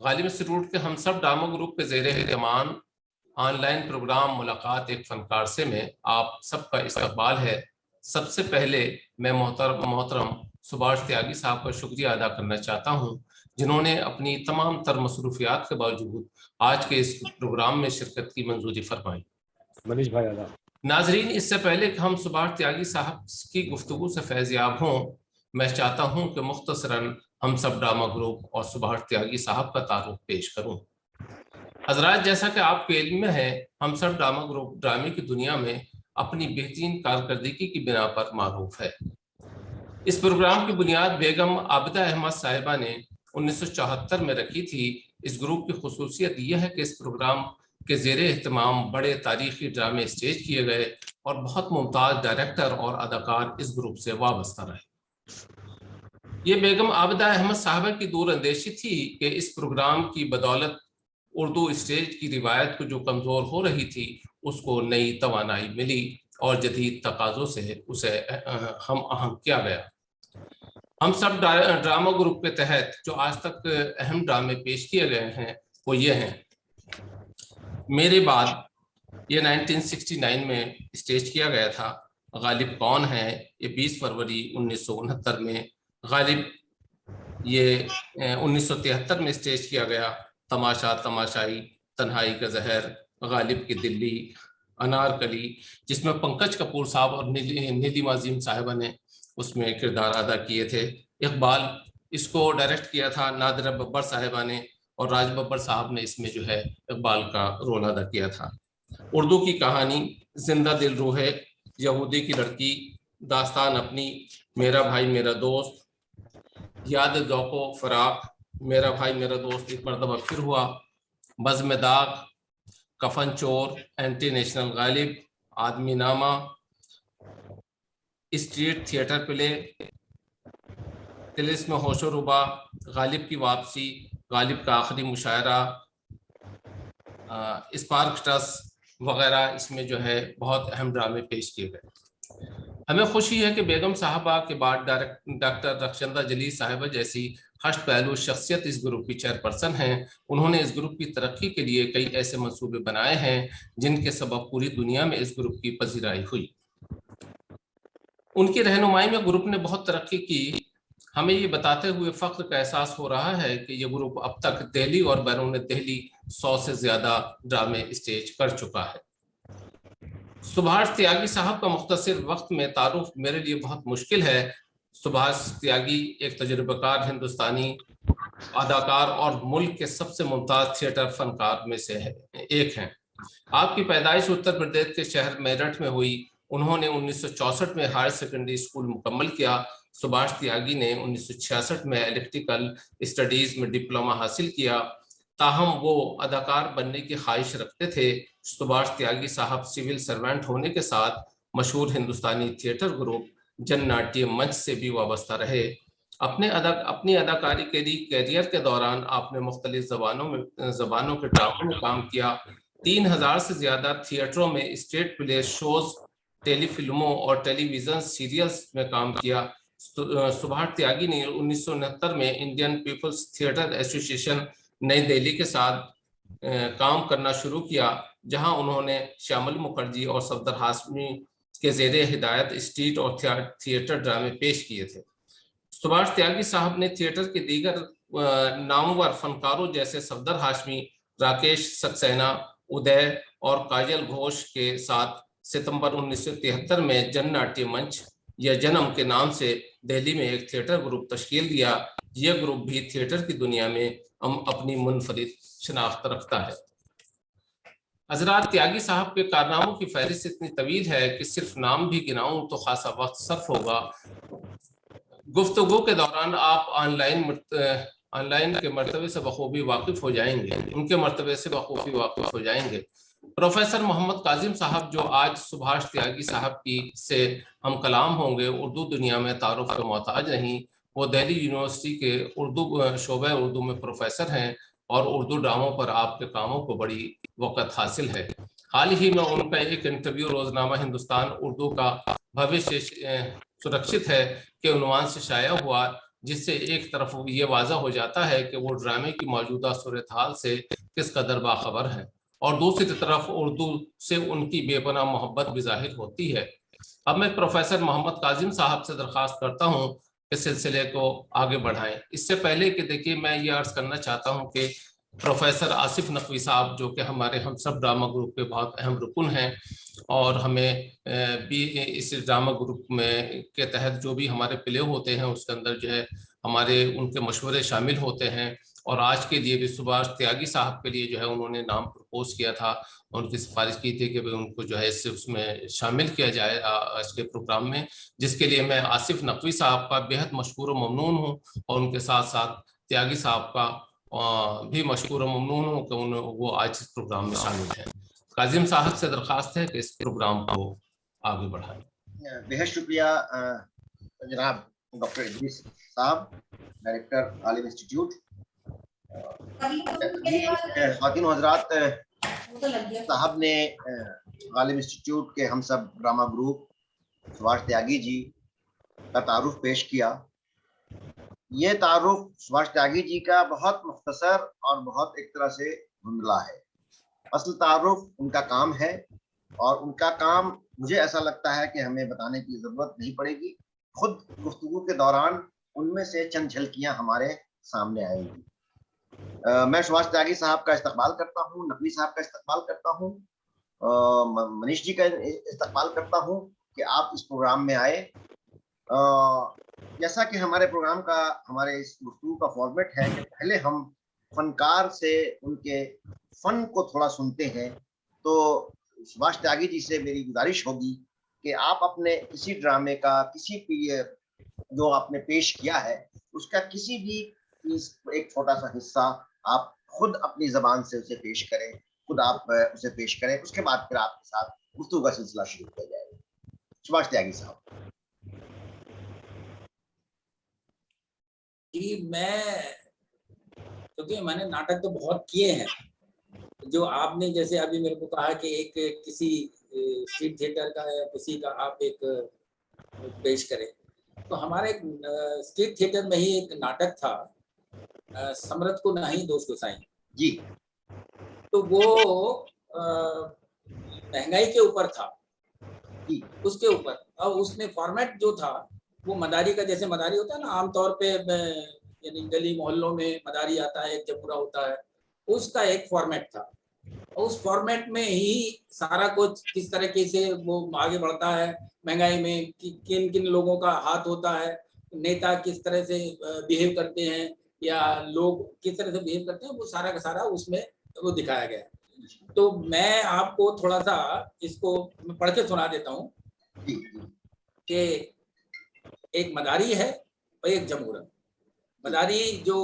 Ghalib institute के हम सब ड्रामा ग्रुप के ज़ेरे एहतमाम ऑनलाइन प्रोग्राम मुलाकात एक फनकार से में आप सबका इस्तकबाल है। सबसे पहले मैं मोहतरम सुभाष त्यागी साहब का शुक्रिया अदा करना चाहता हूँ, जिन्होंने अपनी तमाम तर मसरूफियात के बावजूद आज के इस प्रोग्राम में शिरकत की मंजूरी फरमाई। मनीष भाई आदा। नाजरीन, इससे पहले कि हम सुभाष त्यागी साहब की गुफ्तगू से फैज़याब हों, मैं चाहता हूं कि मुख्तसरन हम सब ड्रामा ग्रुप और सुभाष त्यागी साहब का तारुफ पेश करूं। हजरात, जैसा कि आपके इल्म में है, हम सब ड्रामा ग्रुप ड्रामे की दुनिया में अपनी बेहतरीन कारकर्दगी की बिना पर मारूफ है। इस प्रोग्राम की बुनियाद बेगम आबिदा अहमद साहिबा ने 1974 में रखी थी। इस ग्रुप की खुसूसियत यह है कि इस प्रोग्राम के ज़ेरे एहतमाम बड़े तारीखी ड्रामे स्टेज किए गए और बहुत मुमताज़ डायरेक्टर और अदाकार इस ग्रुप से वाबस्ता रहे। ये बेगम आबिदा अहमद साहिबा की दूरअंदेशी थी कि इस प्रोग्राम की बदौलत उर्दू स्टेज की रिवायत को जो कमज़ोर हो रही थी, उसको नई तवानाई मिली और जदीद तकाज़ों से उसे हम आहंग किया गया। हम सब ड्रामा ग्रुप के तहत जो आज तक अहम ड्रामे पेश किए गए हैं वो ये हैं। मेरे बाद, ये 1969 में स्टेज किया गया था। गालिब कौन है, ये 20 फरवरी 1969 में। गालिब, ये 1973 में स्टेज किया गया। तमाशा तमाशाई, तन्हाई का जहर, गालिब की दिल्ली, अनारकली, जिसमें पंकज कपूर साहब और नीलिमा अजीम साहिबा ने उसमें किरदार अदा किए थे। इकबाल, इसको डायरेक्ट किया था नादिरा बब्बर साहिबा ने, और राज बब्बर साहब ने इसमें जो है इकबाल का रोल अदा किया था। उर्दू की कहानी, जिंदा दिल रूहे, यहूदी की लड़की, दास्तान अपनी, मेरा भाई मेरा दोस्त, याद ज़ौक़ो फराक, मेरा भाई मेरा दोस्त एक मरतबा फिर हुआ, बज़्म दाग, कफन चोर, एंटी नेशनल गालिब, आदमी नामा, स्ट्रीट थिएटर प्ले, तिलिस्म होशो रुबा, गालिब की वापसी, गालिब का आखिरी मुशायरा, स्पार्कटस वगैरह इसमें जो है बहुत अहम ड्रामे पेश किए गए। हमें खुशी है कि बेगम साहबा के बाद डॉक्टर रक्षंदा जलील साहिबा जैसी हष्ट पहलू शख्सियत इस ग्रुप की चेयरपर्सन हैं। उन्होंने इस ग्रुप की तरक्की के लिए कई ऐसे मंसूबे बनाए हैं जिनके सबब पूरी दुनिया में इस ग्रुप की पजीराई हुई। उनकी रहनुमाई में ग्रुप ने बहुत तरक्की की। हमें ये बताते हुए फख्र का एहसास हो रहा है कि ये ग्रुप अब तक दिल्ली और बैरून दिल्ली 100 से ज्यादा ड्रामे स्टेज कर चुका है। सुभाष त्यागी साहब का मुख्तसर वक्त में तारुफ मेरे लिए बहुत मुश्किल है। सुभाष त्यागी एक तजुर्बेकार हिंदुस्तानी अदाकार और मुल्क के सबसे मुमताज थिएटर फनकार में से एक हैं। आपकी पैदाइश उत्तर प्रदेश के शहर मेरठ में हुई। उन्होंने 1964 में हायर सेकेंडरी स्कूल मुकम्मल किया। सुभाष त्यागी ने 1966 में इलेक्ट्रिकल स्टडीज में डिप्लोमा हासिल किया। ताहम वो अदाकार बनने की ख्वाहिश रखते थे। सुभाष त्यागी साहब सिविल सर्वेंट होने के साथ मशहूर हिंदुस्तानी थिएटर ग्रुप जन नाट्य मंच से भी वाबस्ता रहे। अपनी अदाकारी के कैरियर के दौरान आपने मुख्तलिफ जबानों के ड्रामों में काम किया। 3000 से ज्यादा थिएटरों में स्टेट प्ले शोज, टेलीफिल्मों और टेलीविजन सीरियल्स में काम किया। सुभाष त्यागी ने 1969 में इंडियन पीपल्स थिएटर एसोसिएशन नई दिल्ली के साथ काम करना शुरू किया, जहां उन्होंने श्यामल मुखर्जी और सफदर हाशमी के ज़ेरे हिदायत स्ट्रीट और थिएटर ड्रामे पेश किए थे। सुभाष त्यागी साहब ने थिएटर के दीगर नामवर फनकारों जैसे सफदर हाशमी, राकेश सक्सेना, उदय और काजल घोष के साथ सितंबर 1973 में जन नाट्य मंच या जन्म के नाम से दिल्ली में एक थिएटर ग्रुप तश्कील दिया। यह ग्रुप भी थिएटर की दुनिया में अपनी मुनफरिद शनाख्त रखता है। हजरात, त्यागी साहब के कारनामों की फहरिस्त इतनी तवील है कि सिर्फ नाम भी गिनाऊं तो खासा वक्त सर्फ होगा। गुफ्तगू के दौरान आप ऑनलाइन के मर्तबे से बखूबी वाकिफ हो जाएंगे, उनके मर्तबे से बखूबी वाकिफ हो जाएंगे। प्रोफेसर मोहम्मद काजिम साहब, जो आज सुभाष त्यागी साहब की से हम कलाम होंगे, उर्दू दुनिया में तारुफ का मोहताज नहीं। वो दिल्ली यूनिवर्सिटी के उर्दू शोबे उर्दू में प्रोफेसर हैं और उर्दू ड्रामों पर आपके कामों को बड़ी वक़्त हासिल है। हाल ही में उनका एक इंटरव्यू रोजनामा हिंदुस्तान उर्दू का भविष्य सुरक्षित है के उन्वान से शाया हुआ, जिससे एक तरफ ये वाज़ा हो जाता है कि वो ड्रामे की मौजूदा सूरत हाल से किस कदर बाखबर है, और दूसरी तरफ उर्दू से उनकी बेपनाह मोहब्बत भी जाहिर होती है। अब मैं प्रोफेसर मोहम्मद काजिम साहब से दरख्वास्त करता हूँ कि सिलसिले को आगे बढ़ाएं। इससे पहले कि देखिए, मैं ये अर्ज करना चाहता हूँ कि प्रोफेसर आसिफ नकवी साहब, जो कि हमारे हम सब ड्रामा ग्रुप के बहुत अहम रुकन हैं, और हमें भी इस ड्रामा ग्रुप में के तहत जो भी हमारे प्ले होते हैं उसके अंदर जो है हमारे उनके मशवरे शामिल होते हैं। और आज के लिए भी सुभाष त्यागी साहब के लिए जो है उन्होंने नाम प्रपोज किया था, उनकी सिफारिश की थी कि भाई उनको जो है इससे उसमें शामिल किया जाए आज के प्रोग्राम में, जिसके लिए मैं आसिफ नकवी साहब का बेहद मशकूर ममनून हूँ, और उनके साथ साथ त्यागी साहब का भी मशकूर ममनून हूँ कि वो आज इस प्रोग्राम में शामिल हैं। काजिम साहब से दरख्वास्त है कि इस प्रोग्राम को आगे बढ़ाएं। बेहद शुक्रिया जनाब डॉक्टर इदरीस साहब, डायरेक्टर आलिम इंस्टीट्यूट। ख़वातीन व हज़रात, साहब ने आलिम इंस्टीट्यूट के हम सब ड्रामा ग्रुप सुभाष त्यागी जी का तारुफ पेश किया। ये तारुफ सुभाष त्यागी जी का बहुत मुख्तसर और बहुत एक तरह से धुंधला है। असल तारुफ उनका काम है, और उनका काम मुझे ऐसा लगता है कि हमें बताने की ज़रूरत नहीं पड़ेगी। खुद गुफ्तगू के दौरान उनमें से चंद झलकियाँ हमारे सामने आएंगी। मैं सुभाष त्यागी साहब का इस्तकबाल करता हूँ, नकवी साहब का इस्तकबाल करता हूँ, मनीष जी का इस्तकबाल करता हूँ कि आप इस प्रोग्राम में आए। जैसा कि हमारे प्रोग्राम का, हमारे इस गुफ्तगू का फॉर्मेट है कि पहले हम फनकार से उनके फन को थोड़ा सुनते हैं। तो सुभाष त्यागी जी से मेरी गुजारिश होगी कि आप अपने किसी ड्रामे का, किसी पीरियड जो आपने पेश किया है उसका किसी भी एक छोटा सा हिस्सा आप खुद अपनी जबान से उसे पेश करें, खुद आप उसे पेश करें, उसके बाद फिर आपके साथ गुफ्तगू का सिलसिला शुरू किया जाएगा। सुभाष त्यागी साहब। जी, क्योंकि मैंने नाटक तो बहुत किए हैं, जो आपने जैसे अभी मेरे को कहा कि एक किसी स्ट्रीट थिएटर का या किसी का आप एक पेश करें, तो हमारे एक स्ट्रीट थिएटर में ही एक नाटक था, समरथ को नहीं दोस्त को साईं जी। तो वो महंगाई के ऊपर था, उसके ऊपर। और उसमें फॉर्मेट जो था वो मदारी का, जैसे मदारी होता है ना आमतौर पे, यानी गली मोहल्लों में मदारी आता है, एक जमुरा होता है, उसका एक फॉर्मेट था। और उस फॉर्मेट में ही सारा कुछ किस तरीके से वो आगे बढ़ता है महंगाई में, किन किन लोगों का हाथ होता है, नेता किस तरह से बिहेव करते हैं या लोग किस तरह से बिहेव करते हैं, वो सारा का सारा उसमें वो दिखाया गया है। तो मैं आपको थोड़ा सा इसको पढ़ के सुना देता हूँ कि एक मदारी है और एक जमुरा। मदारी जो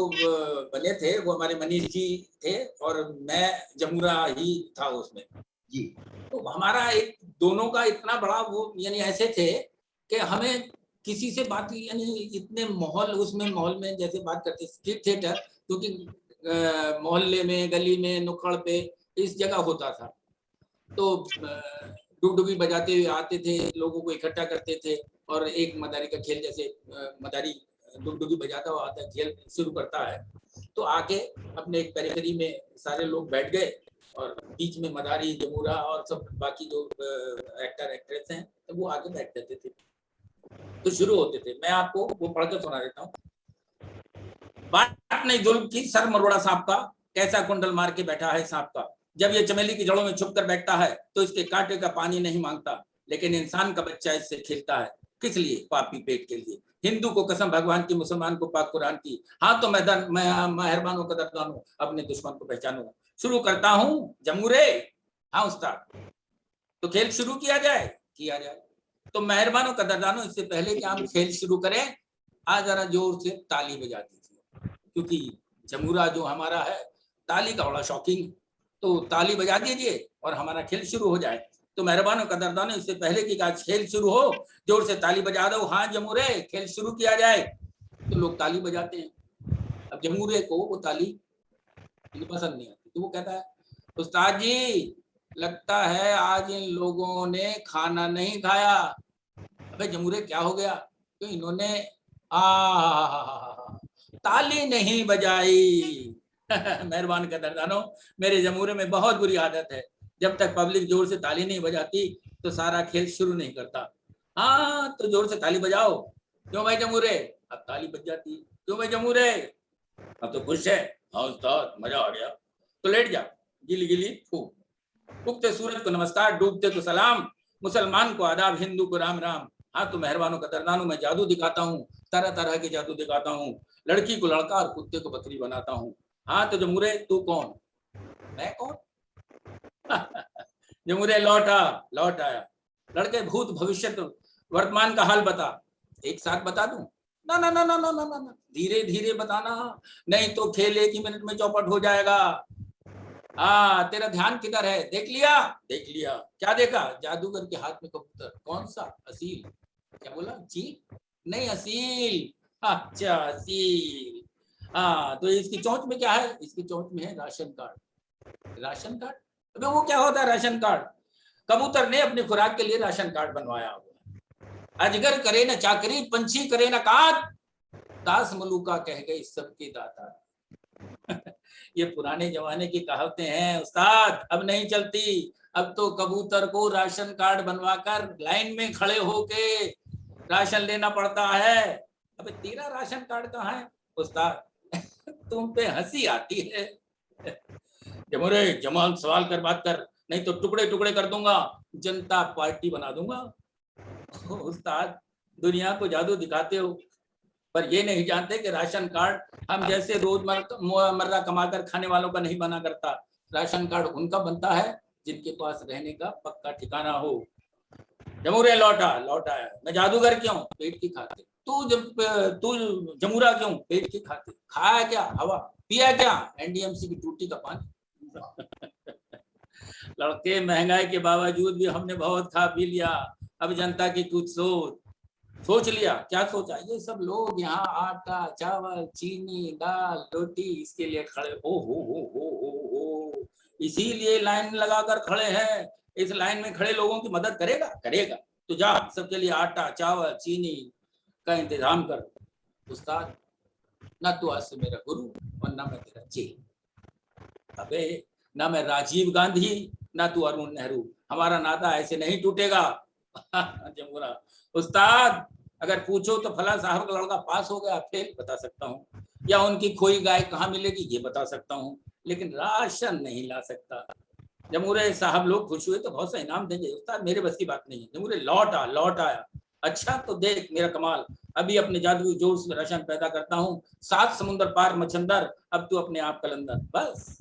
बने थे वो हमारे मनीष जी थे, और मैं जमुरा ही था उसमें जी। तो हमारा एक दोनों का इतना बड़ा वो, यानी ऐसे थे कि हमें किसी से बात, यानी इतने माहौल उसमें, माहौल में जैसे बात करते स्ट्रीट थिएटर, क्योंकि मोहल्ले में, गली में, नुक्कड़ पे इस जगह होता था। तो डुगडुगी बजाते हुए आते थे, लोगों को इकट्ठा करते थे, और एक मदारी का खेल, जैसे मदारी डुगडुगी बजाता हुआ आता है, खेल शुरू करता है, तो आके अपने एक पेरिफेरी में सारे लोग बैठ गए, और बीच में मदारी, जमुरा और सब बाकी जो एक्टर एक्ट्रेस हैं तो वो आके बैठ जाते थे, तो शुरू होते थे। मैं आपको वो पढ़ के सुना देता हूँ। बात नहीं जुल्म की, सर मरोड़ा सांप का, कैसा कुंडल मार के बैठा है सांप का। जब ये चमेली की जड़ों में छुप कर बैठता है तो इसके कांटे का पानी नहीं मांगता, लेकिन इंसान का बच्चा इससे खेलता है, किस लिए? पापी पेट के लिए। हिंदू को कसम भगवान की, मुसलमान को पाक कुरान की, हाँ तो मैं मेहरबानों का दरदानू, अपने दुश्मन को पहचानू। शुरू करता हूँ जमुरे। हाँ उस्ताद, तो खेल शुरू किया जाए? किया जाए। तो मेहरबानों का दरदानू, इससे पहले कि हम खेल शुरू करें, आज जरा जोर से ताली बजा दीजिए, क्योंकि जमुरा जो हमारा है ताली का बड़ा शौकीन, तो ताली बजा दीजिए और हमारा खेल शुरू हो जाए। तो मेहरबानों का दरदानू, इससे पहले कि आज खेल शुरू हो, जोर से ताली बजा दो, हाँ जमुरे, खेल शुरू किया जाए। तो लोग ताली बजाते हैं। अब जमुरे को वो ताली पसंद नहीं आती, तो वो कहता है, उस्ताद जी लगता है आज इन लोगों ने खाना नहीं खाया। अबे जमुरे क्या हो गया? तो इन्होंने ताली नहीं बजाई। मेहरबान कदरदानो, मेरे जमूरे में बहुत बुरी आदत है, जब तक पब्लिक जोर से ताली नहीं बजाती तो सारा खेल शुरू नहीं करता। हाँ तो जोर से ताली बजाओ। क्यों भाई जमूरे? अब ताली बज जाती। क्यों भाई जमूरे? अब तो खुश है। हाँ उस्ताद मजा आ गया। तो लेट जा, गिली गिली फूक। उगते सूरज को नमस्कार, डूबते को सलाम, मुसलमान को आदाब, हिंदू को राम राम। हाँ तो मेहरबानों कदरदानों, मैं जादू दिखाता हूँ, तरह तरह के जादू दिखाता हूँ। लड़की को लड़का और कुत्ते को बकरी बनाता हूँ। हाँ तो जमूरे तू कौन? मैं कौन? जमूरे लौट आया। लड़के भूत भविष्य वर्तमान का हाल बता। एक साथ बता दूं? ना ना ना ना ना ना ना, धीरे धीरे बताना, नहीं तो खेल 1 ही मिनट में चौपट हो जाएगा। हाँ तेरा ध्यान किधर है? देख लिया? देख लिया। क्या देखा? जादूगर के हाथ में कबूतर। कौन सा? असील। क्या बोला? चील नहीं, असील। अच्छा असील। हाँ तो इसकी चोंच में क्या है? इसकी चोंच में है राशन कार्ड। Ration card? अबे वो क्या होता है राशन कार्ड? कबूतर ने अपनी खुराक के लिए राशन कार्ड बनवाया हुआ। अजगर करे न चाकरी, पंछी करे न काट, दास मलूका कह गई सबके दाता। ये पुराने जमाने की कहावतें हैं उस्ताद, अब नहीं चलती। अब तो कबूतर को राशन कार्ड बनवाकर लाइन में खड़े होके राशन लेना पड़ता है। अबे तेरा राशन कार्ड कहाँ है उस्ताद? तुम पे हंसी आती है। जमूरे जमाल सवाल कर, बात कर, नहीं तो टुकड़े टुकड़े कर दूंगा, जनता पार्टी बना दूंगा। उस्ताद दुनिया को जादू दिखाते हो, पर ये नहीं जानते कि राशन कार्ड हम जैसे रोजमर्रा कमाकर खाने वालों का नहीं बना करता। राशन कार्ड उनका बनता है जिनके पास रहने का पक्का ठिकाना हो। जमूरे लौट आया। मैं जादूगर क्यों? पेट की खातिर। तू जमूरा क्यों? पेट की खातिर। खाया क्या? हवा। पिया क्या? एनडीएमसी की टूटी का पानी। लड़के महंगाई के बावजूद भी हमने बहुत खा पी लिया। अब जनता की कुछ सोच लिया। क्या सोचा? ये सब लोग यहाँ आटा चावल चीनी दाल रोटी इसके लिए खड़े हो, इसीलिए लाइन लगाकर खड़े हैं। इस लाइन में खड़े लोगों की मदद करेगा। तो जा सबके लिए आटा चावल चीनी का इंतजाम कर। उस्ताद ना तू आज से मेरा गुरु और ना मैं तेरा चेला। अबे ना मैं राजीव गांधी ना तू अरुण नेहरू, हमारा नाता ऐसे नहीं टूटेगा। जमुना उस्ताद अगर पूछो तो फला साहब का लड़का पास हो गया, फेल बता सकता हूँ, या उनकी खोई गाय कहाँ मिलेगी ये बता सकता हूँ, लेकिन राशन नहीं ला सकता। जमूरे साहब लोग खुश हुए तो बहुत सा इनाम देंगे। उस्ताद मेरे बस की बात नहीं है। जमूरे लौट आया। अच्छा तो देख मेरा कमाल, अभी अपने जादू जोर से राशन पैदा करता हूँ, 7 समुद्र पार मच्छंदर, अब तू अपने आप कलंदर। बस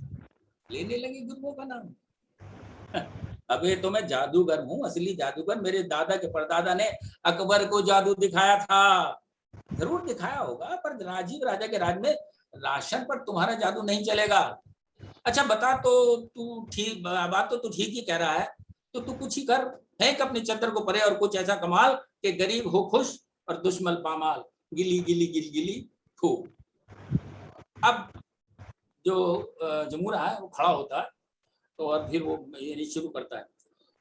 लेने लगे गुरुओं का नाम। अबे तो मैं जादूगर हूँ, असली जादूगर। मेरे दादा के परदादा ने अकबर को जादू दिखाया था। जरूर दिखाया होगा, पर राजीव राजा के राज में राशन पर तुम्हारा जादू नहीं चलेगा। अच्छा बता, तो तू ठीक बात तो तू ठीक ही कह रहा है, तो तू कुछ ही कर, फेंक अपनी चद्दर को परे और कुछ ऐसा कमाल कि गरीब हो खुश और दुश्मन पामाल। गिली गिली गिली गिली खूब। अब जो जमूरा है वो खड़ा होता है तो और फिर वो ये शुरू करता है।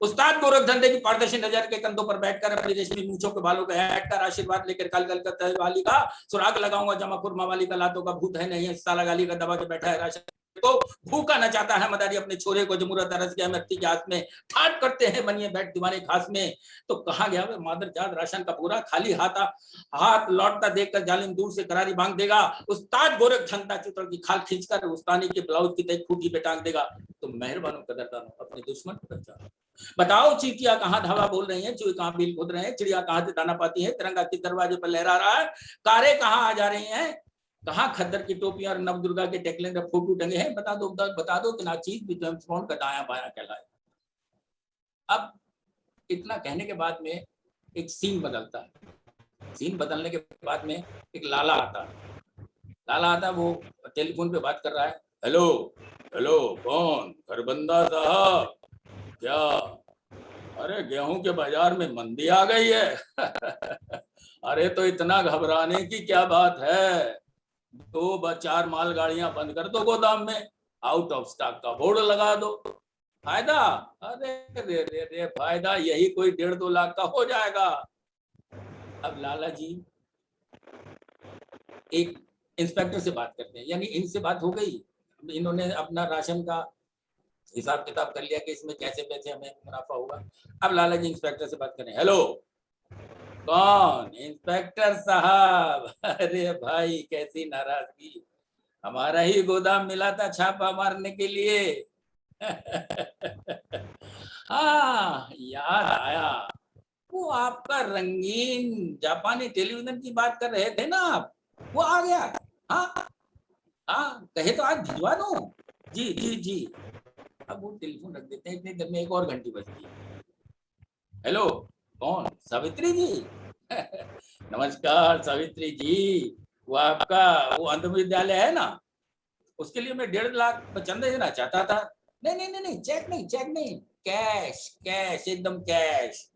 उस्ताद गोरख धंधे की पारदर्शी नजर के कंधों पर बैठकर अपनी रेशमी मूंछों के बालों का हटकर आशीर्वाद लेकर कल वाली का सुराग लगाऊंगा, जमा खुरमा वाली का लातों का भूत है नहीं, साला गाली का दबा के बैठा है राशन तो भूखा न चाहता है मदारी अपने छोरे को। जमुरा तरस गया मट्टी के हाथ में, ठाट करते हैं बनिए बैठ दीवाने खास में। तो कहा गया वे मादर जात राशन का पूरा खाली हाथ लौटता देखकर जालिम दूर से करारी बांध देगा। उस्ताद गोरख धंधा चुतड़ की खाल खींचकर उस्तानी के ब्लाउज की तय खूटी पे टांग देगा। तो मेहरबानों कदरदानों अपने दुश्मन को पहचानो। बताओ चींटियां कहाँ धावा बोल रही हैं, चूहे कहाँ बिल खोद रहे हैं, चिड़िया कहाँ से दाना पाती है, तिरंगा किस दरवाजे पर लहरा रहा है, कारे कहाँ आ जा रही हैं, कहाँ खद्दर की टोपियां और नवदुर्गा के टेकलेंडर फोटो टंगे हैं। बता दो कि नाचीज भी ट्रांसपोर्ट का दाया बाया कहलाए। अब इतना कहने के बाद में एक सीन बदलता है। सीन बदलने के बाद में एक लाला आता है। वो टेलीफोन पे बात कर रहा है। हेलो हेलो कौन? खरबंदा साहब क्या? अरे गेहूं के बाजार में मंदी आ गई है। अरे तो इतना घबराने की क्या बात है, 2-4 मालगाड़ियां बंद कर दो गोदाम में, आउट ऑफ स्टॉक का बोर्ड लगा दो, फायदा। अरे रे रे रे फायदा यही कोई 1.5-2 लाख का हो जाएगा। अब लाला जी एक इंस्पेक्टर से बात करते हैं, यानी इनसे बात हो गई, इन्होंने अपना राशन का हिसाब किताब कर लिया कि इसमें कैसे पैसे हमें मुनाफा होगा। अब लाला जी इंस्पेक्टर से बात करें, हेलो कौन? इंस्पेक्टर साहब। अरे भाई कैसी नाराजगी, हमारा ही गोदाम मिला था छापा मारने के लिए। हाँ याद आया, वो आपका रंगीन जापानी टेलीविजन की बात कर रहे थे ना आप, वो आ गया। हाँ हाँ, कहे तो आज भिजवा दूं। जी जी जी। अब वो टेलीफोन रख देते हैं, इतनी देर में एक और घंटी बजती है। हेलो कौन? सावित्री जी। नमस्कार सावित्री जी, वो आपका वो अंध विद्यालय है ना, उसके लिए मैं 1.5 लाख चंदा देना चाहता था। नहीं नहीं नहीं नहीं, चेक नहीं, कैश कैश, एकदम कैश।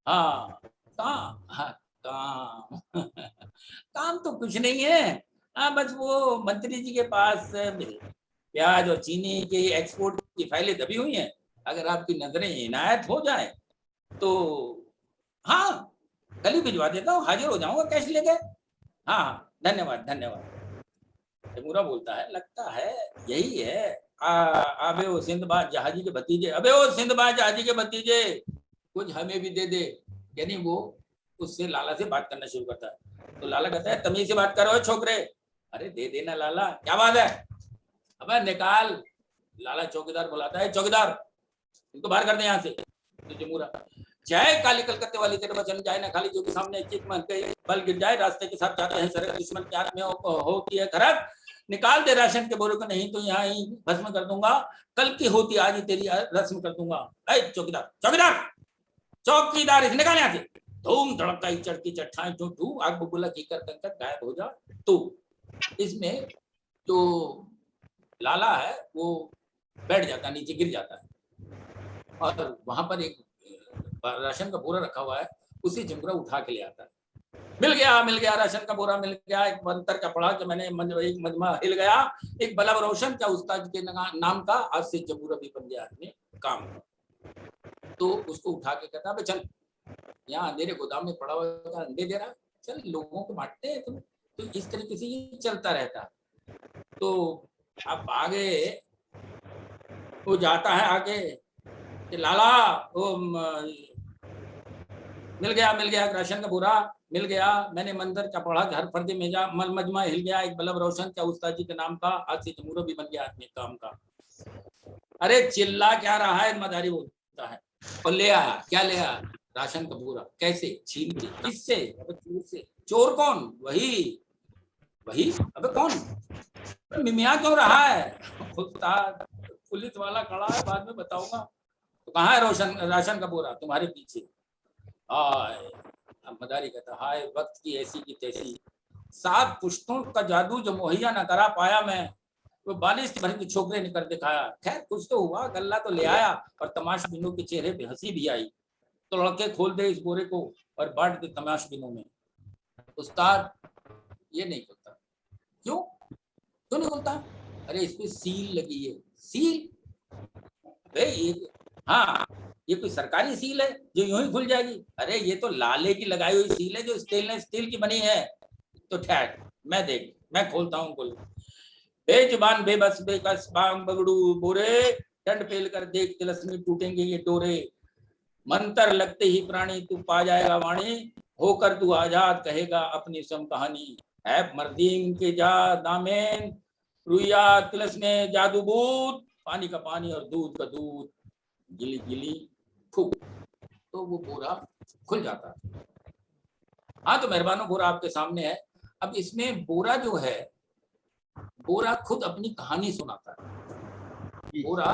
हाँ काम, हाँ काम। काम तो कुछ नहीं है, हाँ बस वो मंत्री जी के पास प्याज और चीनी के एक्सपोर्ट की फाइलें दबी हुई हैं, अगर आपकी नजरें इनायत हो जाए तो हाँ कल ही भिजवा देता हूँ, हाजिर हो जाऊंगा कैश लेके। हाँ धन्यवाद धन्यवाद। जमूरा बोलता है, लगता है यही है। अबे ओ सिंधबाद जहाजी के भतीजे, अबे ओ सिंधबाद जहाजी के भतीजे, कुछ हमें भी दे दे। यानी वो उससे लाला से बात करना शुरू करता है। तो लाला कहता है, तमीज से बात करो छोकरे। अरे दे देना लाला, क्या बात है? अबे निकाल। लाला चौकीदार बुलाता है, चौकीदार इनको बाहर कर दे यहाँ से। तो जमूरा, जय काली कलकत्ते वाली तेरे वचन जाए ना खाली, जो कि सामने चिक मन के बल गिर जाए, रास्ते के साथ जाते हैं सड़क, दुश्मन के हाथ में होती है खरक, निकाल दे राशन के बोरे को, नहीं तो यहाँ ही भस्म कर दूंगा, कल की होती आज ही तेरी रस्म कर दूंगा। चौकीदार चौकीदार चौकीदार, इसे निकाल यहाँ से। धूम धड़का चढ़ की चट्टाई टू आग बबूला कीकर कंकर गायब हो जा। तो इसमें जो लाला है वो बैठ जाता, नीचे गिर जाता है, और वहां पर एक राशन का बोरा रखा हुआ है, उसे जमूरा उठा के ले आता है। मिल गया राशन का बोरा मिल गया। एक मंत्र का पढ़ा कि मैंने एक मजमा हिल गया, एक बलब रोशन क्या उस्ताद के नाम का, आज से जमूरा भी बन गया आदमी काम का। तो उसको उठा के कहता है, चल यहाँ अंधेरे गोदाम में पड़ा हुआ अंडे दे रहा, चल लोगों को बांटते हैं तुम। तो इस तरीके से ये चलता रहता। तो अब आगे वो जाता है आगे कि लाला वो मिल गया राशन का बोरा मिल गया, मैंने मंदिर का पढ़ा हर फर्दे में जा मजमा हिल गया, एक बलब रोशन क्या उस्ताद जी के नाम का, आज से जमूरा भी बन गया आदमी काम का। अरे चिल्ला क्या रहा है? मदारी बोलता है, और ले आया क्या? ले आया राशन का बोरा। कैसे? छीन के। किससे? अबे चोर से। चोर कौन? वही। अबे कौन? मिमिया क्यों रहा है? उस्ताद पुलिस वाला खड़ा है, बाद में बताऊंगा। तो कहाँ है राशन का बोरा? तुम्हारे पीछे। मदारी कहता, हाय वक्त की ऐसी की तैसी, 7 पुश्तों का जादू जो मुहैया न करा पाया मैं, वो 42 भर के छोकरे ने कर दिखाया। खैर कुछ तो हुआ, गल्ला तो ले आया, और तमाशबीनों के चेहरे पे हंसी भी आई। तो लड़के खोल दे इस बोरे को और बांट दे तमाशबीनों में। उस्ताद ये नहीं खुलता। क्यों नहीं खुलता? अरे इस पे सील लगी है। सील? भाई हाँ, ये कोई सरकारी सील है जो यूं ही खुल जाएगी? अरे ये तो लाले की लगाई हुई सील है जो स्टेनलेस स्टील की बनी है। तो ठहर, मैं खोलता हूँ। कुल बेजुबान बेबस बेकस बांग बगड़ू बोरे, डंड फेल कर देख तिलस्मी टूटेंगे ये डोरे, मंत्र लगते ही प्राणी तू पा जाएगा वाणी, होकर तू आजाद कहेगा अपनी सम कहानी। है मर्दीन के जा दामेन, रुइया तिलस में जादू बूत, पानी का पानी और दूध का दूध, गिली गिली फूक। तो वो बोरा खुल जाता है। हाँ तो मेहरबानो बोरा आपके सामने है। अब इसमें बोरा जो है, बोरा खुद अपनी कहानी सुनाता है। बोरा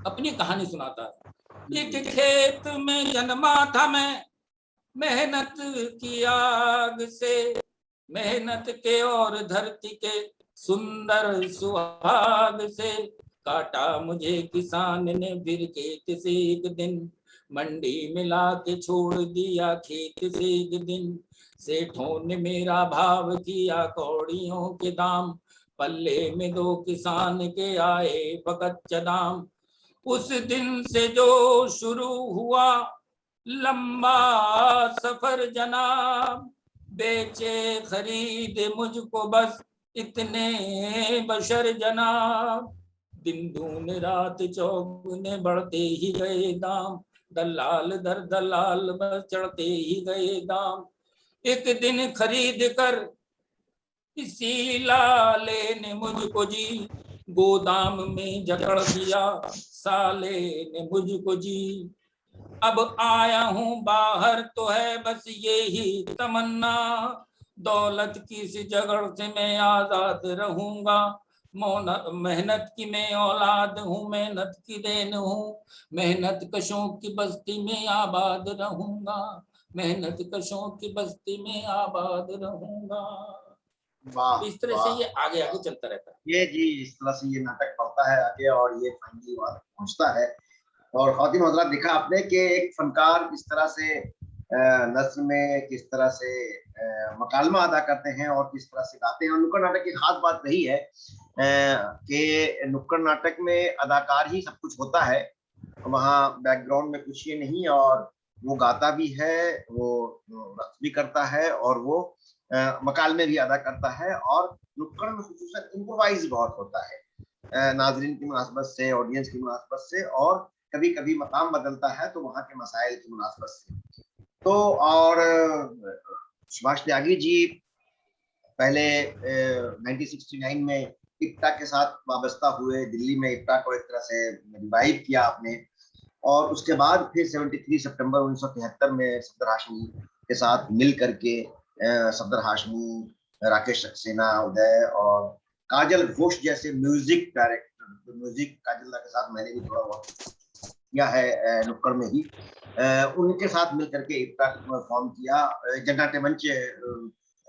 अपनी कहानी सुनाता है। एक खेत में जन्मा था मैं, मेहनत की आग से, मेहनत के और धरती के सुंदर सुहाग से, काटा मुझे किसान ने फिर खेत से एक दिन, मंडी में ला के छोड़ दिया खेत से एक दिन, सेठों ने मेरा भाव किया कौड़ियों के दाम, पल्ले में 2 किसान के आए फकत चदाम। उस दिन से जो शुरू हुआ लंबा सफर जनाब, बेचे खरीद मुझको बस इतने बशर जनाब, दिन दून रात चौगुने बढ़ते ही गए दाम, दलाल दर दलाल बस चढ़ते ही गए दाम। एक दिन खरीद कर किसी लाले ने मुझको जी, गोदाम में जकड़ दिया साले ने मुझको जी। अब आया हूँ बाहर तो है बस ये ही तमन्ना, दौलत की इस जगड़ से मैं आजाद रहूंगा। मेहनत की मैं औलाद हूँ, मेहनत की देन हूँ, मेहनत कशों की बस्ती में आबाद रहूंगा, मेहनत कशों की बस्ती में आबाद रहूंगा। वाह इस तरह से वाह, ये आगे आगे चलता रहता है। ये जी इस तरह से ये नाटक बढ़ता है आगे और ये फाइनली वहां तक पहुंचता है। और खातिन हजरात, देखा आपने कि एक फनकार किस तरह से नस्र में किस तरह से मकालमा अदा करते हैं और किस तरह से गाते हैं। और नुक्कड़ नाटक की खास बात रही है कि नुक्कड़ नाटक में अदाकार ही सब कुछ होता है, वहाँ बैकग्राउंड में कुछ ये नहीं, और वो गाता भी है, वो रक्स भी करता है और वो मकालमे भी अदा करता है। और नुक्कड़ में खुसूसन इम्प्रोवाइज बहुत होता है, नाजरीन की मुनासबत से, ऑडियंस की मुनासबत से, और कभी कभी मकाम बदलता है तो वहाँ के मसाइल की मुनासबत से। तो और सुभाष त्यागी जी पहले 1969 में इप्टा के साथ वाबस्ता हुए, दिल्ली में इप्टा को एक तरह से रिवाइव किया आपने, और उसके बाद फिर 73 सितंबर 1973 में सफदर हाशमी के साथ मिल करके सफदर हाशमी, राकेश सक्सेना, उदय और काजल घोष जैसे म्यूजिक डायरेक्टर, म्यूजिक काजल के साथ मैंने भी थोड़ा बहुत किया है नुक्कड़ में ही, उनके साथ मिलकर के इप्टा फॉर्म किया, जन्नत मंच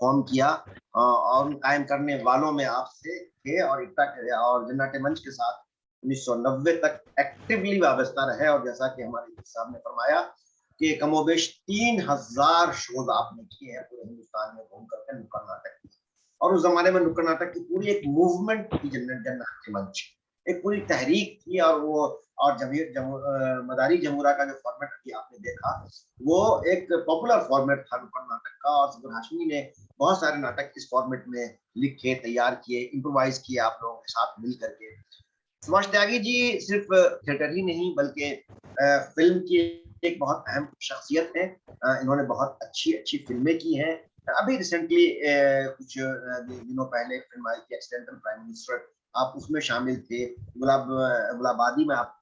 फॉर्म किया, और कायम करने वालों में आपसे थे, और इप्टा और जन्नत मंच के साथ 1990 तक एक्टिवली वाबस्ता रहे। और जैसा कि हमारे साहब ने फरमाया कि कमोबेश 3000 शोज आपने किए हैं पूरे हिंदुस्तान में घूम करके नुक्कड़ नाटक की। और उस जमाने में नुक्कड़ नाटक की पूरी एक मूवमेंट थी, जन्नत मंच एक पूरी तहरीक थी। और वो और मदारी जमूरा का जो फॉर्मेट अभी आपने देखा, वो एक पॉपुलर फॉर्मेट था नुक्कड़ नाटक का, और सफदर हाशमी ने बहुत सारे नाटक इस फॉर्मेट में लिखे, तैयार किए, इम्प्रोवाइज किए आप लोगों के साथ मिल करके। सुभाष त्यागी जी सिर्फ थिएटर ही नहीं बल्कि फिल्म की एक बहुत अहम शख्सियत है। इन्होंने बहुत अच्छी अच्छी फिल्में की हैं। अभी रिसेंटली कुछ दिनों पहले एक फिल्म आई थी एक्सीडेंटल प्राइम मिनिस्टर, आप उसमें शामिल थे, गुलाबादी में आप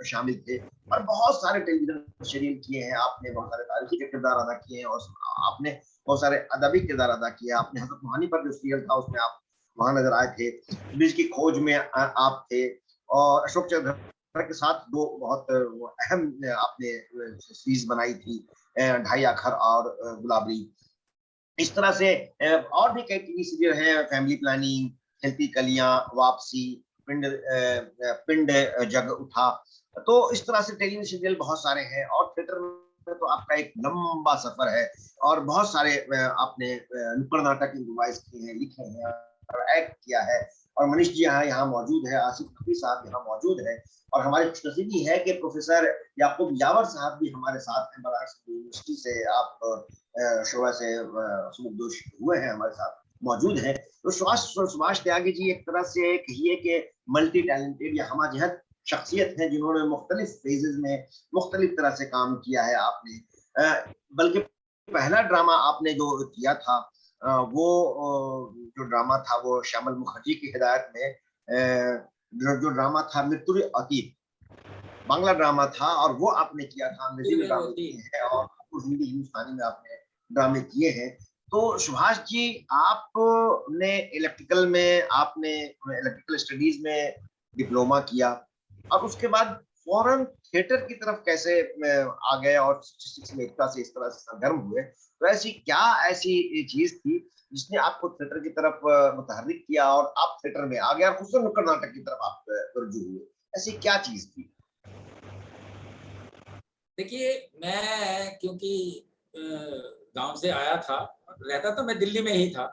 शामिल थे, और बहुत सारे टेलीविजन सीरियल किए हैं आपने, बहुत सारे तारीखी के किरदार अदा किए हैं, और आपने बहुत सारे अदबी किरदार अदा किए। आपने हज़रत मोहानी पर जो सीरियल था उसमें आप वहां नजर आए थे, बीच की खोज में आप थे, और अशोक चंद्र के साथ दो बहुत अहम आपने सीरीज बनाई थी, ढाई आखर और गुलाबरी। इस तरह से और भी कई टीवी सीरियल हैं, फैमिली प्लानिंग, खिलती कलियां, वापसी, पिंड पिंड जग उठा। तो इस तरह से टेलीविजन सीरियल बहुत सारे हैं, और थिएटर में तो आपका एक लंबा सफर है, और बहुत सारे आपने नुक्कड़ नाटक इम्प्रोवाइज किए हैं, लिखे हैं और एक्ट किया है। और मनीष जी यहाँ मौजूद है, आसिफ नकवी साहब यहाँ मौजूद है, और हमारी खुशनसीबी है कि प्रोफेसर याकूब यावर साहब भी हमारे साथ हैं, बनारस यूनिवर्सिटी से आप शोभा से सुमुखदोष हुए हैं, हमारे साथ मौजूद है। तो सुभाष त्यागी जी एक तरह से कहिए कि मल्टी टैलेंटेड या हमाजहत शख्सियत है, जिन्होंने मुख्तलिफ फेजेस में मुख्तलिफ तरह से काम किया है आपने। बल्कि पहला ड्रामा आपने जो किया था वो जो ड्रामा था वो श्यामल मुखर्जी की हिदायत में जो ड्रामा था मृत्यु अतीत, बांग्ला ड्रामा था, और वो आपने किया था, अंग्रेजी में ड्रामे किए हैं, और हिंदी हिंदुस्तानी में आपने ड्रामे किए हैं। तो सुभाष जी, आपने इलेक्ट्रिकल में, आपने इलेक्ट्रिकल स्टडीज में डिप्लोमा किया, और उसके बाद फौरन थिएटर की तरफ कैसे आ गए और 66 में एकता से इस तरह से सरगर्म हुए? तो ऐसी चीज थी जिसने आपको थिएटर की तरफ मुतहर्रिक किया, और आप थिएटर में आ गए, और खुद नुक्कड़ नाटक की तरफ आप रुजू हुए? ऐसी क्या चीज थी? देखिए, मैं क्योंकि गांव से आया था, रहता तो मैं दिल्ली में ही था,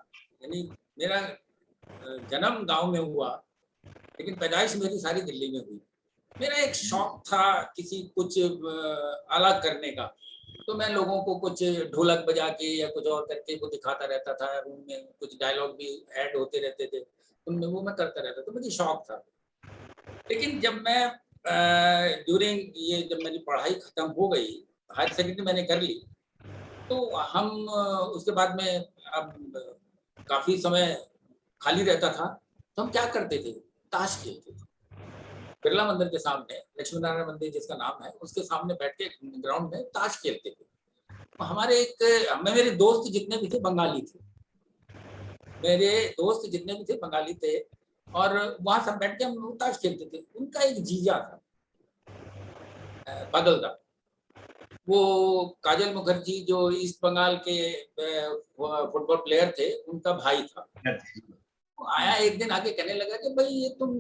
यानी मेरा जन्म गांव में हुआ, लेकिन पैदाइश मेरी सारी दिल्ली में हुई। मेरा एक शौक था किसी कुछ अलग करने का, तो मैं लोगों को कुछ ढोलक बजा के या कुछ और करके वो दिखाता रहता था, उनमें कुछ डायलॉग भी ऐड होते रहते थे, उनमें वो मैं करता रहता, तो मुझे शौक था। लेकिन जब मैं ड्यूरिंग ये जब मेरी पढ़ाई खत्म हो गई, हायर सेकेंडरी मैंने कर ली, तो हम उसके बाद में अब काफी समय खाली रहता था, तो हम क्या करते थे, ताश खेलते थे। बिरला मंदिर के सामने, लक्ष्मी नारायण मंदिर जिसका नाम है, उसके सामने बैठ के ग्राउंड में ताश खेलते थे। हमारे मेरे दोस्त जितने भी थे बंगाली थे, मेरे दोस्त जितने भी थे बंगाली थे, और वहां सब बैठ के हम लोग ताश खेलते थे। उनका एक जीजा था बादल दा, वो काजल मुखर्जी जो ईस्ट बंगाल के फुटबॉल प्लेयर थे, उनका भाई था। वो आया एक दिन आके कहने लगा कि भाई ये तुम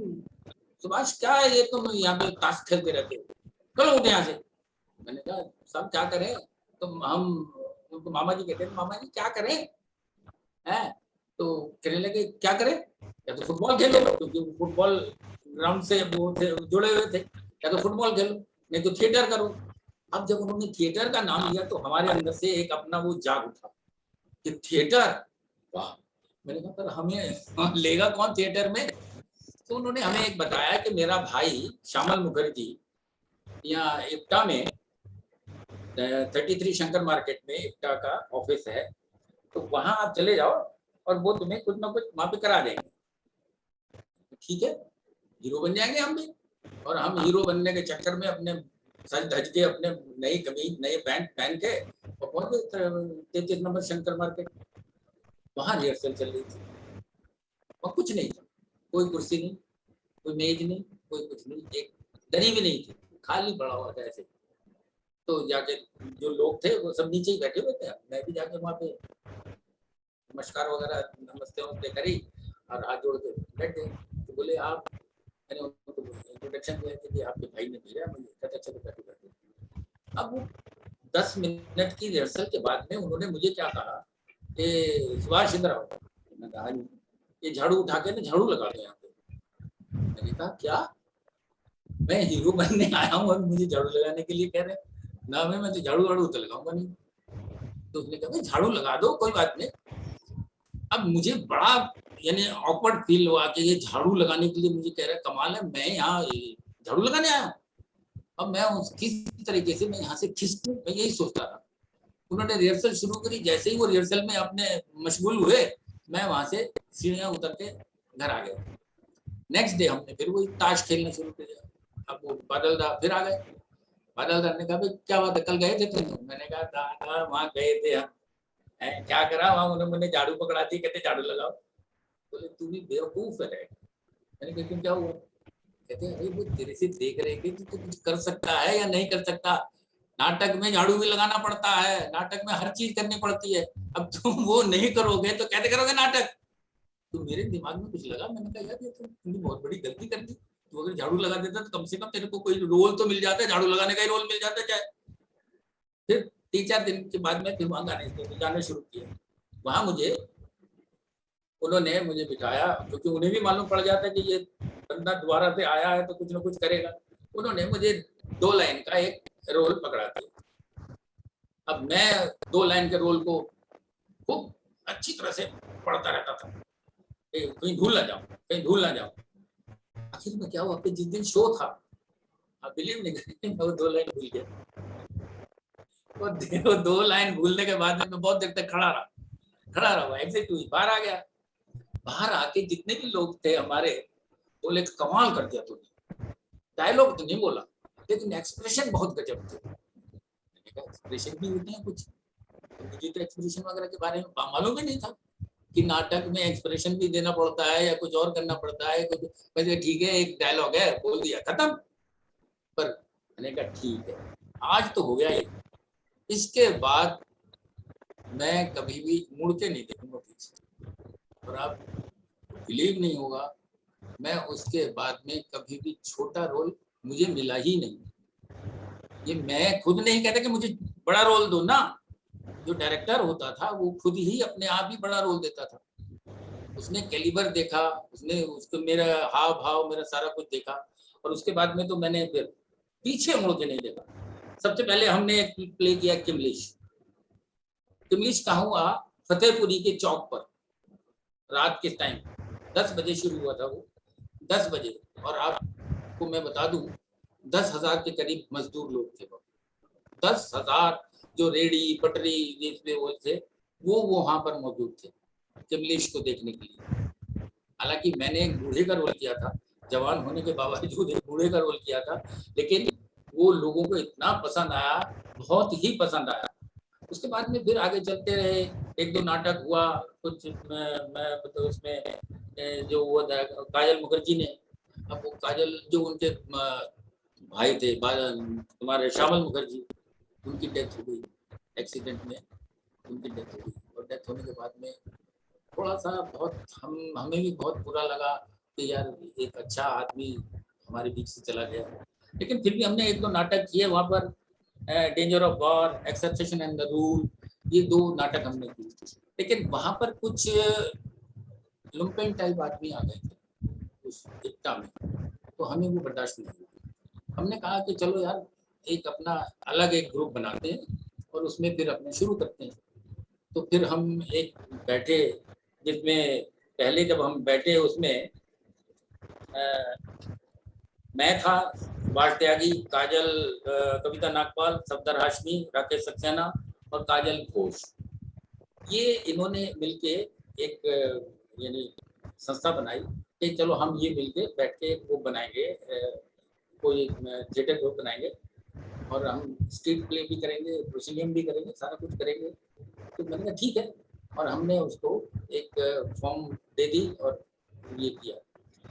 सुभाष क्या है, ये तुम यहाँ पे ताश खेलते रहते हो, चलो उठ यहाँ से। मैंने कहा सब क्या करें, तो हम उनको मामा जी कहते थे, मामा जी क्या करें है, तो कहने लगे क्या करें, या तो फुटबॉल खेलो, क्योंकि फुटबॉल ग्राउंड से वो थे जुड़े हुए थे, या तो फुटबॉल खेलो नहीं तो थिएटर करो। अब जब उन्होंने थिएटर का नाम लिया तो हमारे अंदर से एक अपना वो जाग उठा कि थिएटर, वाह। मैंने कहा पर हमें लेगा कौन थिएटर में। तो उन्होंने हमें एक बताया कि मेरा भाई श्यामल मुखर्जी यहाँ इप्टा में 33 शंकर मार्केट में इप्टा का ऑफिस है, तो वहां आप चले जाओ और वो तुम्हें कुछ ना कुछ वहां पे करा देंगे। ठीक है, हीरो बन जाएंगे हम भी। और हम हीरो बनने के चक्कर में अपने सज धज के अपने नई कमीज नए पैंट पहन के और पहुंच गए 33 नंबर शंकर मार्केट। वहां रिहर्सल चल रही थी और कुछ नहीं था, कोई कुर्सी नहीं, कोई मेज नहीं, कोई कुछ नहीं, एक दरी भी नहीं थी, खाली पड़ा हुआ था ऐसे। तो जाके जो लोग थे वो सब नीचे ही बैठे हुए थे, मैं भी जाके वहां पे नमस्कार वगैरह नमस्ते वमस्ते करी और हाथ जोड़ के बैठ गए। तो बोले आप, मैंने उनको इंट्रोडक्शन दिया कि आपके भाई ने भेजा मुझे, कहते चलो बैठो बैठो। अब वो 10 मिनट की रिहर्सल के बाद में उन्होंने मुझे क्या कहा कि सुभाष इंद्र आओ। मैंने कहा ये झाड़ू उठा के ना झाड़ू लगा दो यहाँ पे। मैंने कहा क्या, मैं हीरो बनने आया हूँ और मुझे झाड़ू लगाने के लिए कह रहे हैं ना, मैं तो झाड़ू वाड़ू तो लगाऊंगा नहीं। तो उसने कहा भाई झाड़ू लगा दो कोई बात नहीं। अब मुझे बड़ा यानी ऑकवर्ड फील हुआ कि ये झाड़ू लगाने के लिए मुझे कह रहा है, कमाल है, मैं यहाँ झाड़ू लगाने आया हूँ। अब मैं किस तरीके से मैं यहाँ से खिसकूं, मैं यही सोचता था। उन्होंने रिहर्सल शुरू करी, जैसे ही वो रिहर्सल में अपने मशगूल हुए, मैं वहां से सीढ़ियां उतर के घर आ गया। नेक्स्ट डे हमने फिर वही ताश खेलना शुरू किया। अब वो बादल दा फिर आ गए। बादल दा ने कहा भाई क्या बात है, कल गए थे तुम? मैंने कहा दादा वहां गए थे हम। क्या करा वहां, उन्होंने झाड़ू पकड़ा दी, कहते झाड़ू लगाओ। बोले तू भी बेवकूफ है। मैंने कहा क्यों क्या हुआ? कहते अरे वो तेरे से देख रहे थे कि तू कुछ कर सकता है या नहीं कर सकता। नाटक में झाड़ू भी लगाना पड़ता है, नाटक में हर चीज करनी पड़ती है। अब तुम वो नहीं करोगे तो कैसे करोगे नाटक? तो मेरे दिमाग में कुछ लगा, मैंने कहा यार ये तुमने बहुत बड़ी गलती कर दी। तो अगर झाड़ू लगा देता तो कम से कम तेरे को कोई रोल तो मिल जाता है, झाड़ू लगाने का ही रोल मिल जाता है। फिर 3-4 दिन के बाद में फिर वहां गाने शुरू किए। वहां उन्होंने मुझे बिठाया, क्योंकि उन्हें भी मालूम पड़ जाता कि ये बंदा दोबारा से आया है तो कुछ ना कुछ करेगा। उन्होंने मुझे 2 लाइन का एक रोल पकड़ा दिया। अब मैं 2 लाइन के रोल को खूब अच्छी तरह से पढ़ता रहता था, कहीं भूल ना जाऊं, कहीं भूल ना जाऊं। आखिर में क्या हुआ कि जिस दिन शो था, आप बिलीव नहीं करेंगे, मैं वो 2 लाइन भूल गया। वो 2 लाइन भूलने के बाद में मैं बहुत देर तक खड़ा रहा, एग्जिट हुई, बाहर आ गया। बाहर आके जितने भी लोग थे हमारे, बोले कमाल कर दिया तूने, डायलॉग तो नहीं बोला लेकिन एक्सप्रेशन बहुत गजब थे। एक्सप्रेशन भी होते हैं कुछ, तो मुझे तो एक्सप्रेशन वगैरह के बारे में मालूम ही नहीं था कि नाटक में एक्सप्रेशन भी देना पड़ता है या कुछ और करना पड़ता है। कुछ ठीक है एक डायलॉग है बोल दिया खत्म। पर मैंने कहा ठीक है आज तो हो गया ये, इसके बाद मैं कभी भी मुड़ के नहीं देखूंगा पीछे। और आप बिलीव नहीं होगा, मैं उसके बाद में कभी भी छोटा रोल मुझे मिला ही नहीं। ये मैं खुद नहीं कहता कि मुझे बड़ा रोल दो ना, जो डायरेक्टर होता था वो खुद ही अपने आप ही बड़ा रोल देता था। उसने कैलिबर देखा, उसने उसको मेरा हाव भाव मेरा सारा कुछ देखा, और उसके बाद में तो मैंने फिर पीछे मुड़ के नहीं देखा। सबसे पहले हमने एक प्ले किया किमलिश। किमलिश कहाँ हुआ? फतेहपुरी के चौक पर, रात के टाइम 10 बजे शुरू हुआ था वो, 10 बजे। और आपको मैं बता दूं 10,000 के करीब मजदूर लोग थे। 10,000 जो रेडी पटरी जिसमें वो थे, वो वहां पर मौजूद थे किमलिश को देखने के लिए। हालांकि मैंने एक बूढ़े का रोल किया था, जवान होने के बावजूद एक बूढ़े का रोल किया था, लेकिन वो लोगों को इतना पसंद आया, बहुत ही पसंद आया। उसके बाद में फिर आगे चलते रहे, 1-2 नाटक हुआ कुछ। मैं तो उसमें जो हुआ था काजल मुखर्जी ने, अब वो काजल जो उनके भाई थे तुम्हारे श्यामल मुखर्जी, उनकी डेथ हो गई एक्सीडेंट में, उनकी डेथ हो गई। और डेथ होने के बाद में थोड़ा सा बहुत हमें भी बहुत बुरा लगा कि यार एक अच्छा आदमी हमारे बीच से चला गया। लेकिन फिर भी हमने 1-2 नाटक किए वहाँ पर, danger of war, exception and the rule, ये 2 नाटक हमने किए। लेकिन वहाँ पर कुछ लुम्पेन टाइप आदमी आ गए थे उस एकता में, तो हमें वो बर्दाश्त नहीं हुआ। हमने कहा कि चलो यार एक अपना अलग एक ग्रुप बनाते हैं और उसमें फिर अपने शुरू करते हैं। तो फिर हम एक बैठे, जिसमें पहले जब हम बैठे उसमें मैं था, सुभाष त्यागी, काजल, कविता नागपाल, सफदर हाशमी, राकेश सक्सेना और काजल घोष, ये इन्होंने मिलके एक यानी संस्था बनाई कि चलो हम ये मिलके बैठ के वो बनाएंगे, कोई थिएटर ग्रुप बनाएंगे और हम स्ट्रीट प्ले भी करेंगे, प्रोसीडियम भी करेंगे, सारा कुछ करेंगे। तो मैंने कहा ठीक है, और हमने उसको एक फॉर्म दे दी और ये किया।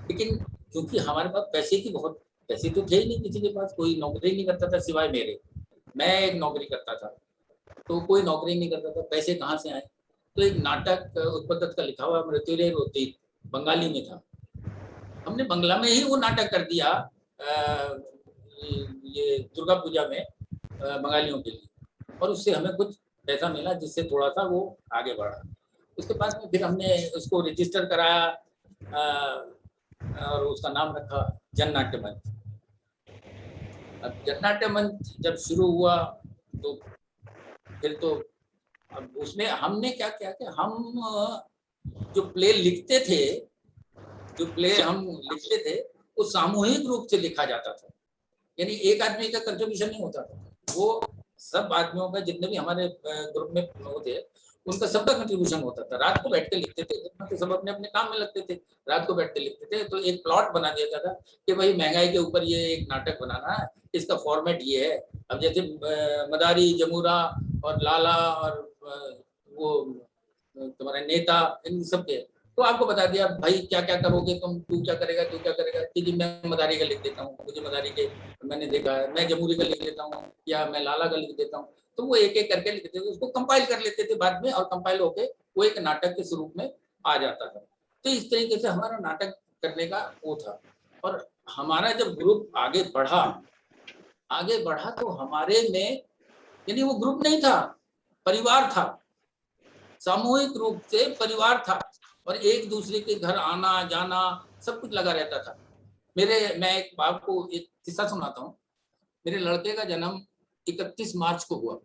लेकिन क्योंकि हमारे पास पैसे तो थे ही नहीं, किसी के पास कोई नौकरी नहीं करता था सिवाय मेरे, मैं एक नौकरी करता था, तो कोई नौकरी नहीं करता था, पैसे कहाँ से आए? तो एक नाटक उत्पल दत्त का लिखा हुआ मृत्युंजय रोती, बंगाली में था, हमने बंगला में ही वो नाटक कर दिया ये दुर्गा पूजा में बंगालियों के लिए, और उससे हमें कुछ पैसा मिला जिससे थोड़ा सा वो आगे बढ़ा। उसके बाद में फिर हमने उसको रजिस्टर कराया और उसका नाम रखा जन नाट्य मंच। अब जन नाट्य मंच जब शुरू हुआ तो फिर तो अब उसमें हमने क्या किया कि हम जो प्ले लिखते थे, वो सामूहिक रूप से लिखा जाता था, यानी एक आदमी का कंट्रीब्यूशन नहीं होता था, वो सब आदमियों का, जितने भी हमारे ग्रुप में लोग थे उनका सबका कंट्रीब्यूशन होता था। रात को बैठ के लिखते थे, तो सब अपने अपने काम में लगते थे, रात को बैठ के लिखते थे। तो एक प्लॉट बना दिया था कि भाई महंगाई के ऊपर ये एक नाटक बनाना है, इसका फॉर्मेट ये है। अब जैसे मदारी, जमुरा और लाला और वो तुम्हारे नेता, इन सब के तो आपको बता दिया भाई क्या क्या करोगे तुम, तू क्या करेगा, कि जी मैं मदारी का लिख देता हूँ, मुझे मदारी के मैंने देखा है, मैं जमुरी का लिख देता हूँ, या मैं लाला का लिख देता हूँ। तो वो एक एक करके लिखते थे, उसको कंपाइल कर लेते थे बाद में, और कंपाइल होके वो एक नाटक के स्वरूप में आ जाता था। तो इस तरीके से हमारा नाटक करने का वो था। और हमारा जब ग्रुप आगे बढ़ा तो हमारे में यानी वो ग्रुप नहीं था, परिवार था, सामूहिक रूप से परिवार था, और एक दूसरे के घर आना जाना सब कुछ लगा रहता था। मैं एक आपको एक किस्सा सुनाता हूँ। मेरे लड़के का जन्म 31 मार्च को हुआ,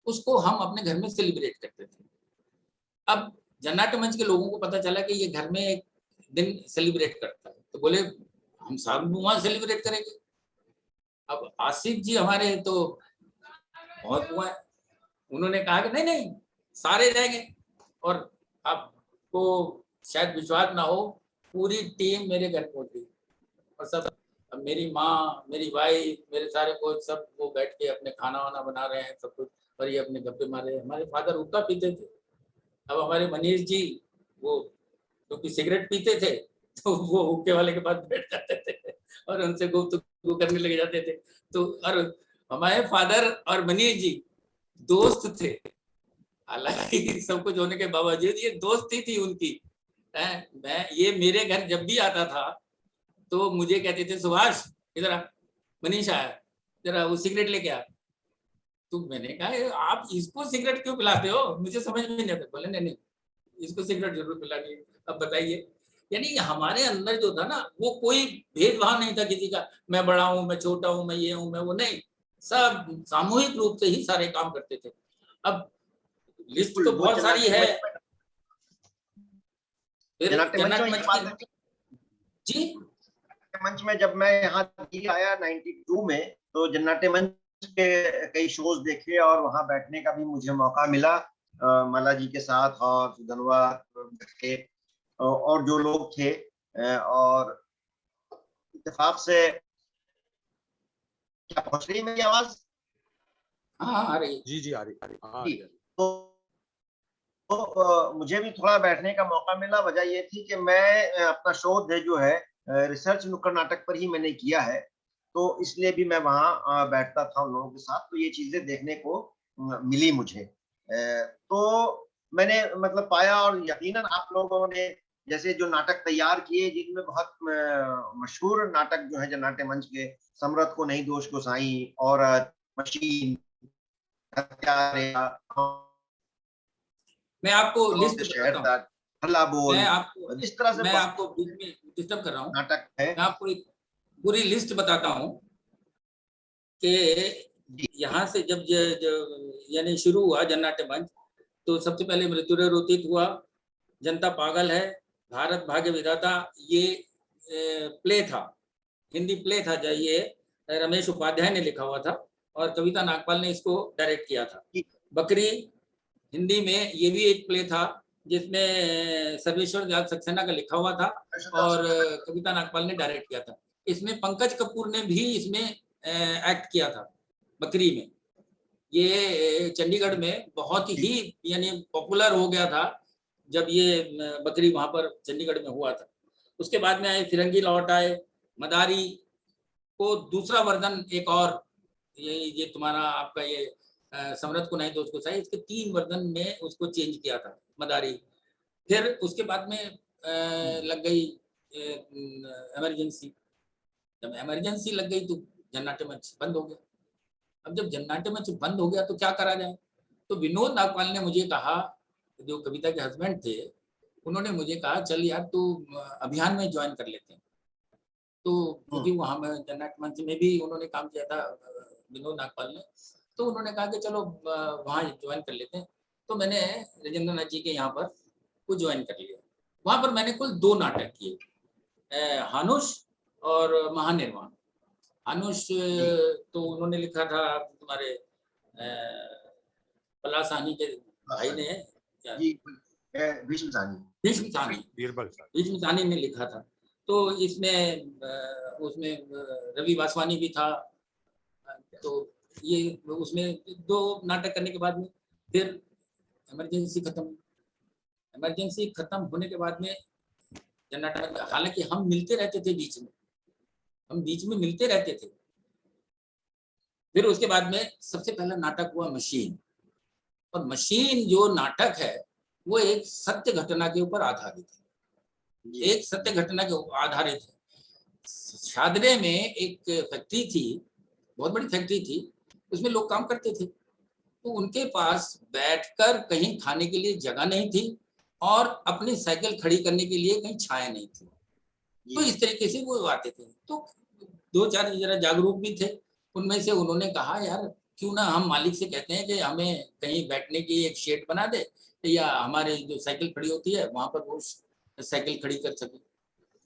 उसको हम अपने घर में सेलिब्रेट करते थे। अब जन नाट्य मंच के लोगों को पता चला कि ये घर में एक दिन सेलिब्रेट करता है, तो बोले हम सब वहां सेलिब्रेट करेंगे। अब आसिफ जी हमारे तो बहुत हुआ है, उन्होंने कहा कि नहीं नहीं सारे जाएंगे। और आपको शायद विश्वास ना हो, पूरी टीम मेरे घर पहुंच गई, और सब मेरी माँ, मेरी वाइफ, मेरे सारे कोच सब वो बैठ के अपने खाना वाना बना रहे हैं सब कुछ, और ये अपने गप्पे मार रहे हैं। हमारे फादर हुक्का पीते थे, अब हमारे मनीष जी वो क्योंकि सिगरेट पीते थे तो वो हुक्के वाले के पास बैठ जाते थे और उनसे गुफ्तगू करने लगे जाते थे। तो और हमारे फादर और मनीष जी दोस्त थे, हालांकि सब कुछ होने के बावजूद ये दोस्ती थी उनकी। मैं ये मेरे घर जब भी आता था तो मुझे कहते थे सुभाष इधर आ, मनीष आया, जरा वो सिगरेट लेके आ। तो मैंने कहा आप इसको सिगरेट क्यों पिलाते हो, मुझे समझ में नहीं आता। बोले नहीं नहीं इसको सिगरेट जरूर पिलानी है। अब बताइए, यानी हमारे अंदर जो था ना, वो कोई भेदभाव नहीं था किसी का, मैं बड़ा हूँ, मैं छोटा हूँ, मैं ये हूँ, मैं वो नहीं, सब सामूहिक रूप से ही सारे काम करते थे। अब लिस्ट तो बिल्कुल, वो बहुत सारी है। फिर जन्नत मंच में ये बात है कि जी मंच में जब मैं यहाँ दिल्ली आया 92 में, तो जन्नत मंच के कई शोज देखे और वहां बैठने का भी मुझे मौका मिला मला जी के साथ और सुधनवा के और जो लोग थे। और इत्तेफाक से, क्या पहुंच रही है मेरी आवाज? हाँ आ रही। जी आ रही। तो मुझे भी थोड़ा बैठने का मौका मिला। वजह ये थी कि मैं अपना शोध जो है रिसर्च नुक्कड़ नाटक पर ही मैंने किया है, तो इसलिए भी मैं वहाँ बैठता था उन लोगों के साथ, तो ये चीजें देखने को मिली मुझे। तो मैंने मतलब पाया, और यकीनन आप लोगों ने जैसे जो नाटक तैयार किए, जिनमें बहुत मशहूर नाटक जो है जन्नत मंच के, समरत को नहीं दोष को साईं, औरत, मशीन, हत्यारे, मैं आपको लिस्ट बताता हूँ। हल्ला बोल, मैं आपको इस तरह से मैं आपको बीच में डिस्टर्ब कर रहा हूँ। नाटक है। मैं आपको एक पूरी लिस्ट बताता हूँ कि यहाँ से जब यानी शुरू हुआ जन्नत मंच, तो सबसे पहले मृत्युरे रोतित हुआ, जनता पागल है, भारत भाग्य विधाता, ये प्ले था, हिंदी प्ले था। ये रमेश उपाध्याय ने लिखा हुआ था और कविता नागपाल ने इसको डायरेक्ट किया था। बकरी हिंदी में ये भी एक प्ले था जिसमें सर्वेश्वर दयाल सक्सेना का लिखा हुआ था और कविता नागपाल ने डायरेक्ट किया था। इसमें पंकज कपूर ने भी इसमें एक्ट किया था बकरी में। ये चंडीगढ़ में बहुत ही यानी पॉपुलर हो गया था जब ये बकरी वहां पर चंडीगढ़ में हुआ था। उसके बाद में आए फिरंगी लौट आए, मदारी को दूसरा वर्जन एक और ये तुम्हारा आपका ये समरत को नहीं दोस्त को सही, इसके 3 वर्जन में उसको चेंज किया था मदारी। फिर उसके बाद में लग गई इमरजेंसी। जब इमरजेंसी लग गई तो जन्नत मंच बंद हो गया। अब जब जन्नत मंच बंद हो गया तो क्या करा जाए? तो विनोद नागपाल ने मुझे कहा, जो कविता के हस्बैंड थे, उन्होंने मुझे कहा चल यार तू अभियान में ज्वाइन कर लेते हैं। तो क्योंकि वहाँ में जन्नत मंच में भी उन्होंने काम किया था विनोद नागपाल ने, तो उन्होंने कहा कि चलो वहाँ ज्वाइन कर लेते हैं। तो मैंने राजेंद्र नाथ जी के यहाँ पर को ज्वाइन कर लिया। वहाँ पर मैंने कुल 2 नाटक किए, हानुष और महानिर्वाण। हानुष तो उन्होंने लिखा था तुम्हारे पलासानी के भाई ने, भीष्म साहनी ने लिखा था। तो इसमें उसमें रवि वासवानी भी था। तो ये उसमें 2 नाटक करने के बाद में फिर इमरजेंसी खत्म होने के बाद में जन्नत, हालांकि हम मिलते रहते थे बीच में मिलते रहते थे। फिर उसके बाद में सबसे पहला नाटक हुआ मशीन। और मशीन जो नाटक है वो एक सत्य घटना के ऊपर आधारित है, एक सत्य घटना के ऊपर आधारित है। शादरे में एक फैक्ट्री थी, बहुत बड़ी फैक्ट्री थी, उसमें लोग काम करते थे। तो उनके पास बैठकर कहीं खाने के लिए जगह नहीं थी और अपनी साइकिल खड़ी करने के लिए कहीं छाया नहीं थी। तो इस तरीके से वो आते थे। तो 2-4 जरा जागरूक भी थे, उनमें से उन्होंने कहा यार क्यों ना हम मालिक से कहते हैं कि हमें कहीं बैठने की एक शेड बना दे, या हमारे जो साइकिल खड़ी होती है वहां पर वो साइकिल खड़ी कर सके।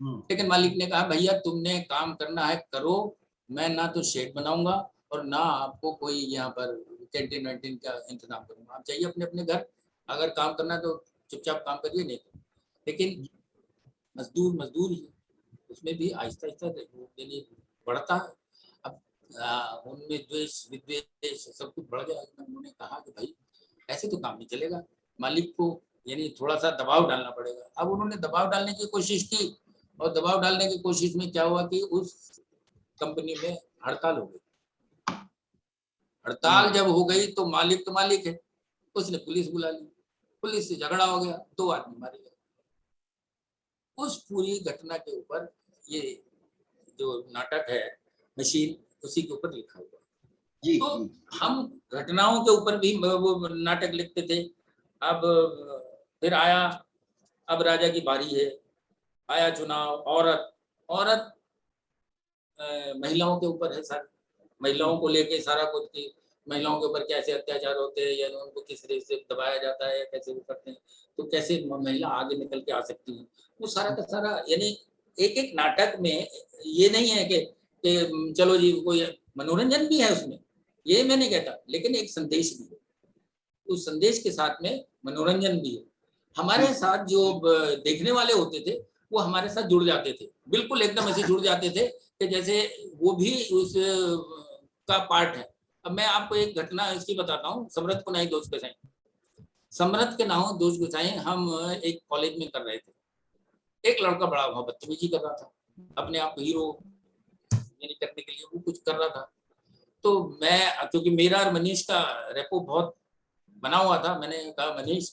लेकिन मालिक ने कहा भैया तुमने काम करना है करो, मैं ना तो शेड बनाऊंगा और ना आपको कोई यहाँ पर कैंटीन वैंटीन का इंतजाम करूंगा। आप चाहिए अपने अपने घर, अगर काम करना तो चुपचाप काम करिए, नहीं तो। लेकिन मजदूर ही, उसमें भी आहिस्ता आहिस्ता बढ़ता है। अब उनमें द्वेष विद्वेष सब कुछ बढ़ गया। उन्होंने कहा कि भाई ऐसे तो काम नहीं चलेगा, मालिक को यानी थोड़ा सा दबाव डालना पड़ेगा। अब उन्होंने दबाव डालने की कोशिश की और दबाव डालने की कोशिश में क्या हुआ कि उस कंपनी में हड़ताल हो गई। हड़ताल जब हो गई तो मालिक है, उसने पुलिस बुला ली, पुलिस से झगड़ा हो गया, 2 आदमी मारे गए। उस पूरी घटना के ऊपर ये जो नाटक है मशीन, उसी के ऊपर लिखा हुआ। तो हम घटनाओं के ऊपर भी वो नाटक लिखते थे। अब फिर आया, अब राजा की बारी है, आया चुनाव, औरत महिलाओं के ऊपर है सारी। महिलाओं को लेके सारा कुछ की महिलाओं के ऊपर कैसे अत्याचार होते हैं या उनको किस तरह से दबाया जाता है, कैसे वो करते हैं, तो कैसे महिला आगे निकल के आ सकती है, वो सारा का सारा, यानी एक एक नाटक में ये नहीं है कि चलो जी कोई मनोरंजन भी है उसमें, ये मैं नहीं कहता, लेकिन एक संदेश भी है, उस संदेश के साथ में मनोरंजन भी है। हमारे साथ जो देखने वाले होते थे वो हमारे साथ जुड़ जाते थे, बिल्कुल एकदम ऐसे जुड़ जाते थे कि जैसे वो भी उस का पार्ट है। अब मैं आपको एक घटना इसकी बताता हूँ, समरथ को नहीं दोस्त गोसाई, समरथ के नाम दोस्त गोसाई हम एक कॉलेज में कर रहे थे, एक लड़का बड़ा वहां बदतमीजी कर रहा था, अपने आप हीरो यानी करने के लिए वो कुछ कर रहा था। तो मैं, क्योंकि मेरा और मनीष का रेपो बहुत बना हुआ था, मैंने कहा मनीष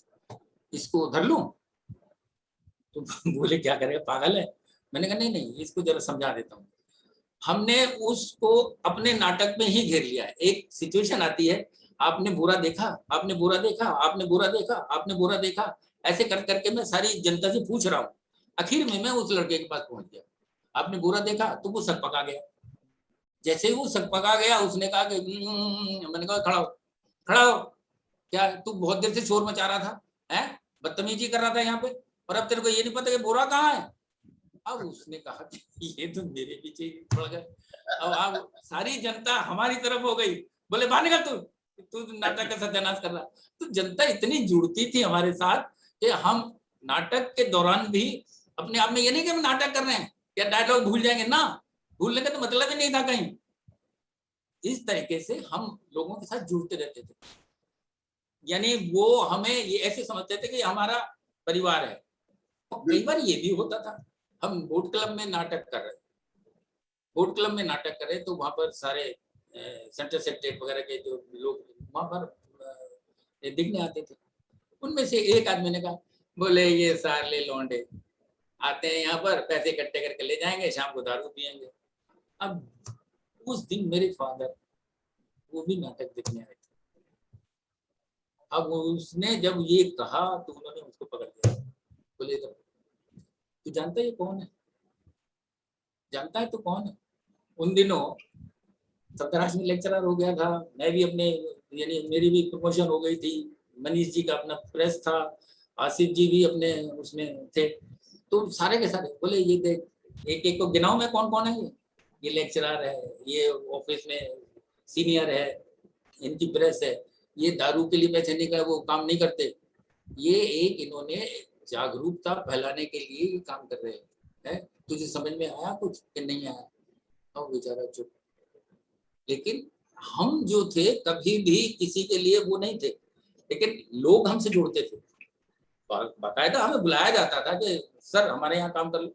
इसको धर लूं, तो बोले क्या करेगा पागल है, मैंने कहा नहीं नहीं इसको जरा समझा देता हूँ। हमने उसको अपने नाटक में ही घेर लिया है। एक सिचुएशन आती है, आपने बुरा देखा, आपने बुरा देखा, आपने बुरा देखा, आपने बुरा देखा, ऐसे कर करके मैं सारी जनता से पूछ रहा हूँ। आखिर में मैं उस लड़के के पास पहुंच गया, आपने बुरा देखा, तो वो सक पका गया। जैसे ही वो सक पका गया उसने कहा कि मैंने कहा खड़ा हो, खड़ा हो, क्या तू बहुत देर से शोर मचा रहा था, है बदतमीजी कर रहा था यहाँ पे, और अब तेरे को ये नहीं पता कि बुरा कहाँ है। अब उसने कहा कि ये तो मेरे पीछे पड़ गए, अब सारी जनता हमारी तरफ हो गई, बोले बाहर निकल तू नाटक का सत्यानाश कर रहा। तो जनता इतनी जुड़ती थी हमारे साथ कि हम नाटक के दौरान भी अपने आप में ये नहीं कि हम नाटक कर रहे हैं या डायलॉग भूल जाएंगे ना, भूलने का तो मतलब ही नहीं था कहीं। इस तरीके से हम लोगों के साथ जुड़ते रहते थे, यानी वो हमें ये ऐसे समझते थे कि हमारा परिवार है। और कई बार ये भी होता था, हम बोट क्लब में नाटक कर रहे, बोट क्लब में नाटक कर रहे, तो वहां पर सारे सेंटर सेक्रेटरी वगैरह के जो लोग वहां पर दिखने आते थे। उनमें से एक आदमी ने कहा, बोले ये सारे लौंडे आते हैं यहाँ पर, पैसे इकट्ठे करके ले जाएंगे, शाम को दारू पियेंगे। अब उस दिन मेरे फादर वो भी नाटक देखने आए थे। अब उसने जब ये कहा तो उन्होंने उसको पकड़ लिया, बोले तू जानता है ये कौन है, जानता है तो कौन है। उन दिनों सप्तराष्ट्र में लेक्चरर हो गया था, मैं भी अपने यानी मेरी भी प्रमोशन हो गई थी, मनीष जी का अपना प्रेस था, आसिफ जी भी अपने उसमें थे, तो सारे के सारे बोले ये देख एक एक को गिनाओ मैं कौन कौन है, ये लेक्चरर है, ये ऑफिस में सीनियर है, इनकी प्रेस है, ये दारू के लिए पैसे नहीं कर वो काम नहीं करते, ये एक इन्होंने जागरूकता फैलाने के लिए ये काम कर रहे हैं। तुझे समझ में आया कुछ कि नहीं आया? तो बेचारा चुप। लेकिन हम जो थे कभी भी किसी के लिए वो नहीं थे, लेकिन लोग हमसे जुड़ते थे, बाकायदा हमें बुलाया जाता था कि सर हमारे यहाँ काम कर लो।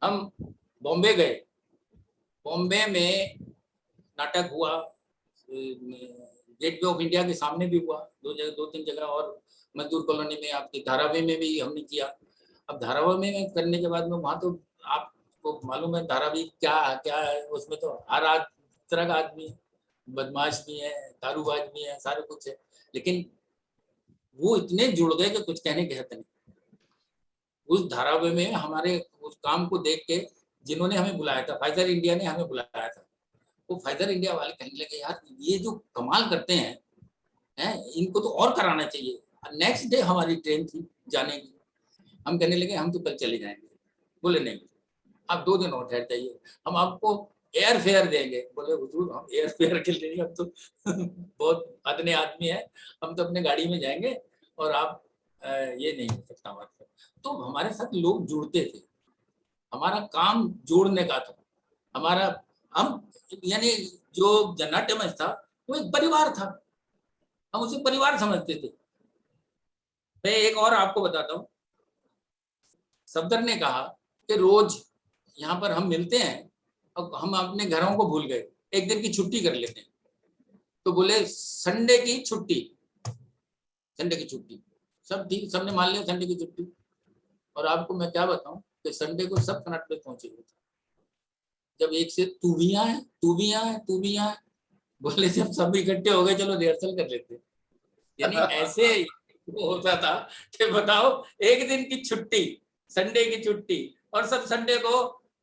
हम बॉम्बे गए, बॉम्बे में नाटक हुआ, गेटवे ऑफ इंडिया के सामने भी हुआ, दो तीन जगह, और मजदूर कॉलोनी में आपकी धारावी में भी हमने किया। अब धारावी में करने के बाद में वहाँ तो आपको मालूम है धारावी क्या क्या है, उसमें तो हर तरह का आदमी है, बदमाश भी है, दारूबाज भी है, सारे कुछ है, लेकिन वो इतने जुड़ गए कि कुछ कहने के हद नहीं। उस धारावी में हमारे उस काम को देख के जिन्होंने हमें बुलाया था, फाइजर इंडिया ने हमें बुलाया था, वो फाइजर इंडिया वाले कहने लगे यार ये जो कमाल करते हैं इनको तो और कराना चाहिए। नेक्स्ट डे हमारी ट्रेन थी जाने की, हम कहने लगे हम तो कल चले जाएंगे। बोले नहीं आप 2 दिन और ठहर जाइए, हम आपको एयर फेयर देंगे। बोले हुजूर हम एयर फेयर के लिए हम तो बहुत अदने आदमी है, हम तो अपने गाड़ी में जाएंगे और आप ये नहीं हो सकता हमारे। तो हमारे साथ लोग जुड़ते थे, हमारा काम जोड़ने का था, हमारा हम यानी जो जन्नाट्य मंच था वो एक परिवार था, हम उसे परिवार समझते थे। मैं एक और आपको बताता हूँ, सफदर ने कहा कि रोज यहाँ पर हम मिलते हैं और हम अपने घरों को भूल गए, एक दिन की छुट्टी कर लेते हैं। तो बोले संडे की छुट्टी, संडे की छुट्टी, सब ठीक, सबने मान लिया संडे की छुट्टी। और आपको मैं क्या बताऊं कि संडे को सब कनाट पे पहुंचे हुए थे। जब एक से तू भी यहाँ है, तू भी यहाँ है, तू भी यहाँ है, बोले जब सब इकट्ठे हो गए चलो रिहर्सल कर लेते। यानी ऐसे वो होता था कि बताओ एक दिन की छुट्टी, संडे की छुट्टी, और सब संडे को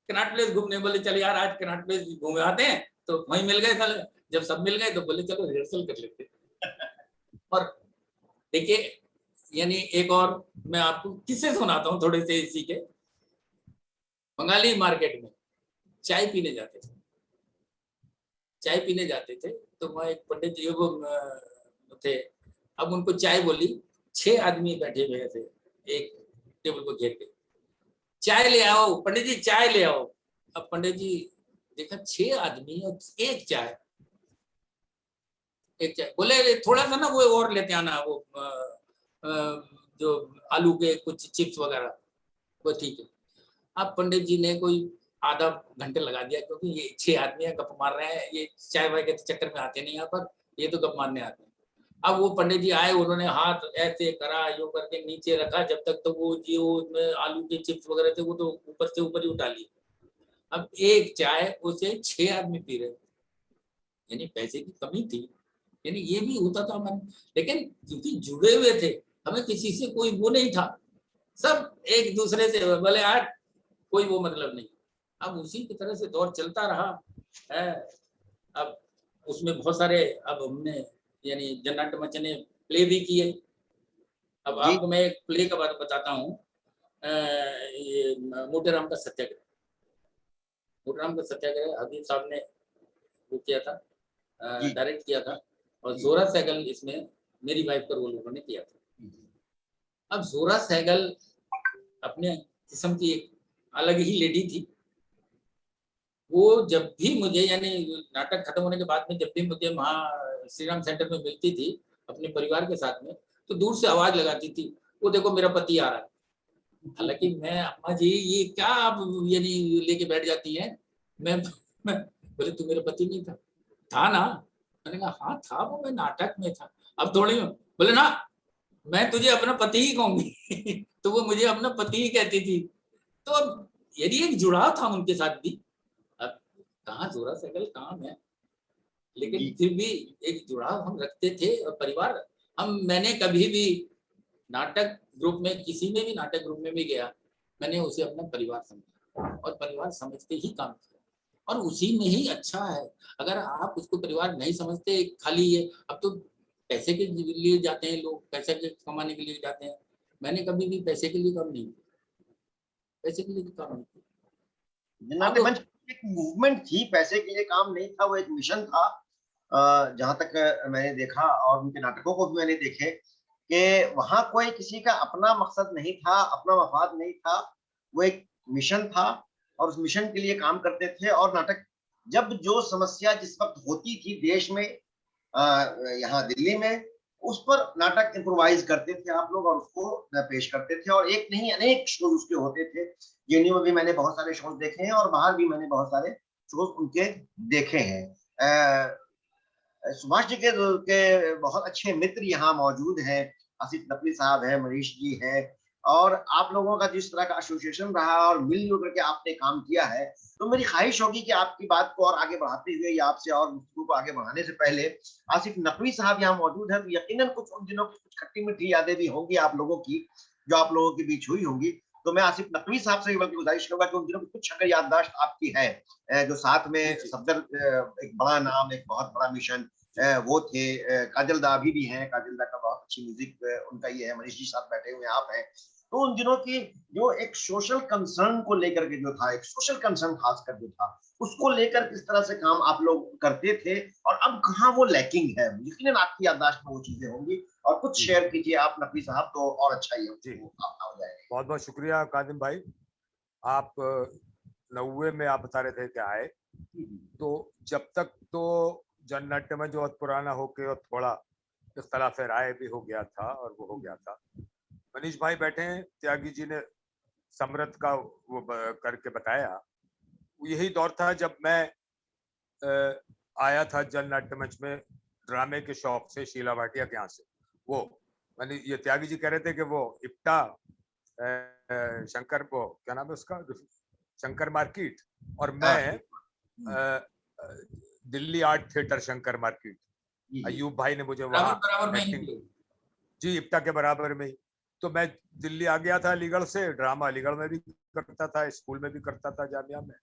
कनाट प्लेस घूमने, बोले चल यार आज कनाट प्लेस घूमे आते हैं, तो वहीं मिल गए साले। जब सब मिल गए तो बोले चलो रिहर्सल कर लेते। और देखिए, यानी एक और मैं आपको किस्से सुनाता हूँ थोड़े से इसी के। बंगाली मार्केट में चाय पीने जाते थे, चाय पीने जाते थे तो वहाँ एक पंडित जी वो थे। अब उनको चाय बोली, 6 आदमी बैठे हुए थे एक टेबल को घेर के, चाय ले आओ पंडित जी, चाय ले आओ। अब पंडित जी देखा 6 आदमी और एक चाय, एक चाय। बोले थोड़ा सा ना वो और लेते आना, वो जो आलू के कुछ चिप्स वगैरह, वो ठीक है। अब पंडित जी ने कोई आधा घंटे लगा दिया, क्योंकि ये 6 आदमी गप मार रहे हैं, ये चाय वाय के चक्कर में आते नहीं यहाँ पर, ये तो गप मारने आते हैं। अब वो पंडित जी आए, उन्होंने हाथ ऐसे करा, यो करके नीचे रखा, जब तक तो वो जो उसमें आलू के चिप्स वगैरह थे वो तो ऊपर से ऊपर ही उठा लिए। अब एक चाय उसे 6 आदमी पी रहे, यानी पैसे की कमी थी, यानी ये भी होता था मन। लेकिन क्योंकि जुड़े हुए थे, हमें किसी से कोई वो नहीं था, सब एक दूसरे से बोले यार कोई वो मतलब नहीं। अब उसी की तरह से दौर चलता रहा है। अब उसमें बहुत सारे, अब हमने यानी जन्नत मच ने प्ले भी किए। अब जी। आपको मैं एक प्ले का बात बताता हूँ। ये मोटेराम का सत्याग्रह, मोटेराम का सत्याग्रह हबीब साहब ने वो किया था, जी। डायरेक्ट किया था, और जोरा सहगल इसमें मेरी वाइफ का रोल उन्होंने किया था। अब जोरा सहगल अपने किस्म की एक अलग ही लेडी थी। वो जब भी मुझे, यानी नाटक खत्म होने के बाद में जब भी मुझे वहाँ श्री राम सेंटर में मिलती थी अपने परिवार के साथ में, तो दूर से आवाज लगाती थी, वो देखो मेरा पति आ रहा है। हालांकि मैं, अम्मा जी ये क्या आप यानी लेके बैठ जाती हैं, मैं बोले तू मेरा पति नहीं था? था ना? मैंने कहा हाँ था, वो मैं नाटक में था। अब थोड़ी बोले ना मैं तुझे अपना पति ही कहूंगी तो वो मुझे अपना पति ही कहती थी। तो अब यदि एक जुड़ाव था उनके साथ भी। अब कहाँ जोरा सहगल कहाँ मैं, लेकिन फिर भी एक जुड़ाव हम रखते थे। और परिवार, मैंने कभी भी नाटक ग्रुप में, किसी में भी नाटक ग्रुप में भी गया, मैंने उसे अपना परिवार समझा और परिवार समझ के ही काम किया, और उसी में ही अच्छा है। अगर आप उसको परिवार नहीं समझते, खाली ये, अब तो पैसे के लिए जाते हैं लोग, पैसे के कमाने के लिए जाते हैं। मैंने कभी भी पैसे के लिए काम नहीं किया, पैसे के लिए काम नहीं किया। नाट्य मंच अब एक मूवमेंट थी, पैसे के लिए काम नहीं था, वो एक मिशन था। जहां तक मैंने देखा और उनके नाटकों को भी मैंने देखे कि वहां कोई किसी का अपना मकसद नहीं था, अपना मफाद नहीं था, वो एक मिशन था और उस मिशन के लिए काम करते थे। और नाटक जब जो समस्या जिस वक्त होती थी देश में, यहाँ दिल्ली में, उस पर नाटक इम्प्रोवाइज करते थे आप लोग और उसको पेश करते थे। और एक नहीं अनेक शोज उसके होते थे। जेएनयू में भी मैंने बहुत सारे शोज देखे हैं और बाहर भी मैंने बहुत सारे शोज उनके देखे हैं। सुभाष जी के बहुत अच्छे मित्र यहाँ मौजूद हैं। आसिफ नकवी साहब है, मनीष जी है, और आप लोगों का जिस तरह का एसोसिएशन रहा और मिलजुल करके आपने काम किया है, तो मेरी ख्वाहिश होगी कि आपकी बात को और आगे बढ़ाते हुए या आपसे और गुफ्तगू को आगे बढ़ाने से पहले आसिफ नकवी साहब यहाँ मौजूद है, तो यकीनन कुछ उन दिनों की कुछ खट्टी मीठी यादें भी होंगी आप लोगों की, जो आप लोगों के बीच हुई होंगी। तो मैं आसिफ नकवी साहब से बल्कि गुजारिश करूंगा कि उन दिनों की कुछ अगर याददाश्त आपकी है, जो साथ में सफदर, एक बड़ा नाम, एक बहुत बड़ा मिशन, वो थे। काजल दा अभी भी हैं, काजल दा का बहुत अच्छी म्यूजिक उनका ये है। मनीष जी साथ बैठे हुए आप हैं। तो उन दिनों की जो एक सोशल कंसर्न को लेकर के जो था, एक सोशल कंसर्न खासकर जो था, उसको लेकर किस तरह से काम आप लोग करते थे और अब कहाँ वो लैकिंग है, यकीनन आपकी याददाश्त में वो चीजें होंगी। और कुछ शेयर कीजिए आप नकवी साहब, तो और अच्छा ही हो जाएगा। बहुत बहुत शुक्रिया कादिम भाई। आप 90 में आप बता रहे थे कि आए, तो जब तक तो जननाट्य में जो पुराना होके और थोड़ा इख्तलाफ राय भी हो गया था और वो हो गया था। मनीष भाई बैठे हैं, त्यागी जी ने समरथ का वो करके बताया। यही दौर था जब मैं आया था जननाट्य मंच में ड्रामे के शौक से, शीला भाटिया के यहाँ से। वो मैंने, ये त्यागी जी कह रहे थे कि वो इप्टा शंकर, वो क्या नाम है उसका, शंकर मार्केट, और मैं Delhi art theatre Shankar market. Ayub भाई ने मुझे वहाँ एक्टिंग, जी इप्टा के बराबर में ही। तो मैं दिल्ली आ गया था अलीगढ़ से, ड्रामा अलीगढ़ में भी करता था, स्कूल में भी करता था, जामिया में,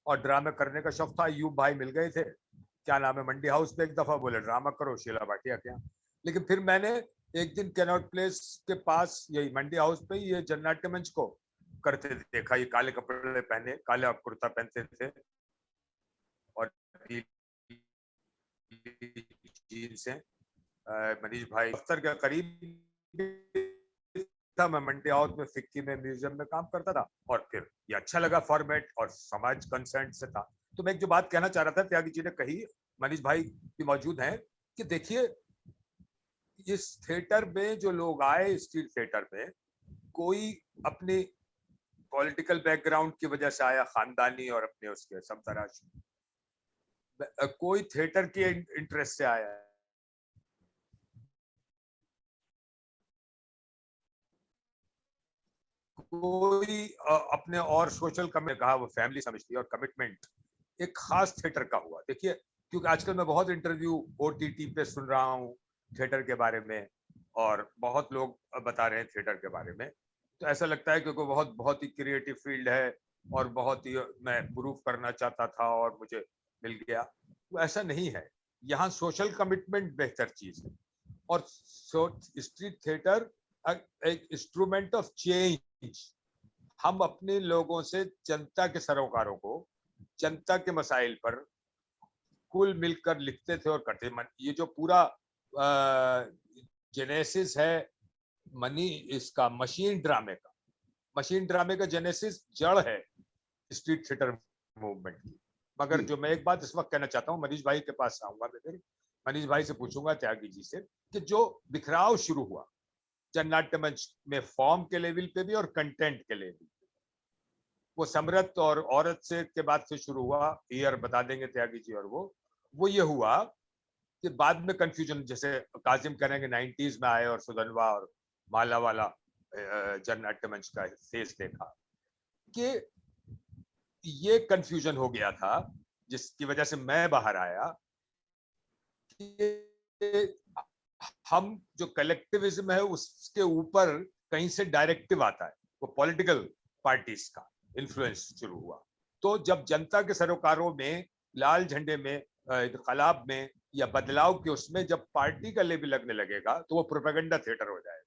और ड्रामे करने का शौक था। अयूब भाई मिल गए थे, क्या नाम है, मंडी हाउस पे एक दफा, बोले ड्रामा करो शीला भाटिया के यहाँ। लेकिन फिर मैंने एक दिन कैनॉट प्लेस के पास यही मंडी हाउस पे ये जननाट्य मंच को करते देखा। ये काले कपड़े पहने, काला कुर्ता पहनते थे और जीन्स है। मनीष भाई दफ्तर के करीब था, मैं मंडी हाउस में फिक्की में म्यूजियम में काम करता था, और फिर ये अच्छा लगा फॉर्मेट और समाज कंसर्न से था। तो मैं एक जो बात कहना चाह रहा था, त्यागी जी ने कही, मनीष भाई भी मौजूद हैं, कि देखिए इस थिएटर में जो लोग आए, स्ट्रीट थिएटर में, कोई अपनी पॉलिटिकल बैकग्राउंड की वजह से आया, खानदानी और अपने उसके सब तराश, कोई थिएटर के इंटरेस्ट से आया, कोई अपने और सोशल कमिट कहा, वो फैमिली समझती है, और कमिटमेंट एक खास थिएटर का हुआ। देखिए क्योंकि आजकल मैं बहुत इंटरव्यू ओटीटी पे सुन रहा हूँ थिएटर के बारे में, और बहुत लोग बता रहे हैं थिएटर के बारे में, तो ऐसा लगता है क्योंकि बहुत बहुत ही क्रिएटिव फील्ड है और बहुत ही मैं प्रूफ करना चाहता था और मुझे मिल गया। वो ऐसा नहीं है, यहाँ सोशल कमिटमेंट बेहतर चीज है। और स्ट्रीट थिएटर एक इंस्ट्रूमेंट ऑफ चेंज। हम अपने लोगों से, जनता के सरोकारों को, जनता के मसाइल पर कुल मिलकर लिखते थे और करते। ये जो पूरा जेनेसिस है इसका मशीन ड्रामे का जेनेसिस जड़ है स्ट्रीट थिएटर मूवमेंट की। मगर जो मैं एक बात इस वक्त कहना चाहता हूँ, मनीष भाई के पास आऊंगा मैं, फिर मनीष भाई से पूछूंगा, त्यागी जी से, कि जो बिखराव शुरू हुआ जननाट्य मंच में फॉर्म के लेवल पे भी और कंटेंट के लेवल पे, वो समरथ और औरत से के बाद से शुरू हुआ, ईयर बता देंगे त्यागी जी, और वो ये हुआ कि बाद में कंफ्यूजन, जैसे काजिम करेंगे 90s में आए और सुधनवा और माला वाला जननाट्य मंच का फेस देखा, कि ये कंफ्यूजन हो गया था, जिसकी वजह से मैं बाहर आया, कि हम जो कलेक्टिविज्म है उसके ऊपर कहीं से डायरेक्टिव आता है, वो पॉलिटिकल पार्टीज का इन्फ्लुएंस शुरू हुआ। तो जब जनता के सरोकारों में, लाल झंडे में, इनकलाब में या बदलाव के उसमें जब पार्टी का लेबल लगने लगेगा, तो वो प्रोपेगेंडा थिएटर हो जाएगा।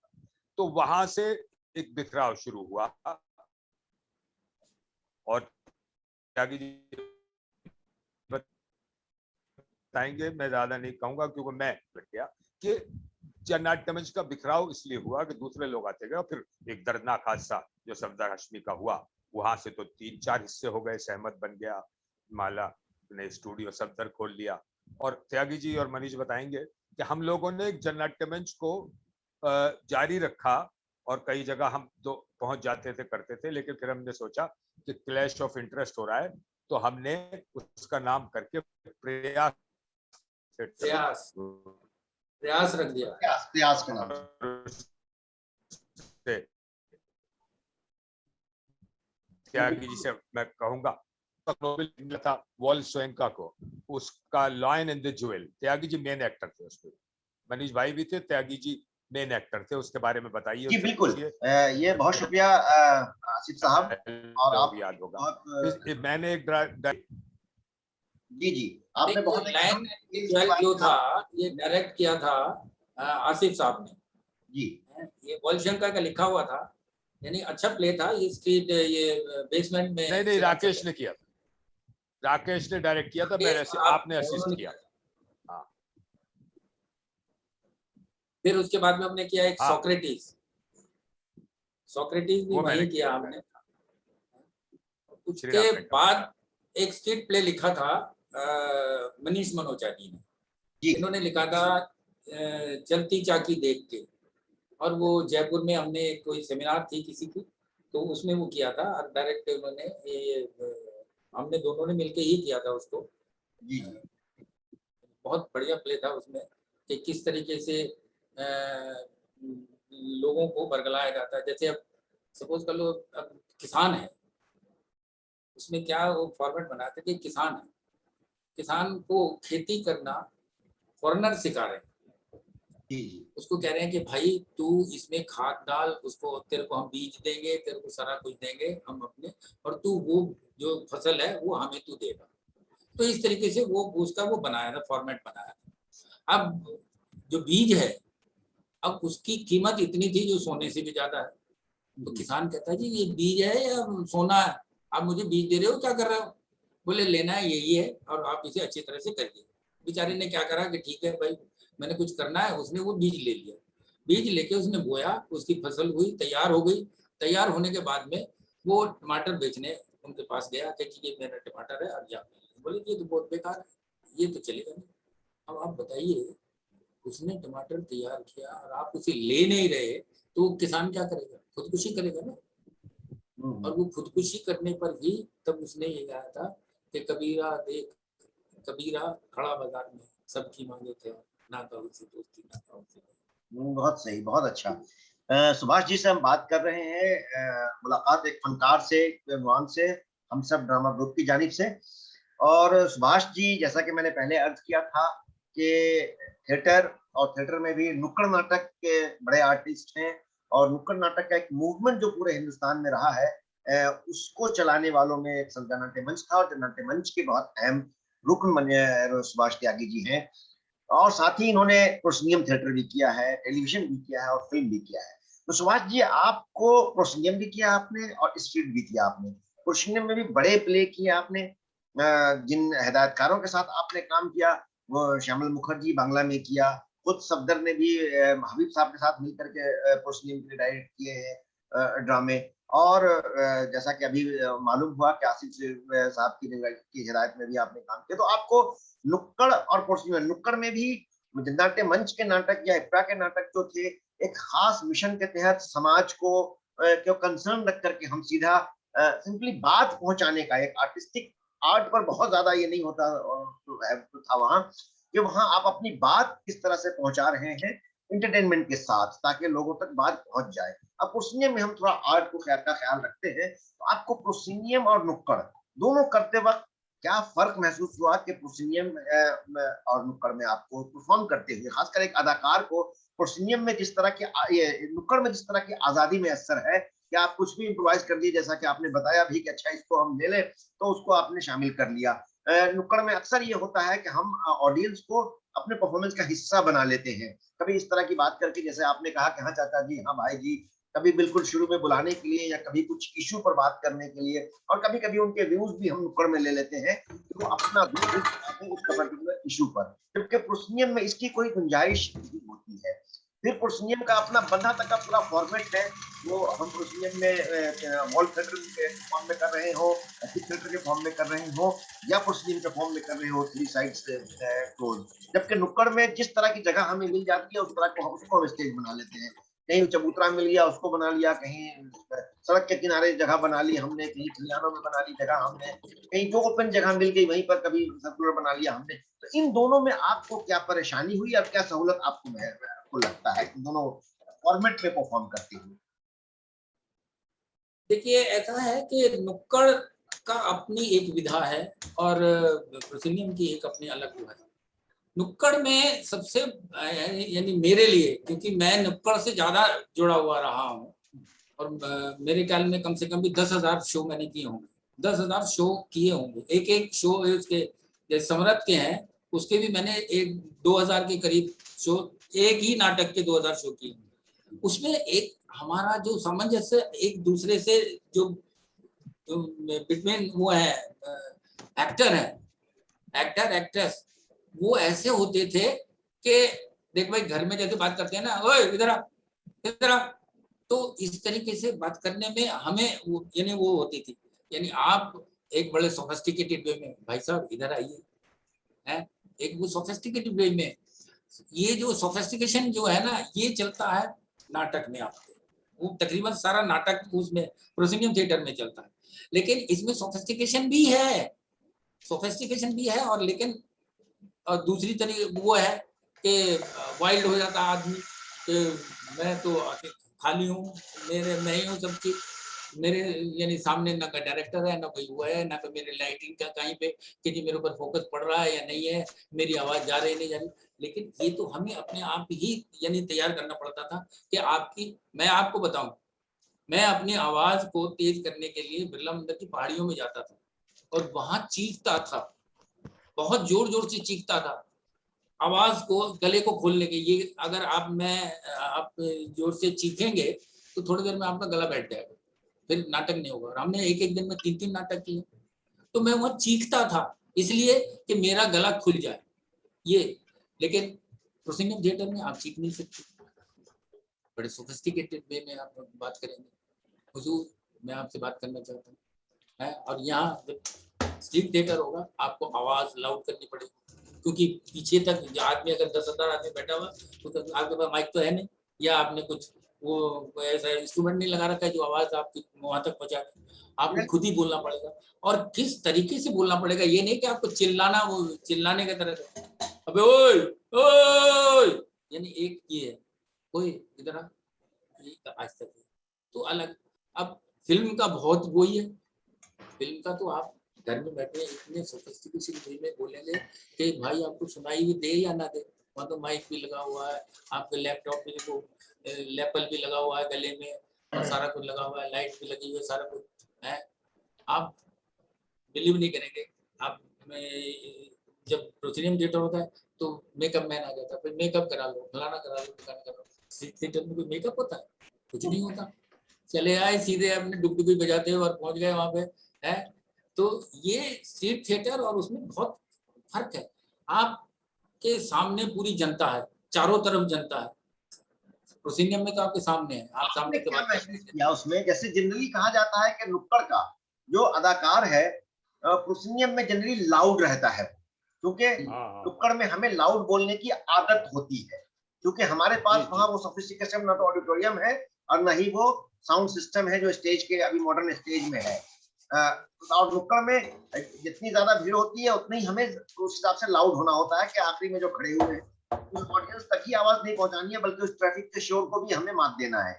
तो वहां से एक बिखराव शुरू हुआ। और त्यागी जी बताएंगे, मैं ज्यादा नहीं कहूंगा क्योंकि मैं लग गया, कि जननाट्य मंच का बिखराव इसलिए हुआ कि दूसरे लोग आते गए, और फिर एक दर्दनाक हादसा जो सरदार हाशमी का हुआ, वहां से तो 3-4 हिस्से हो गए, सहमत बन गया, माला ने स्टूडियो सफदर खोल लिया। और त्यागी जी और मनीष बताएंगे कि हम लोगों ने जननाट्य मंच को जारी रखा, और कई जगह हम तो पहुंच जाते थे, करते थे, लेकिन फिर हमने सोचा कि क्लैश ऑफ इंटरेस्ट हो रहा है, तो हमने उसका नाम करके प्रयास रख दिया। प्रयास का नाम त्यागी जी से मैं कहूंगा, नोबेल मिला था वॉल्सोएंका को, उसका lion and the jewel, Tyagi ji main actor थे उसमें, मनीष भाई भी थे, त्यागी जी मेन एक्टर थे, उसके बारे में बताइए। जी बिल्कुल, ये बहुत शुक्रिया आसिफ साहब, और आप याद होगा बहुत मैंने एक जी आपने बहुत लाइन जो था ये डायरेक्ट किया था आसिफ साहब ने जी। ये वॉल्शंका का लिखा हुआ था, यानी अच्छा प्ले था। ये स्ट्रीट, ये बेसमेंट में नहीं राकेश ने किया था, राकेश ने डायरेक्ट किया था, मैंने आपने असिस्ट किया। हाँ। फिर उसके बाद में हमने किया एक सोक्रेटिस भी वही किया हमने। उसके बाद एक स्ट्रीट प्ले लिखा था मनीष मनोचानी ने, इन्होंने लिखा था चलती चाकी देख के, और वो जयपुर में हमने कोई सेमिनार थी किसी की, तो उसमें वो किया था, और डायरेक्ट उन्होंने ये हमने दोनों ने मिलके ही किया था उसको। जी बहुत बढ़िया प्ले था उसमें, कि किस तरीके से लोगों को बरगलाया जाता है। जैसे अब सपोज कर लो, अब किसान है, उसमें क्या वो फॉर्मेट बनाया था कि किसान है, किसान को खेती करना फॉरेनर सिखा रहे हैं, उसको कह रहे हैं कि भाई तू इसमें खाद डाल, उसको तेरे को हम बीज देंगे, तेरे को सारा कुछ देंगे हम अपने, और तू वो जो फसल है वो हमें तू देगा। तो इस तरीके से वो उसका वो बनाया था, फॉर्मेट बनाया था। अब जो बीज है, अब उसकी कीमत इतनी थी जो सोने से भी ज्यादा है। तो किसान कहता है जी ये बीज है या सोना है, आप मुझे बीज दे रहे हो, क्या कर रहे हो? बोले लेना है यही है और आप इसे अच्छी तरह से करिए। बेचारे ने क्या करा कि ठीक है भाई मैंने कुछ करना है, उसने वो बीज ले लिया, बीज लेके उसने बोया, उसकी फसल हुई, तैयार हो गई। तैयार होने के बाद में वो टमाटर बेचने उनके पास गया कि ये मेरा टमाटर है और जा। बोले ये तो बहुत बेकार है, ये तो चलेगा नहीं। अब आप बताइए, उसने टमाटर तैयार किया और आप उसे ले नहीं रहे तो किसान क्या करेगा? खुदकुशी करेगा ना। और वो खुदकुशी करने पर भी तब उसने ये कहा था कि कबीरा देख, कबीरा खड़ा बाजार में, सबकी मांगे थे, ना था उनसे दोस्ती ना था उनसे। बहुत सही, बहुत अच्छा। सुभाष जी से हम बात कर रहे हैं, मुलाकात एक फनकार से, एक विद्वान से, हम सब ड्रामा ग्रुप की जानिब से। और सुभाष जी, जैसा कि मैंने पहले अर्ज किया था कि थिएटर और थिएटर में भी नुक्कड़ नाटक के बड़े आर्टिस्ट हैं, और नुक्कड़ नाटक का एक मूवमेंट जो पूरे हिंदुस्तान में रहा है, उसको चलाने वालों में एक संध्या नाट्य मंच था, और नाट्य मंच के बहुत अहम रुकन बने सुभाष त्यागी जी हैं। और साथ ही इन्होंने प्रोसिनियम थिएटर भी किया है, टेलीविजन भी किया है और फिल्म भी किया है। तो सुभाष जी, आपको प्रोसिनियम भी किया आपने और स्ट्रीट भी किया आपने। प्रोसिनियम में भी बड़े प्ले किए आपने, जिन हिदायतकारों के साथ आपने काम किया वो श्यामल मुखर्जी बांग्ला में किया, खुद सफदर ने भी हबीब साहब के साथ मिलकर के प्रोसिनियम के डायरेक्ट किए हैं ड्रामे। और जैसा कि अभी मालूम हुआ कि आसिफ साहब की हिदायत में भी आपने काम किया। तो आपको नुक्कड़ और प्रोसिनियम, नुक्कड़ में भी नाट्य मंच के नाटक या इफ्रा के नाटक जो थे, एक खास मिशन के तहत समाज को क्यों कंसर्न रख करके हम सीधा सिंपली बात पहुंचाने का, एक आर्टिस्टिक आर्ट पर बहुत ज्यादा ये नहीं होता तो था वहां, कि वहां आप अपनी बात किस तरह से पहुंचा रहे हैं इंटरटेनमेंट के साथ, ताकि लोगों तक बात पहुंच जाए। अब प्रोसिनियम में हम थोड़ा आर्ट को ख्याल रखते हैं, तो आपको प्रोसिनियम और नुक्कड़ दोनों करते वक्त क्या फर्क महसूस हुआ कि प्रोसिनियम और नुक्कड़ में आपको परफॉर्म करते हुए, खासकर एक अदाकार को प्रोसिनियम में जिस तरह की, नुक्कड़ में जिस तरह की आजादी में असर है कि आप कुछ भी इम्प्रोवाइज कर दिए, जैसा कि आपने बताया भी कि अच्छा इसको हम ले लें, तो उसको आपने शामिल कर लिया। नुक्कड़ में अक्सर ये होता है कि हम ऑडियंस को अपने परफॉर्मेंस का हिस्सा बना लेते हैं, कभी इस तरह की बात करके, जैसे आपने कहा कि हाँ चाचा जी, हाँ भाई जी, कभी बिल्कुल शुरू में बुलाने के लिए या कभी कुछ इशू पर बात करने के लिए, और कभी कभी उनके व्यूज भी हम नुक्कड़ में ले लेते हैं कि वो अपना व्यू उस पर्टिकुलर इशू पर, जबकि प्रोसिनियम में इसकी कोई गुंजाइश नहीं होती है। फिर प्रोसिनियम का अपना बंधा तक का पूरा फॉर्मेट है, वो हम प्रोसिनियम में वॉल थिएटर के फॉर्म में कर रहे हो, थिएटर के फॉर्म में कर रहे हो, या प्रोसिनियम के फॉर्म में कर रहे हो, 3 साइड्स क्लोज। जबकि नुक्कड़ में जिस तरह की जगह हमें मिल जाती है उस तरह को उसको हम स्टेज बना लेते हैं। कहीं चबूतरा मिल गया उसको बना लिया, कहीं सड़क के किनारे जगह बना ली हमने, कहीं खलिहानों में बना ली जगह हमने, कहीं जो ओपन जगह मिल गई वहीं पर कभी सर्कुलर बना लिया हमने। तो इन दोनों में आपको क्या परेशानी हुई और क्या सहूलत आपको लगता है इन दोनों फॉर्मेट में परफॉर्म करते हुए? देखिए ऐसा है कि नुक्कड़ का अपनी एक विधा है और प्रोसिनियम की एक अपनी अलग वो है। नुक्कड़ में सबसे यानी मेरे लिए, क्योंकि मैं नुक्कड़ से ज्यादा जुड़ा हुआ रहा हूँ और मेरे ख्याल में कम से कम भी 10,000 शो मैंने किए होंगे, 10,000 शो किए होंगे। एक एक शो उसके जैसे समरथ के हैं उसके भी मैंने 2,000 के करीब शो, एक ही नाटक के 2,000 शो किए। उसमें एक हमारा जो सामंजस्य एक दूसरे से जो बिटवीन वो है एक्टर है, एक्टर एक्ट्रेस, वो ऐसे होते थे कि देख भाई घर में जैसे बात करते हैं ना, ओए इधर आ इधर आ, तो इस तरीके से बात करने में हमें यानी वो होती थी, यानी आप एक बड़े सोफिस्टिकेटेड वे में भाई साहब इधर आइए, है एक वो सोफिस्टिकेटेड वे में। ये जो सोफिस्टिकेशन जो है ना ये चलता है नाटक में, आपके वो तकरीबन सारा नाटक उसमें प्रोसिनियम थिएटर में चलता है, लेकिन इसमें सोफिस्टिकेशन भी है, सोफिस्टिकेशन भी है, और लेकिन और दूसरी तरीके वो है कि वाइल्ड हो जाता आदमी कि मैं तो खाली हूँ, मैं ही हूँ सब चीज, मेरे यानी सामने ना कोई डायरेक्टर है, ना कोई हुआ है, ना कोई मेरे लाइटिंग का कहीं पे कि जी मेरे ऊपर फोकस पड़ रहा है या नहीं है, मेरी आवाज जा रही नहीं जा रही। लेकिन ये तो हमें अपने आप ही यानी तैयार करना पड़ता था कि आपकी, मैं आपको बताऊं, मैं अपनी आवाज को तेज करने के लिए बिरला मंदिर की पहाड़ियों में जाता था और वहां चीखता था, बहुत जोर जोर से चीखता था आवाज को, गले को खोलने के। ये अगर आप जोर से चीखेंगे तो थोड़ी देर में आपका गला बैठ जाएगा, फिर नाटक नहीं होगा। और हमने एक एक दिन में 3-3 नाटक किए, तो मैं वहां चीखता था इसलिए कि मेरा गला खुल जाए ये। लेकिन प्रोसिंगम थिएटर में आप चीख नहीं सकते, बड़े सोफिस्टिकेटेड वे में आप बात करेंगे। हुजूर, मैं आपसे बात करना चाहता हूँ है। और यहाँ जब स्ट्रीट थिएटर होगा आपको आवाज लाउड करनी पड़ेगी, क्योंकि पीछे तक जो आदमी, अगर 10,000 आदमी बैठा हुआ तो आपके पास माइक तो है नहीं, या आपने कुछ वो ऐसा इंस्ट्रूमेंट नहीं लगा रखा है जो आवाज आपकी वहां तक पहुंचा के, आपको खुद ही बोलना पड़ेगा। और किस तरीके से बोलना पड़ेगा, ये नहीं कि आपको चिल्लाना, वो चिल्लाने की तरह अबे ओए ओए, यानी एक ये है कोई इधर आज तक तो अलग। अब फिल्म का बहुत वही है, फिल्म का तो आप घर में बैठे इतने सोफिस्टिकेशन वे में बोलेंगे कि भाई आपको सुनाई भी दे या ना दे। वहाँ तो माइक भी लगा हुआ है, आपके लैपटॉप में देखो लेपल भी लगा हुआ है गले में, और सारा कुछ लगा हुआ है, लाइट भी लगी हुई है, सारा कुछ है। आप बिलीव नहीं करेंगे, आप जब प्रोसीनियम थिएटर होता है तो मेकअप मैन आ जाता है, फिर मेकअप करा लो, फलाना करा लो, ठिकाना करा लो। स्ट्रीट थिएटर में कोई मेकअप होता है? कुछ नहीं होता। चले आए सीधे अपने डुगडुगी बजाते हुए और पहुंच गए वहां पे है। तो ये स्ट्रीट थिएटर और उसमें बहुत फर्क है। आपके सामने पूरी जनता है, चारों तरफ जनता है। प्रोसीनियम में तो आपके सामने है, आप सामने से बात महसूस किया उसमें, जैसे जनरली कहा जाता है कि नुक्कड़ का जो अदाकार है प्रोसीनियम में जनरली लाउड रहता है, क्योंकि नुक्कड़ में हमें लाउड बोलने की आदत होती है, क्योंकि हमारे पास वहां वो सोफिस्टिकेशन ना तो ऑडिटोरियम है और न ही वो साउंड सिस्टम है जो स्टेज के अभी मॉडर्न स्टेज में है। और नुक्कड़ में जितनी ज्यादा भीड़ होती है उतनी हमें उस हिसाब से लाउड होना होता है कि आखिरी में जो खड़े हुए हैं उस ऑडियंस तक ही आवाज नहीं पहुंचानी है, बल्कि उस ट्रैफिक के शोर को भी हमें मात देना है।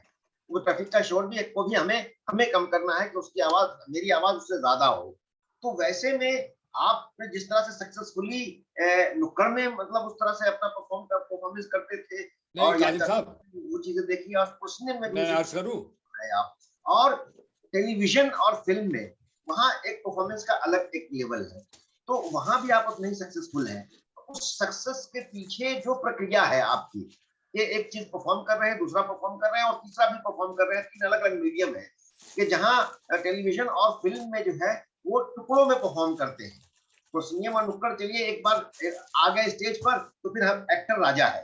वो ट्रैफिक का शोर भी को भी हमें कम करना है कि उसकी आवाज, मेरी आवाज उससे ज्यादा हो। तो वैसे में आप जिस तरह से सक्सेसफुली नुक्कड़ में मतलब उस तरह से अपना परफॉर्मेंस करते थे और वो चीजें देखी, और प्रोसीनियम में भी आप, और टेलीविजन और फिल्म में वहां एक परफॉर्मेंस का अलग एक लेवल है, तो वहां भी आप उतने ही सक्सेसफुल हैं। उस सक्सेस के पीछे जो प्रक्रिया है आपकी, ये एक चीज परफॉर्म कर रहे हैं, दूसरा परफॉर्म कर रहे हैं और तीसरा भी परफॉर्म कर रहे हैं, 3 अलग अलग मीडियम है कि जहां टेलीविजन और फिल्म में जो है वो टुकड़ों में परफॉर्म करते हैं। तो सिनेमा और नुक्कड़ चलिए एक बार आ गए स्टेज पर तो फिर हम एक्टर राजा है,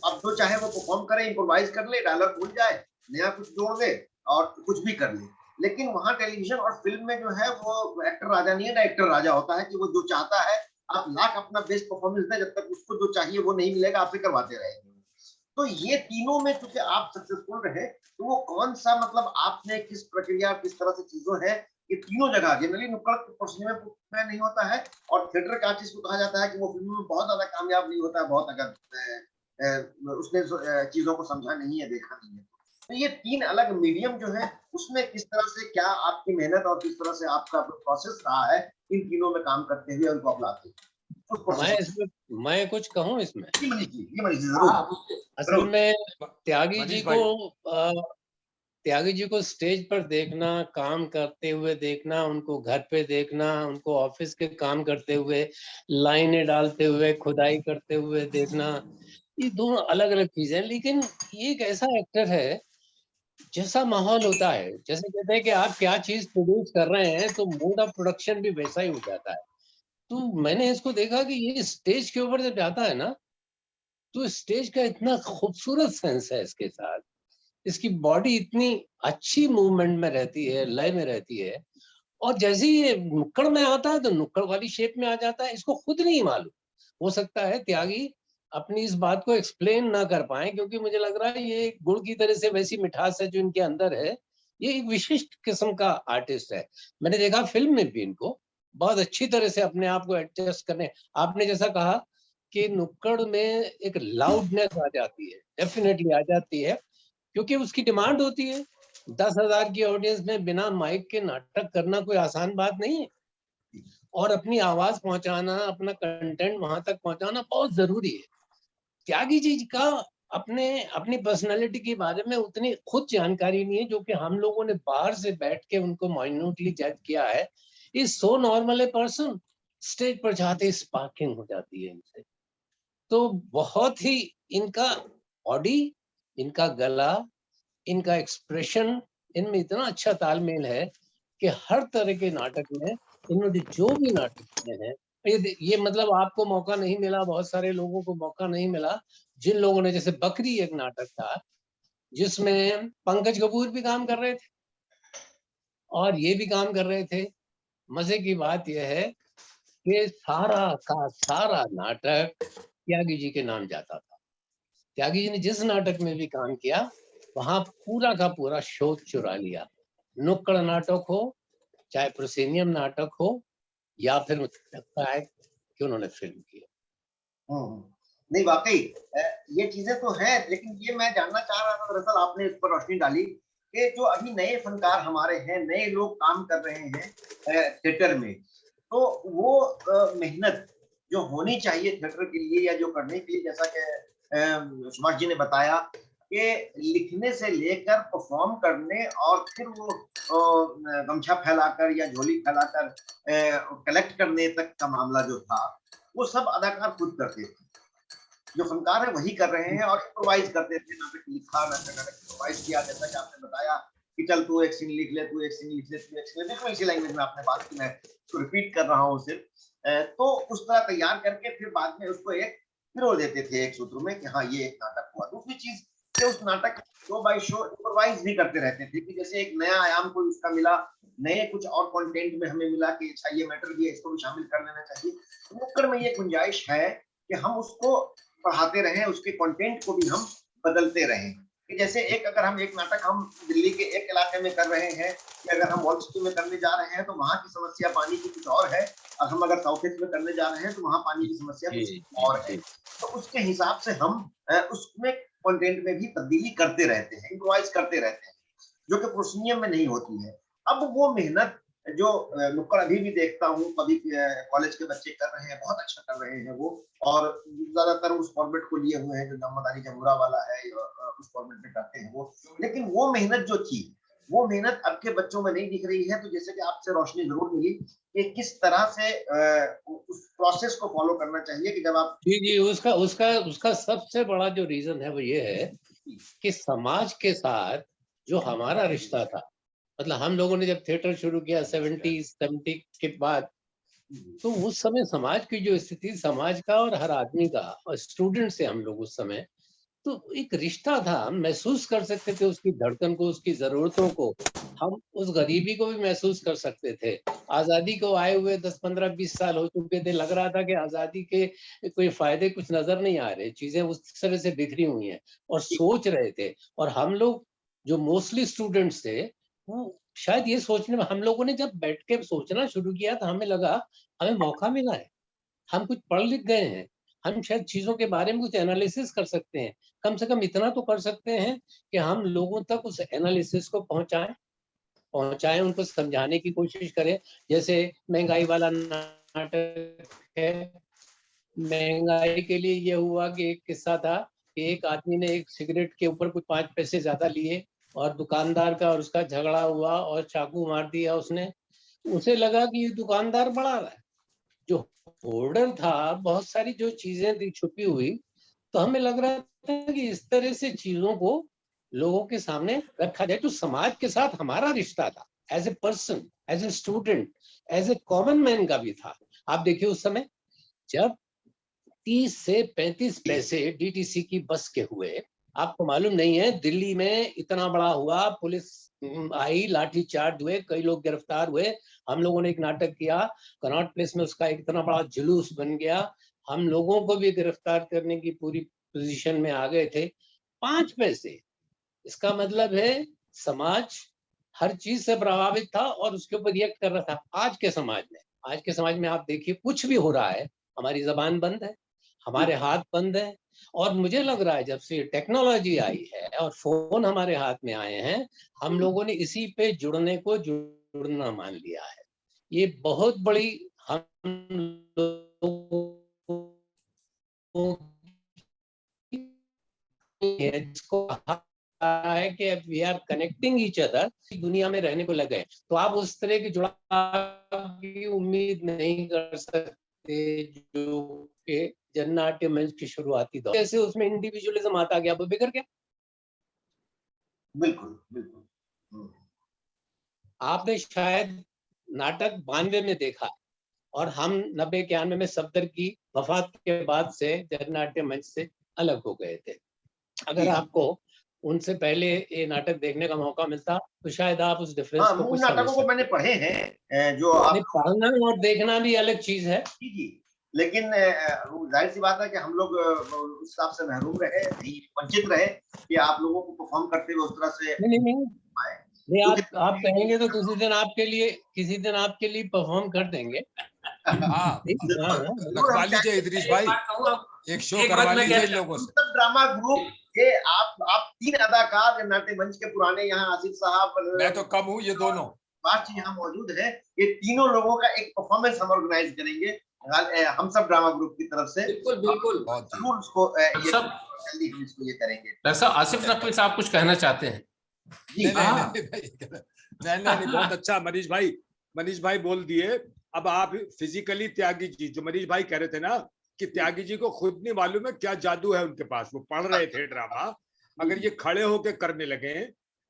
अब जो चाहे वो परफॉर्म करे, इम्प्रोवाइज कर ले, डायलॉग भूल जाए, नया कुछ जोड़ दे और कुछ भी कर ले। लेकिन वहां टेलीविजन और फिल्म में जो है वो एक्टर राजा नहीं है, डायरेक्टर राजा होता है कि वो जो चाहता है, आप लाख अपना बेस्ट परफॉर्मेंस दें, जब तक उसको जो चाहिए वो नहीं मिलेगा आपसे करवाते रहेंगे। तो ये तीनों में चूंकि आप सक्सेसफुल रहे, तो वो कौन सा मतलब आपने किस प्रक्रिया, किस तरह से चीजों है, ये तीनों जगह जनरली नुक्कड़ में नहीं होता है, और थिएटर का आर्टिस्ट को कहा जाता है कि वो फिल्मों में बहुत ज्यादा कामयाब नहीं होता है, बहुत अगर उसने चीजों को समझा नहीं है, देखा नहीं है। तो ये 3 अलग मीडियम जो है उसमें किस तरह से क्या आपकी मेहनत और किस तरह से आपका प्रोसेस रहा है इन तीनों में काम करते हुए उनको अपनाते हुए? मैं कुछ कहूँ इसमें? ये मनीष जी जरूर। असल में त्यागी जी को स्टेज पर देखना, काम करते हुए देखना, उनको घर पे देखना, उनको ऑफिस के काम करते हुए, लाइनें डालते हुए, खुदाई करते हुए देखना, ये दोनों अलग अलग चीजें। लेकिन ये एक ऐसा एक्टर है, जैसा माहौल होता है, जैसे कहते हैं कि आप क्या चीज प्रोड्यूस कर रहे हैं तो मोड ऑफ प्रोडक्शन भी वैसा ही हो जाता है। तो मैंने इसको देखा कि ये स्टेज के ऊपर जब जाता है ना, तो स्टेज का इतना खूबसूरत सेंस है इसके साथ, इसकी बॉडी इतनी अच्छी मूवमेंट में रहती है, लय में रहती है, और जैसे ही ये नुक्कड़ में आता है तो नुक्कड़ वाली शेप में आ जाता है। इसको खुद नहीं मालूम, हो सकता है त्यागी अपनी इस बात को एक्सप्लेन ना कर पाए, क्योंकि मुझे लग रहा है ये गुड़ की तरह से वैसी मिठास है जो इनके अंदर है। ये एक विशिष्ट किस्म का आर्टिस्ट है। मैंने देखा फिल्म में भी इनको बहुत अच्छी तरह से अपने आप को एडजस्ट करने, आपने जैसा कहा कि नुक्कड़ में एक लाउडनेस आ जाती है, डेफिनेटली आ जाती है, क्योंकि उसकी डिमांड होती है। 10,000 की ऑडियंस में बिना माइक के नाटक करना कोई आसान बात नहीं है, और अपनी आवाज पहुंचाना, अपना कंटेंट वहां तक पहुंचाना बहुत जरूरी है। त्यागी जी का अपनी पर्सनालिटी के बारे में उतनी खुद जानकारी नहीं है, जो कि हम लोगों ने बाहर से बैठ के उनको माइन्यूटली जज किया है। Is so normal a person, stage पर जाते स्पार्किंग हो जाती है इनसे। तो बहुत ही इनका बॉडी, इनका गला, इनका एक्सप्रेशन, इनमें इतना अच्छा तालमेल है कि हर तरह के नाटक में इन्होंने जो भी नाटक किए हैं, ये मतलब आपको मौका नहीं मिला, बहुत सारे लोगों को मौका नहीं मिला। जिन लोगों ने, जैसे बकरी एक नाटक था जिसमें पंकज कपूर भी काम कर रहे थे और ये भी काम कर रहे थे। मजे की बात यह है कि सारा का सारा नाटक त्यागी जी के नाम जाता था। त्यागी जी ने जिस नाटक में भी काम किया वहां पूरा का पूरा शोध चुरा लिया। नुक्कड़ नाटक हो, चाहे प्रोसेनियम नाटक हो, या फिर मुझे लगता है कि उन्होंने फिल्म की। नहीं वाकई ये चीजें तो है, लेकिन ये मैं जानना चाह रहा था, दरअसल आपने इस पर रोशनी डाली कि जो अभी नए फनकार हमारे हैं, नए लोग काम कर रहे हैं थिएटर में, तो वो मेहनत जो होनी चाहिए थिएटर के लिए या जो करने के लिए, जैसा कि सुभाष जी ने बताया कि लिखने से लेकर परफॉर्म करने और फिर वो गमछा फैलाकर या झोली फैलाकर कलेक्ट करने तक का मामला जो था, वो सब अदाकार खुद करते थे। जो फनकार है वही कर रहे हैं और इम्प्रोवाइज करते थे। नाटक लिखा, नाटक इम्प्रोवाइज किया, जैसा कि आपने बताया कि चल तू एक सीन लिख ले, तू एक सीन लिख ले, तू एक सीन लिख ले, इसी लैंग्वेज में आपने बात की, मैं उसको रिपीट कर रहा हूँ सिर्फ। तो उस तरह तैयार करके फिर बाद में उसको एक पिरो देते थे एक सूत्र में कि हाँ ये एक नाटक हुआ। दूसरी चीज कि उस नाटक शो बाय शो इम्प्रोवाइज भी करते रहते थे कि जैसे एक नया आयाम कोई उसका मिला, नए कुछ और कंटेंट में हमें मिला कि अच्छा ये मैटर भी है, इसको भी शामिल कर लेना चाहिए। नुक्कड़ में ये गुंजाइश है कि हम उसको पढ़ाते रहें, उसके कंटेंट को भी हम बदलते रहें। कि जैसे अगर हम एक नाटक हम दिल्ली के एक इलाके में कर रहे हैं, कि अगर हम वॉल सिटी में करने जा रहे हैं तो वहां की समस्या पानी की कुछ और है, और हम अगर साउथ ईस्ट में करने जा रहे हैं तो वहां पानी की समस्या कुछ और है। तो उसके हिसाब से हम उसमें कंटेंट में भी तब्दीली करते रहते हैं, इम्प्रोवाइज करते रहते हैं, जो कि प्रोसीनियम में नहीं होती है। अब वो मेहनत जो नुक्कड़ अभी भी देखता हूँ, कभी कॉलेज के बच्चे कर रहे हैं, बहुत अच्छा कर रहे हैं वो, और ज्यादातर उस फॉर्मेट को लिए हुए हैं जो नमदारी जमुरा वाला है, उस फॉर्मेट में करते हैं वो। लेकिन वो मेहनत जो थी, वो मेहनत अब के बच्चों में नहीं दिख रही है। तो जैसे कि आपसे रोशनी जरूर मिली कि किस तरह से उस प्रोसेस को फॉलो करना चाहिए कि जब आप जी उसका उसका उसका सबसे बड़ा जो रीजन है वो ये है कि समाज के साथ जो हमारा रिश्ता था, मतलब हम लोगों ने जब थिएटर शुरू किया 70 के बाद, तो उस समय समाज की जो स्थिति, समाज का और हर आदमी का, और स्टूडेंट से हम लोग उस समय, तो एक रिश्ता था, हम महसूस कर सकते थे उसकी धड़कन को, उसकी जरूरतों को, हम उस गरीबी को भी महसूस कर सकते थे। आजादी को आए हुए 10, 15, 20 साल हो चुके थे, लग रहा था कि आजादी के कोई फायदे कुछ नजर नहीं आ रहे, चीजें उस तरह से बिखरी हुई हैं, और सोच रहे थे। और हम लोग जो मोस्टली स्टूडेंट्स थे, वो शायद ये सोचने में, हम लोगों ने जब बैठ के सोचना शुरू किया तो हमें लगा हमें मौका मिला है, हम कुछ पढ़ लिख गए हैं, हम शायद चीजों के बारे में कुछ एनालिसिस कर सकते हैं। कम से कम इतना तो कर सकते हैं कि हम लोगों तक उस एनालिसिस को पहुंचाएं, उनको समझाने की कोशिश करें। जैसे महंगाई वाला नाटक है, महंगाई के लिए ये हुआ कि एक किस्सा था कि एक आदमी ने एक सिगरेट के ऊपर कुछ 5 पैसे ज्यादा लिए, और दुकानदार का और उसका झगड़ा हुआ और चाकू मार दिया उसने। उसे लगा कि ये दुकानदार बढ़ा रहा है, जो होर्डर था, बहुत सारी जो चीजें थी छुपी हुई, तो हमें लग रहा था कि इस तरह से चीजों को लोगों के सामने रखा जाए। तो समाज के साथ हमारा रिश्ता था, as a person, as a student, as a common man का भी था। आप देखिए उस समय जब 30 से 35 पैसे डीटीसी की बस के हुए, आपको मालूम नहीं है दिल्ली में इतना बड़ा हुआ, पुलिस आई, लाठी चार्ज हुए, कई लोग गिरफ्तार हुए। हम लोगों ने एक नाटक किया कनॉट प्लेस में, उसका इतना बड़ा जुलूस बन गया, हम लोगों को भी गिरफ्तार करने की पूरी पोजीशन में आ गए थे। 5 पैसे, इसका मतलब है समाज हर चीज से प्रभावित था और उसके ऊपर रिएक्ट कर रहा था। आज के समाज में आप देखिए कुछ भी हो रहा है, हमारी जबान बंद है, हमारे हाथ बंद है, और मुझे लग रहा है जब से टेक्नोलॉजी आई है और फोन हमारे हाथ में आए हैं, हम लोगों ने इसी पे जुड़ने को जुड़ना मान लिया है। ये बहुत बड़ी हम लोगों है जिसको कहा है कि we are connecting each other, दुनिया में रहने को लग गए। तो आप उस तरह की जुड़ाव की उम्मीद नहीं कर सकते जो कि जननाट्य मंच की शुरुआती दौर जैसे उसमें इंडिविजुअलिज्म आता गया, वो बिगड़ गया। बिल्कुल बिल्कुल। आपने शायद नाटक 92 में देखा और हम 90-91 में सफदर की वफात के बाद से जननाट्य मंच से अलग हो गए थे। अगर आपको उनसे पहले ये नाटक देखने का मौका मिलता तो शायद आप उस डिफरेंस को कुछ समझ सकते। नाटकों को मैंने पढ़े हैं, जो आप पढ़ना और देखना भी अलग चीज है। जी, लेकिन जाहिर सी बात है कि हम लोग उस हिसाब से महरूम रहे, नहीं वंचित रहे कि आप लोगों को परफॉर्म करते हुए उस तरह से नहीं, आप कहेंगे तो किसी दिन आपके लिए परफॉर्म कर देंगे। रखवा लीजिए इदरीस भाई, एक शो करवा लीजिए लोगों से। ड्रामा ग्रुप के आप 3 अदाकार नाट्य मंच के पुराने, यहाँ आसिफ साहब, मैं तो कम हूँ, ये दोनों बात यहाँ मौजूद है। ये तीनों लोगों का एक परफॉर्मेंस हम ऑर्गेनाइज करेंगे हम सब ड्रामा ग्रुप की तरफ से। बिल्कुल बिल्कुल, जरूर उसको जल्दी हम इसको ये करेंगे। वैसा आसिफ नकवी साहब कुछ कहना चाहते हैं? नहीं, बहुत अच्छा मनीष भाई बोल दिए। अब आप फिजिकली त्यागी जी, जो मनीष भाई कह रहे थे ना कि त्यागी जी को खुद नहीं मालूम है क्या जादू है उनके पास, वो पढ़ रहे थे ड्रामा, अगर ये खड़े होके करने लगे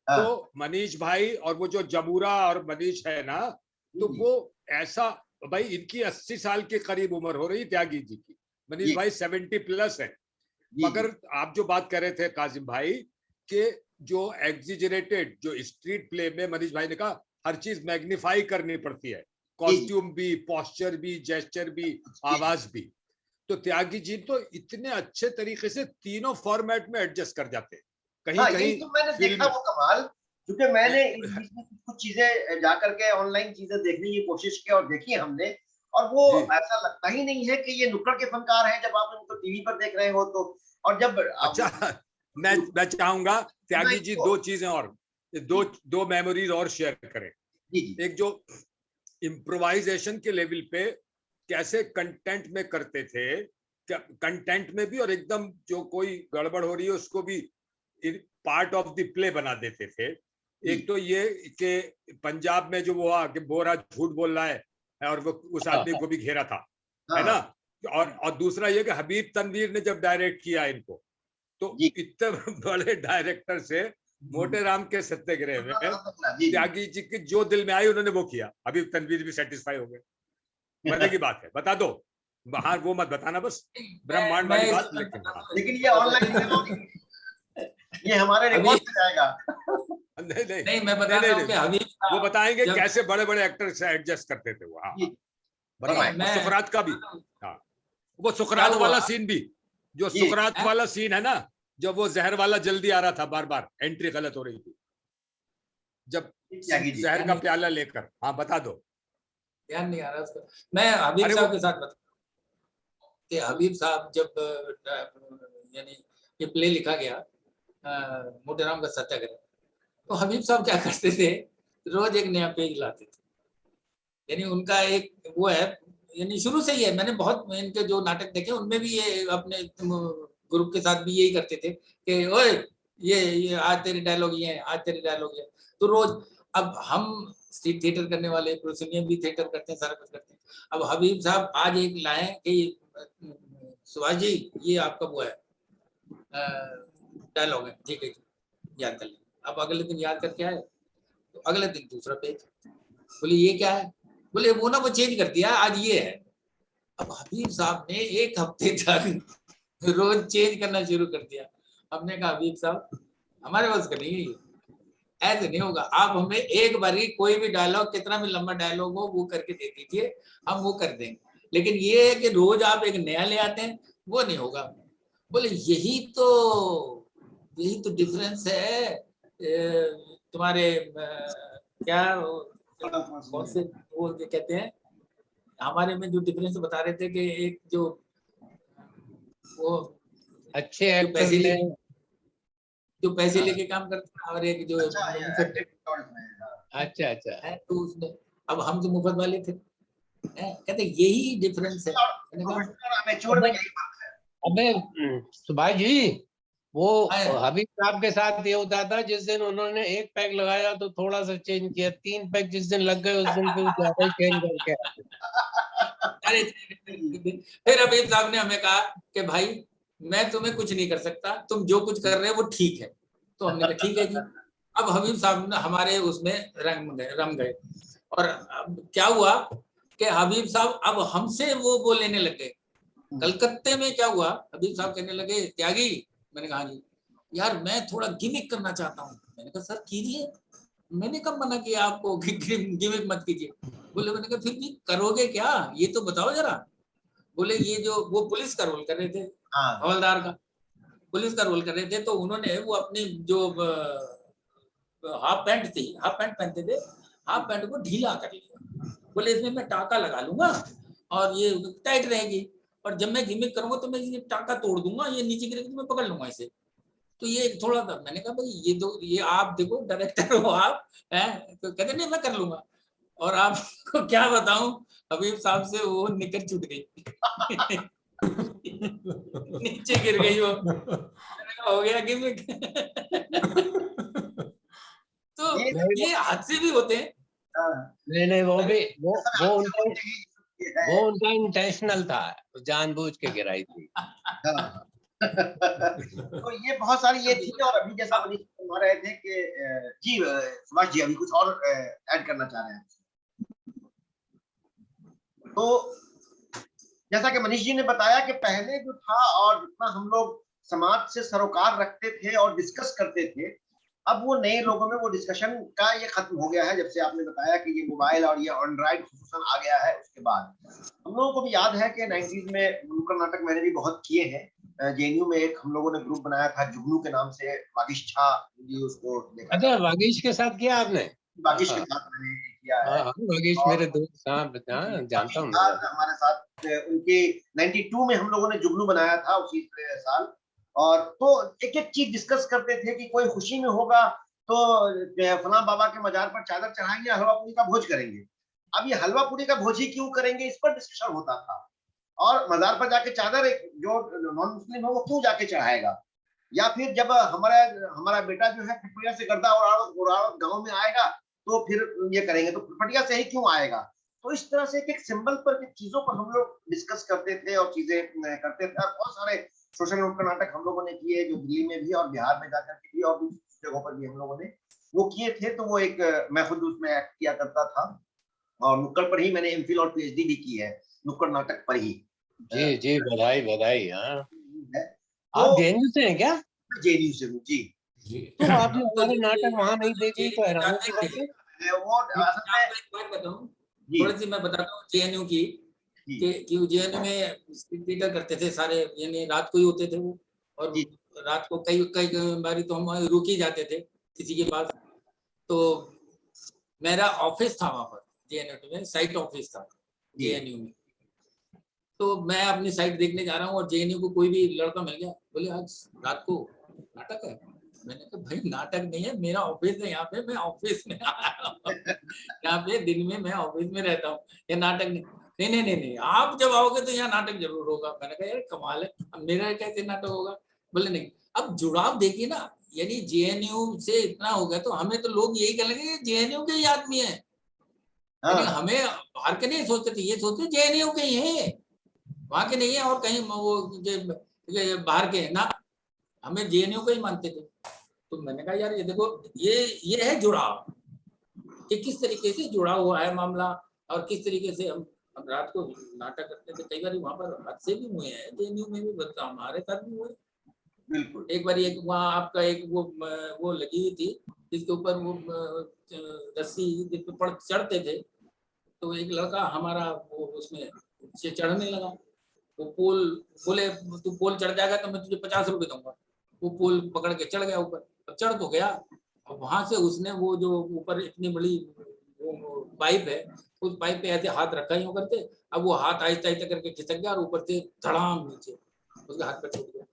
तो मनीष भाई और वो जो जमूरा और मनीष है ना, तो वो ऐसा, भाई इनकी 80 साल के करीब उम्र हो रही है त्यागी जी की, मनीष भाई 70+ है। मगर आप जो बात कर रहे थे काजिम भाई के जो एग्जिजरेटेड, जो स्ट्रीट प्ले में मनीष भाई ने कहा हर चीज मैग्नीफाई करनी पड़ती है, कॉस्ट्यूम भी, पोस्चर भी, जेस्चर भी, आवाज भी, तो त्यागी जी तो इतने अच्छे तरीके से तीनों फॉर्मेट में एडजस्ट कर जाते हैं। कहीं तो मैंने देखा वो कमाल, क्योंकि मैंने कुछ चीजें जाकर के ऑनलाइन चीजें देखने की कोशिश की और देखी हमने, और वो ऐसा लगता ही नहीं है कि ये नुक्कड़ के फनकार हैं जब आप उनको टीवी पर देख रहे हो तो। और जब अच्छा, मैं चाहूंगा त्यागी जी दो चीजें और दो मेमोरीज और शेयर करें। एक जो इम्प्रोवाइजेशन के लेवल पे कैसे कंटेंट में करते थे, कंटेंट में भी, और एकदम जो कोई गड़बड़ हो रही है उसको भी पार्ट ऑफ द प्ले बना देते थे। एक तो ये कि पंजाब में जो वो कि बोरा झूठ बोल रहा है और वो उस आदमी को भी घेरा था, है ना, और दूसरा ये कि हबीब तनवीर ने जब डायरेक्ट किया इनको, तो इतने बड़े डायरेक्टर से मोटे राम के सत्याग्रह में त्यागी जी के जो दिल में आई उन्होंने वो किया, हबीब तनवीर भी सेटिस्फाई हो गए। मजे की बात है, बता दो बाहर वो मत बताना, बस ब्रह्मांड वाली बात। लेकिन ये ऑनलाइन ये हमारे रिकॉर्ड में जाएगा। नहीं मैं बता रहा हूं कि हबीब वो बताएंगे कैसे बड़े बड़े एक्टर से एडजस्ट करते थे वो। हाँ, सुकरात का भी, हाँ वो सुकरात वाला सीन भी, जो सुकरात वाला सीन है ना, जब वो जहर वाला जल्दी आ रहा था, बार बार एंट्री गलत हो रही थी, जब जहर का प्याला लेकर, हाँ बता दो, ध्यान नहीं आ रहा उसका। मैं हबीब साहब के साथ बता कि हबीब साहब जब यानी ये प्ले लिखा गया मोटेराम का सत्याग्रह, तो हबीब साहब क्या करते थे, रोज एक नया पेज लाते थे। यानी उनका एक वो है, यानी शुरू से ही है, मैंने बहुत इनके जो नाटक देखे उनमें भी ये अपने ग्रुप के साथ भी यही करते थे कि ओए ये आज तेरे डायलॉग ये है, आज तेरे डायलॉग ये, तो रोज। अब हम स्ट्रीट थिएटर करने वाले प्रोसिनियम भी थिएटर करते हैं, सारा कुछ करते हैं। अब हबीब साहब आज एक लाए कि सुभाष जी ये आपका वो है डायलॉग है, ठीक है याद कर लें। अब अगले दिन याद करके आए तो अगले दिन दूसरा पेज, बोले ये क्या है, बोले वो ना वो चेंज कर दिया आज ये है। अब हबीब साहब ने 1 हफ्ते तक रोज चेंज करना शुरू कर दिया। हमने कहा हबीब साहब हमारे पास का नहीं, ऐसे नहीं होगा, आप हमें एक बारी कोई भी डायलॉग, कितना भी लंबा डायलॉग हो, वो करके दे दीजिए, हम वो कर देंगे, लेकिन ये है कि रोज आप एक नया ले आते हैं, वो नहीं होगा। बोले यही तो डिफरेंस है तुम्हारे क्या कौन से वो कहते हैं, हमारे में जो डिफरेंस बता रहे थे कि एक जो वो अच्छे जो एक्टर पैसे ने, जो पैसे लेके काम करते हैं, और एक जो अच्छा मुफ्त अच्छा अच्छा, है, तो उसमें अब हम तो मुफ्त वाले थे, कहते यही डिफरेंस है। मैंने कहा प्रोफेशनल और अमेच्योर में यही बात है। अबे सुभाष जी, वो हाँ। हबीब साहब के साथ ये होता था, जिस दिन उन्होंने एक पैक लगाया तो थोड़ा सा चेंज किया, 3 पैक जिस दिन लग गए उस दिन फिर ज्यादा ही चेंज करके आते। अरे फिर हबीब साहब ने हमें कहा कि भाई मैं तुम्हें कुछ नहीं कर सकता, तुम जो कुछ कर रहे हो वो ठीक है। तो हमने कहा ठीक है जी। अब हबीब साहब ने हमारे उसमें रम गए। और अब क्या हुआ कि हबीब साहब अब हमसे वो लेने लग गए। कलकत्ते में क्या हुआ, हबीब साहब कहने लगे त्यागी, मैंने कहा जी, यार मैं थोड़ा गिमिक करना चाहता हूँ। मैंने कहा सर कीजिए, मैंने कब मना किया आपको कि गिमिक मत कीजिए। बोले, मैंने कहा फिर भी करोगे क्या, ये तो बताओ जरा। बोले ये जो वो पुलिस का रोल कर रहे थे, हवलदार का पुलिस का रोल कर रहे थे, तो उन्होंने वो अपनी जो हाफ पैंट थी, हाफ पैंट पहनते थे, हाफ पैंट को ढीला कर लिया। बोले इसमें मैं टाका लगा लूंगा और ये टाइट रहेगी, और जब मैं गिमिक करूंगा तो मैं ये टाका तोड़ दूंगा, ये नीचे गिरेगी तो मैं पकड़ लूंगा इसे। तो ये थोड़ा सा मैंने कहा भाई ये तो ये आप देखो डायरेक्टर हो आप, हैं, तो कहते नहीं मैं कर लूंगा। और आपको क्या बताऊं, हबीब साहब से वो निकर छूट गई नीचे गिर गई वो। मैंने कहा हो गया गिमिक तो ये हादसे भी होते हैं। नहीं नहीं, वो भी वो उनका इंटेंशनल था, जानबूझ के गिराई थी। तो ये बहुत सारी ये थी। और अभी जैसा मनीष बता रहे थे कि जी सुभाष जी अभी कुछ और ऐड करना चाह रहे हैं। तो जैसा कि मनीष जी ने बताया कि पहले जो था और जितना हम लोग समाज से सरोकार रखते थे और डिस्कस करते थे, अब वो नए लोगों में वो डिस्कशन का ये खत्म हो गया है। जब से आपने बताया कि ये मोबाइल और ये एंड्रॉइड खुसूसन आ गया है, उसके बाद हम लोगों को भी याद है कि 90s में नुक्कड़ नाटक मैंने भी बहुत किए हैं। जेएनयू में एक हम लोगों ने ग्रुप बनाया था जुगनू के नाम से, वागिश झा जी उसको देखा। अच्छा, वागीश के साथ किया आपने? वागिश के साथ मैंने किया है। वागीश मेरे दोस्त, जानता हूँ। हमारे साथ उनके 92 में हम लोगों ने जुगनू बनाया था उसी साल। और तो एक एक चीज डिस्कस करते थे कि कोई खुशी में होगा तो फलां बाबा के मजार पर चादर चढ़ाएंगे, हलवा पूरी का भोज करेंगे। अब ये हलवा पूरी का भोज ही क्यों करेंगे, इस पर डिस्कशन होता था। और मजार पर जाके चादर एक जो नॉन मुस्लिम है वो क्यों जाके चढ़ाएगा। या फिर जब हमारा हमारा बेटा जो है फटफटिया से गर्दा और गाँव में आएगा तो फिर ये करेंगे, तो फटफटिया से ही क्यों आएगा। तो इस तरह से एक सिंबल पर चीजों पर हम लोग डिस्कस करते थे और चीजें करते थे। और बहुत सारे सोशल नुक्कड़ नाटक हम लोगों ने किए, जो दिल्ली में भी और बिहार में जाकर के भी और दूसरी जगहों पर भी हम लोगों ने वो किए थे। तो वो एक मैं खुद उसमें एक्ट किया करता था और नुक्कड़ पर ही मैंने एमफिल और पीएचडी भी की है, नुक्कड़ नाटक पर ही। जी जी, बधाई बधाई। हाँ, तो आप जेएनयू से हैं क्या? जेएनयू से हूँ जी। तो आपने हमारे नाटक वहां नहीं देखे तो हैरानी की बात है। वो असल में एक बात बताऊं, थोड़ी सी मैं बताता हूँ जेएनयू की, कि जेएनयू में थिएटर करते थे सारे, यानी रात को ही होते थे वो। और रात को कई कई बारी तो हम रुक ही जाते थे किसी के पास। तो मेरा ऑफिस था वहां पर जेएनयू में, साइट ऑफिस था जेएनयू में। तो मैं अपनी साइट देखने जा रहा हूँ और जेएनयू को कोई भी लड़का मिल गया, बोले आज रात को नाटक है। मैंने कहा भाई नाटक नहीं है, मेरा ऑफिस है यहाँ पे, मैं ऑफिस में आया हूँ यहाँ पे, दिन में मैं ऑफिस में रहता हूँ, ये नाटक नहीं। नहीं नहीं नहीं नहीं, आप जब आओगे तो यहाँ नाटक जरूर होगा। मैंने कहा यार कमाल है, अब मेरा कैसे नाटक होगा। बोले नहीं। अब जुड़ाव देखिए ना, यानी जेएनयू से इतना हो गया तो हमें तो लोग यही कहने लगे जेएनयू के ही आदमी है। यानी हमें बाहर के नहीं सोचते थे, ये सोचते जेएनयू के ही है, वहां के नहीं है और कहीं वो बाहर के ना, हमें जेएनयू को ही मानते थे। तो मैंने कहा यार ये देखो, ये है जुड़ाव, कि किस तरीके से जुड़ा हुआ है मामला, और किस तरीके से हम रात को नाटक करते थे। कई बार वहां पर हादसे भी हुए हैं जेएनयू में भी, बता हमारे साथ भी हुए। बिल्कुल। एक बार एक वहाँ आपका एक वो लगी हुई थी जिसके ऊपर वो रस्सी जिस पर चढ़ते थे, तो एक लड़का हमारा वो उसमें से चढ़ने लगा। वो पोल, बोले तू पोल चढ़ जाएगा तो मैं तुझे 50 रुपए दूंगा। वो पोल पकड़ के चढ़ गया ऊपर, अब चढ़ तो गया। और वहां से उसने वो जो ऊपर इतनी बड़ी वो पाइप है, उस पाइप पे ऐसे हाथ रखा ही करके, अब वो हाथ आहिस्ता आहिस्ता करके खिसक गया और ऊपर से धड़ाम नीचे उसका हाथ पर टूट गया।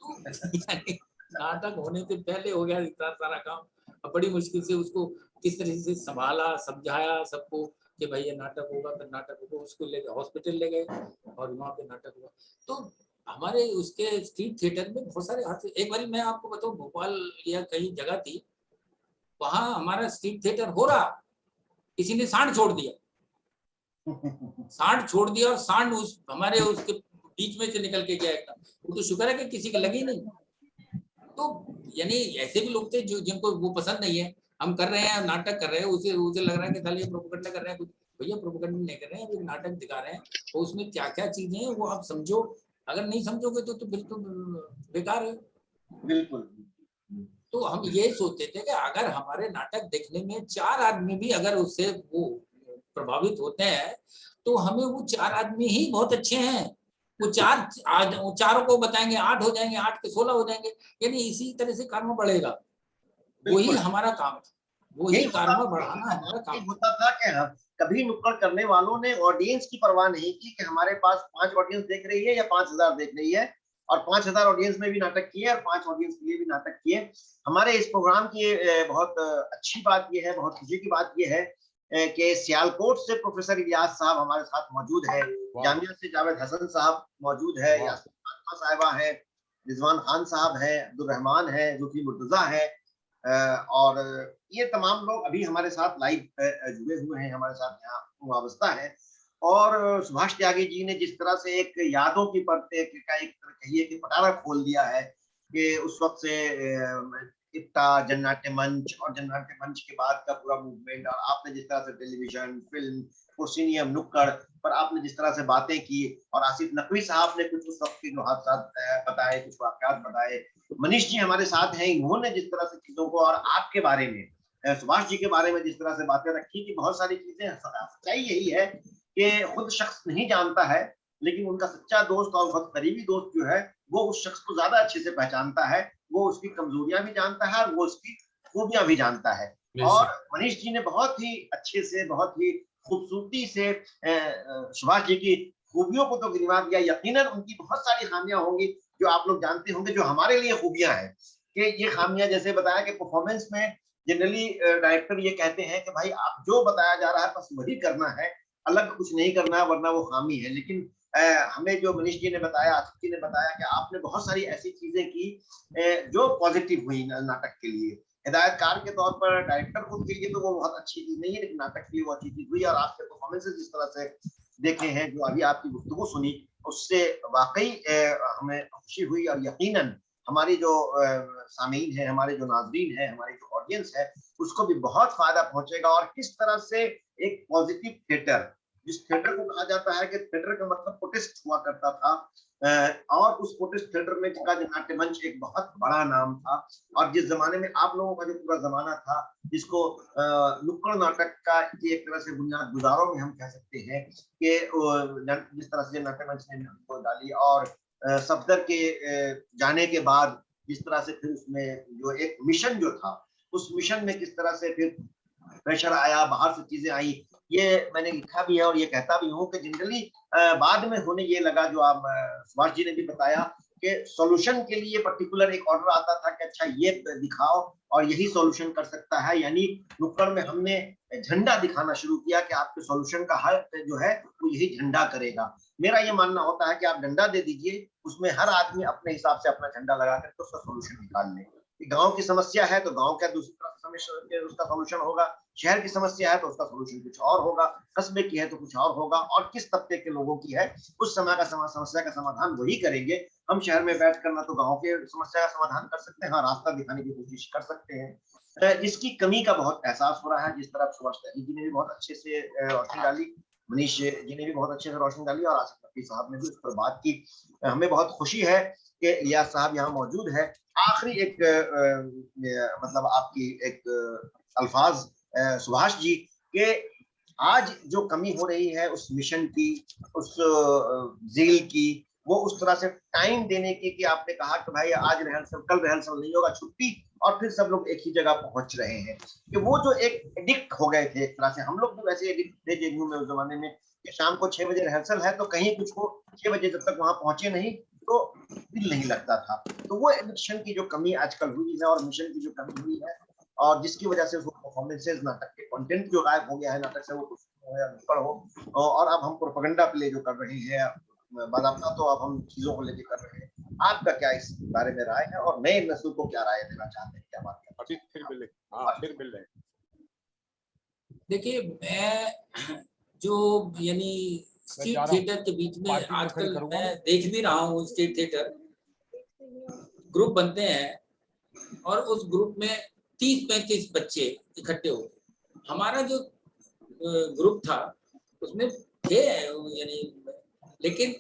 तो नाटक होने से पहले हो गया इतना सारा काम। अब बड़ी मुश्किल से उसको किस तरह से संभाला, समझाया सबको कि भाई ये नाटक होगा, फिर नाटक होगा। उसको ले गए हॉस्पिटल ले गए और वहाँ पे नाटक हुआ। तो हमारे उसके स्ट्रीट थिएटर में बहुत सारे हाथ। एक बार मैं आपको बताऊं, भोपाल या कहीं जगह थी, वहां हमारा स्ट्रीट थिएटर हो रहा, किसी ने सांड छोड़ दिया। सांड छोड़ दिया और सांड उस हमारे उसके बीच में से निकल के गया एकदम। वो तो शुक्र है कि किसी का लगी नहीं। तो यानी ऐसे भी लोग थे जो जिनको वो पसंद नहीं है, हम कर रहे हैं नाटक कर रहे हैं, उसे लग रहा है कि साले प्रोपेगेंडा कर रहे हैं। कुछ भैया प्रोपेगेंडा नहीं कर रहे हैं, एक नाटक दिखा रहे हैं, और उसमें क्या क्या चीजें हैं वो आप समझो। अगर नहीं समझोगे तो फिर तो बेकार है। बिल्कुल। तो हम ये सोचते थे कि अगर हमारे नाटक देखने में 4 आदमी भी अगर उससे वो प्रभावित होते हैं तो हमें वो 4 आदमी ही बहुत अच्छे हैं। वो चारों को बताएंगे, 8 हो जाएंगे, 8 के 16 हो जाएंगे। यानी इसी तरह से कर्म बढ़ेगा। वही हमारा काम था, वही कर्म बढ़ाना हमारा काम होता था कि कभी नुक्कड़ करने वालों ने ऑडियंस की परवाह नहीं की कि हमारे पास 5 ऑडियंस देख रही है या 5000 देख रही है, और 5000 ऑडियंस में भी नाटक किए और 5 ऑडियंस के लिए भी नाटक किए। हमारे इस प्रोग्राम की बहुत अच्छी बात यह है, बहुत खुशी की बात यह है कि सियालकोट से प्रोफेसर इलियास साहब हमारे साथ मौजूद है, जामिया से जावेद हसन साहब मौजूद है, यास्मीन फातिमा साहिबा है, रिजवान खान साहब है, अब्दुल रहमान है, जुल्फी मुर्तजा है, और ये तमाम लोग अभी हमारे साथ लाइव जुड़े हुए हैं, हमारे साथ यहाँ वाबस्ता है। और सुभाष त्यागी जी ने जिस तरह से एक यादों की परते का एक कहिए कि पटारा खोल दिया है कि उस वक्त से इफ्ता, जननाट्य मंच और जननाट्य मंच के बाद का पूरा मूवमेंट, और आपने जिस तरह से टेलीविजन, फिल्म, प्रोसिनियम, नुक्कड़ पर आपने जिस तरह से बातें की, और आसिफ नकवी साहब ने कुछ उस वक्त के जो हादसात बताए, कुछ वाकयात बताए, मनीष जी हमारे साथ हैं, इन्होंने जिस तरह से चीजों को और आपके बारे में, सुभाष जी के बारे में जिस तरह से बातें रखी कि बहुत सारी चीजें, सच्चाई यही है कि खुद शख्स नहीं जानता है, लेकिन उनका सच्चा दोस्त और बहुत करीबी दोस्त जो है वो उस शख्स को ज्यादा अच्छे से पहचानता है, वो उसकी कमजोरियां भी जानता है और वो उसकी खूबियां भी जानता है। और मनीष जी ने बहुत ही अच्छे से, बहुत ही खूबसूरती से सुभाष जी की खूबियों को तो गिनवा दिया। यकीनन उनकी बहुत सारी खामियां होंगी जो आप लोग जानते होंगे, जो हमारे लिए खूबियां हैं कि ये खामियां, जैसे बताया कि परफॉर्मेंस में जनरली डायरेक्टर ये कहते हैं कि भाई आप जो बताया जा रहा है बस वही करना है, अलग कुछ नहीं करना है, वरना वो खामी है। लेकिन हमें जो मनीष जी ने बताया, आसिफ जी ने बताया कि आपने बहुत सारी ऐसी चीजें की जो पॉजिटिव हुई नाटक के लिए। हिदायतकार के तौर पर डायरेक्टर खुद के लिए तो वो बहुत अच्छी चीज नहीं है, लेकिन नाटक के लिए वो अच्छी चीज हुई। और आपके परफॉर्मेंसेस जिस तरह से देखे हैं, जो अभी आपकी गुफ्तगू सुनी, उससे वाकई हमें खुशी हुई। और यकीनन हमारी जो सामीन है, हमारे जो नाजरीन है, हमारी जो ऑडियंस है, उसको भी बहुत फायदा पहुंचेगा। और किस तरह से एक पॉजिटिव थिएटर, जिस थिएटर को कहा जाता है कि थिएटर का मतलब प्रोटेस्ट हुआ करता था, और उस प्रोटेस्ट थिएटर में का नाट्य मंच एक बहुत बड़ा नाम था। और जिस जमाने में आप लोगों का जो पूरा जमाना था, जिसको नुक्कड़ नाटक का एक तरह से बुनियाद गुजारों में हम कह सकते हैं कि जिस तरह से नाट्य मंच ने डाली, और सफदर के जाने के बाद जिस तरह से फिर उसमें जो एक मिशन जो था, उस मिशन में किस तरह से फिर प्रेशर आया, बाहर से चीजें आई, ये मैंने लिखा भी है और ये कहता भी हूँ कि जनरली बाद में होने ये लगा, जो आप सुभाष जी ने भी बताया कि सॉल्यूशन के लिए पर्टिकुलर एक ऑर्डर आता था कि अच्छा ये दिखाओ और यही सॉल्यूशन कर सकता है। यानी नुक्कड़ में हमने झंडा दिखाना शुरू किया कि आपके सॉल्यूशन का हल जो है वो यही झंडा करेगा। मेरा ये मानना होता है कि आप डंडा दे दीजिए, उसमें हर आदमी अपने हिसाब से अपना झंडा लगा करके उसका सॉल्यूशन निकाल ले। गांव की समस्या है तो गांव का दूसरी तरफ उसका सॉल्यूशन होगा, शहर की समस्या है तो उसका सॉल्यूशन कुछ और होगा, कस्बे की है तो कुछ और होगा, और किस तबके के लोगों की है उस समय का समस्या का समाधान वही करेंगे। हम शहर में बैठ कर ना तो गांव के समस्या का समाधान कर सकते हैं, हाँ रास्ता दिखाने की कोशिश कर सकते हैं। इसकी कमी का बहुत एहसास हो रहा है, जिस तरह सुभाष त्यागी जी ने भी बहुत अच्छे से रोशनी डाली, मनीष जी ने भी बहुत अच्छे से रोशनी डाली, और आसिफ नकवी साहब ने भी उस पर बात की। हमें बहुत खुशी है कि इलियास साहब यहाँ मौजूद है। आखिरी एक मतलब आपकी एक अल्फाज सुभाष जी के, आज जो कमी हो रही है उस मिशन की, उस ज़ील की, वो उस तरह से टाइम देने की कि आपने कहा कि भाई आज रिहर्सल, कल रिहर्सल नहीं होगा, छुट्टी, और फिर सब लोग एक ही जगह पहुंच रहे हैं, कि वो जो एक एडिक्ट हो गए थे एक तरह से। हम लोग भी वैसे एडिक्ट थे जेएनयू में उस जमाने में कि शाम को 6 बजे रिहर्सल है तो कहीं कुछ को 6 बजे जब तक वहां पहुंचे नहीं तो दिल नहीं लगता था। तो वो एडिक्शन की जो कमी आजकल हुई है और मिशन की जो कमी हुई है, और जिसकी वजह से वो परफॉर्मेंसेज, नाटक के कंटेंट जो गायब हो गया है नाटक से, वो हो या नुक्कड़ हो, और अब हम प्रोपेगेंडा प्ले जो कर रहे हैं बाकायदा, तो अब हम चीजों को लेके कर रहे हैं। आपका क्या इस बारे में राय है, और नए नस्ल को क्या राय देना चाहते हैं, क्या बात करते हैं? फिर मिल रहे। देखिए, मैं जो यानी स्ट्रीट थिएटर के बीच में आजकल मैं देख भी रहा हूँ, स्ट्रीट थिएटर ग्रुप बनते हैं और उस ग्रुप में 30-35 बच्चे इकट्ठे हो गए। हमारा जो ग्रुप था उसमें थे यानी, लेकिन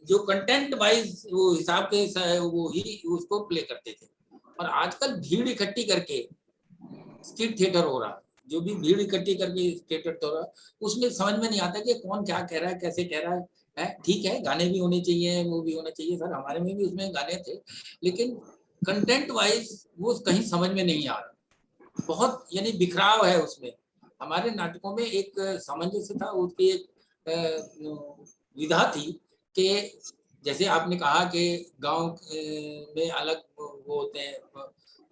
जो कंटेंट वाइज वो हिसाब के वो ही उसको प्ले करते थे। और आजकल भीड़ इकट्ठी करके स्ट्रीट थिएटर हो रहा, जो भी भीड़ इकट्ठी करके थिएटर हो रहा, उसमें समझ में नहीं आता कि कौन क्या कह रहा है, कैसे कह रहा है। ठीक है, गाने भी होने चाहिए, वो भी होना चाहिए, सर हमारे में भी उसमें गाने थे, लेकिन कंटेंट वाइज वो कहीं समझ में नहीं आ रहा, बहुत यानी बिखराव है उसमें। हमारे नाटकों में एक सामंजस्य था, उसकी एक विधा थी कि जैसे आपने कहा कि गांव में अलग वो होते हैं,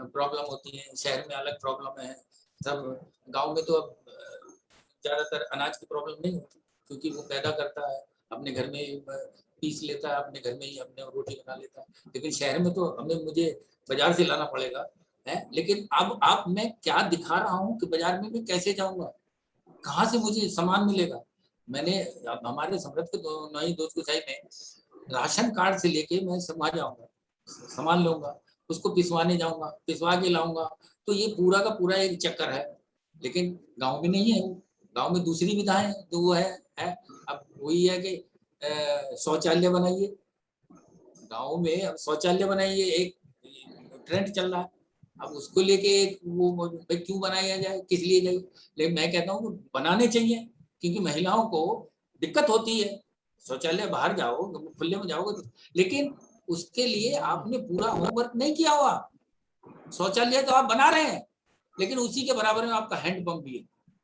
प्रॉब्लम होती है, शहर में अलग प्रॉब्लम है। सब गांव में तो अब ज्यादातर अनाज की प्रॉब्लम नहीं होती, क्योंकि वो पैदा करता है, अपने घर में पीस लेता है, अपने घर में ही अपने रोटी बना लेता है। लेकिन शहर में तो मुझे बाजार से लाना पड़ेगा है। लेकिन अब आप मैं क्या दिखा रहा हूँ कि बाजार में मैं कैसे जाऊंगा, कहाँ से मुझे सामान मिलेगा। मैंने हमारे समृद्ध के नई दोस्त गुसाई में राशन कार्ड से लेके मैं समझ जाऊंगा, सामान लूंगा, उसको पिसवाने जाऊंगा, पिसवा के लाऊंगा, तो ये पूरा का पूरा एक चक्कर है। लेकिन गांव में नहीं है, गांव में दूसरी विधाएं तो वो है। अब वही है कि शौचालय बनाइए, गांव में अब शौचालय बनाइए, एक ट्रेंड चल रहा है। अब उसको लेके वो क्यों बनाया जाए, किस लिए जाए। लेकिन मैं कहता हूँ कि बनाने चाहिए, क्योंकि महिलाओं को दिक्कत होती है। शौचालय बाहर जाओ, खुले में जाओगे, लेकिन उसके लिए आपने पूरा होमवर्क नहीं किया हुआ। शौचालय तो आप बना रहे हैं, लेकिन उसी के बराबर में आपका हैंडपंप भी है।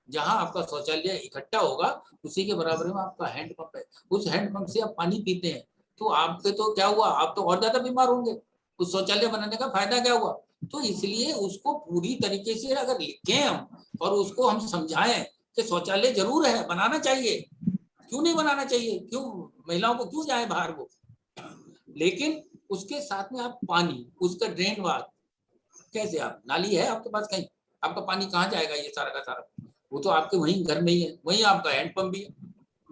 जहां आपका शौचालय इकट्ठा होगा, उसी के बराबर में आपका हैंडपंप है। उस हैंडपंप से आप पानी पीते हैं, तो आपके तो क्या हुआ, आप तो और ज्यादा बीमार होंगे। उस शौचालय बनाने का फायदा क्या हुआ। तो इसलिए उसको पूरी तरीके से अगर लिखें हम, और उसको हम समझाएं कि शौचालय जरूर है, बनाना चाहिए, क्यों नहीं बनाना चाहिए, क्यों महिलाओं को क्यों जाए बाहर वो। लेकिन उसके साथ में आप पानी, उसका ड्रेन वाल कैसे, आप नाली है आपके पास कहीं, आपका पानी कहाँ जाएगा ये सारा का सारा। वो तो आपके वहीं घर में ही है, वहीं आपका हैंडपंप भी है,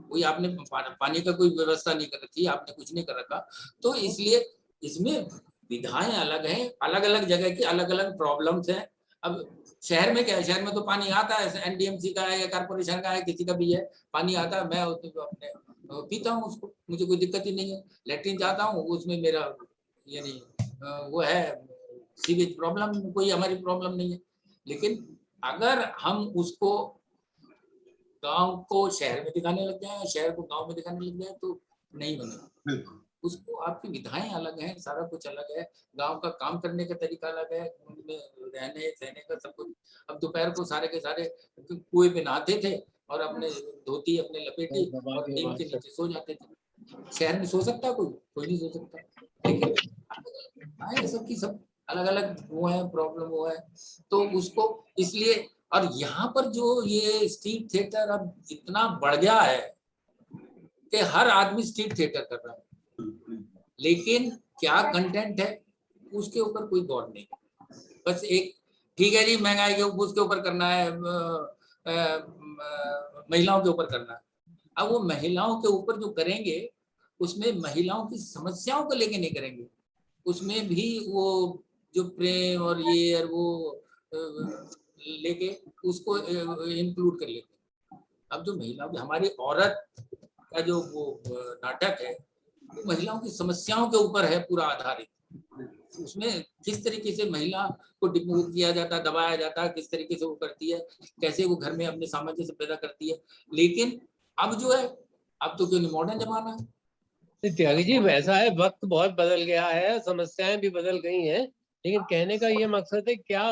वही आपने पानी का कोई व्यवस्था नहीं कर रखी, आपने कुछ नहीं कर रखा। तो इसलिए इसमें विधाएं अलग हैं, अलग अलग जगह की अलग अलग प्रॉब्लम्स हैं। अब शहर में क्या है, शहर में तो पानी आता है, एनडीएमसी का है या कारपोरेशन का है, किसी का भी है, पानी आता है, मैं अपने पीता हूँ उसको, मुझे कोई दिक्कत ही नहीं है। लेटरिन जाता हूँ, उसमें मेरा यानी वो है सीवेज प्रॉब्लम, कोई हमारी प्रॉब्लम नहीं है। लेकिन अगर हम उसको गांव को शहर में दिखाने लग जाए, शहर को गांव में दिखाने लग जाए, तो नहीं बनेगा। उसको आपकी विधाएं अलग हैं, सारा कुछ अलग है, गांव का काम करने का तरीका अलग है, उनमें रहने सहने का सब कुछ। अब दोपहर को सारे के सारे कुएं पे नहाते थे और अपने धोती अपने लपेटी और नीम के नीचे सो जाते थे। शहर में सो सकता कोई नहीं सो सकता। लेकिन सबकी सब अलग अलग वो है, प्रॉब्लम वो है, तो उसको इसलिए। और यहाँ पर जो ये स्ट्रीट थिएटर अब इतना बढ़ गया है कि हर आदमी स्ट्रीट थिएटर कर रहा है, लेकिन क्या कंटेंट है उसके ऊपर कोई गौर नहीं। बस एक ठीक है जी, महंगाई के ऊपर उसके ऊपर करना है, महिलाओं के ऊपर करना है। अब वो महिलाओं के ऊपर जो करेंगे, उसमें महिलाओं की समस्याओं को लेके नहीं करेंगे, उसमें भी वो जो प्रेम और ये और वो लेके उसको इंक्लूड कर लेते हैं। अब जो महिलाओं, हमारी औरत का जो वो नाटक है, वो महिलाओं की समस्याओं के ऊपर है पूरा आधारित। उसमें किस तरीके से महिला को डिमोट किया जाता है, दबाया जाता है, किस तरीके से वो करती है, कैसे वो घर में अपने सामंजस्य पैदा करती है। लेकिन अब जो है, अब तो क्यों मॉडर्न जमाना है। त्यागी जी, वैसा है, वक्त बहुत बदल गया है, समस्याएं भी बदल गई हैं, लेकिन कहने का ये मकसद है, क्या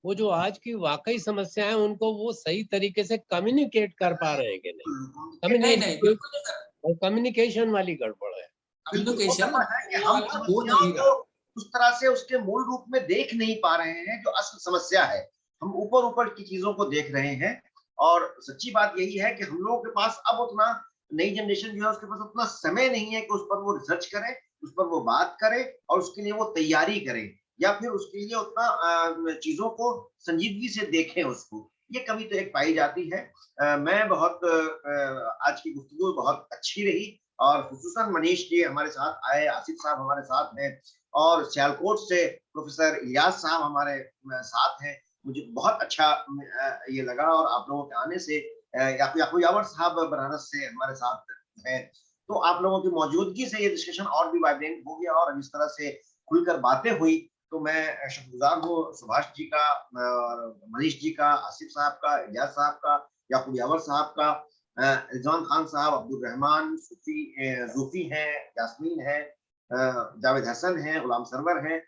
वो जो आज की वाकई समस्याएं हैं, उनको वो सही तरीके से कम्युनिकेट कर पा रहे हैं कि नहीं। नहीं, बिल्कुल नहीं। कम्युनिकेशन वाली गड़बड़ है। कम्युनिकेशन है कि हम हो नहीं रहा, उस तरह से उसके मूल रूप में देख नहीं पा रहे हैं जो असल समस्या है। हम ऊपर ऊपर की चीजों को देख रहे हैं और सच्ची बात यही है कि हम लोगों के पास अब उतना, नई जनरेशन जो है उसके पास उतना समय नहीं है कि उस पर वो रिसर्च करे, उस पर वो बात करे और उसके लिए वो तैयारी करे या फिर उसके लिए उतना चीजों को संजीदगी से देखें उसको। ये कमी तो एक पाई जाती है। मैं बहुत आज की गुफ्तगू बहुत अच्छी रही और खुसूसन मनीष जी हमारे साथ आए, आसिफ साहब हमारे साथ हैं और सियालकोट से प्रोफेसर इलियास साहब हमारे साथ हैं। मुझे बहुत अच्छा ये लगा और आप लोगों के आने से याकूब यावर साहब बनारस से हमारे साथ हैं, तो आप लोगों की मौजूदगी से ये डिस्कशन और भी वाइब्रेंट हो गया और जिस तरह से खुलकर बातें हुई तो मैं शुक्रगुजार हूँ सुभाष जी का, मनीष जी का, आसिफ साहब का, इलियास साहब का, याकूब यावर साहब का, रिजवान खान साहब, अब्दुल रहमान, सूफी हैं, यास्मीन है, जावेद हसन है, गुलाम सरवर हैं,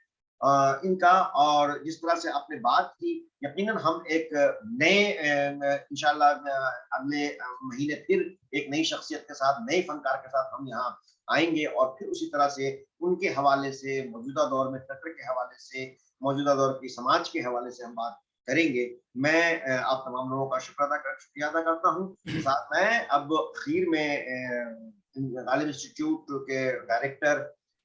इनका। और जिस तरह से आपने बात की, यकीनन हम एक नए इंशाल्लाह अगले महीने फिर एक नई शख्सियत के साथ, नए फनकार के साथ हम यहाँ आएंगे और फिर उसी तरह से उनके हवाले से, मौजूदा दौर में तंत्र के हवाले से, मौजूदा दौर की समाज के हवाले से हम बात करेंगे। मैं आप तमाम लोगों का शुक्रिया अदा करता हूँ। साथ मैं अब आखिर में गालिब इंस्टीट्यूट के डायरेक्टर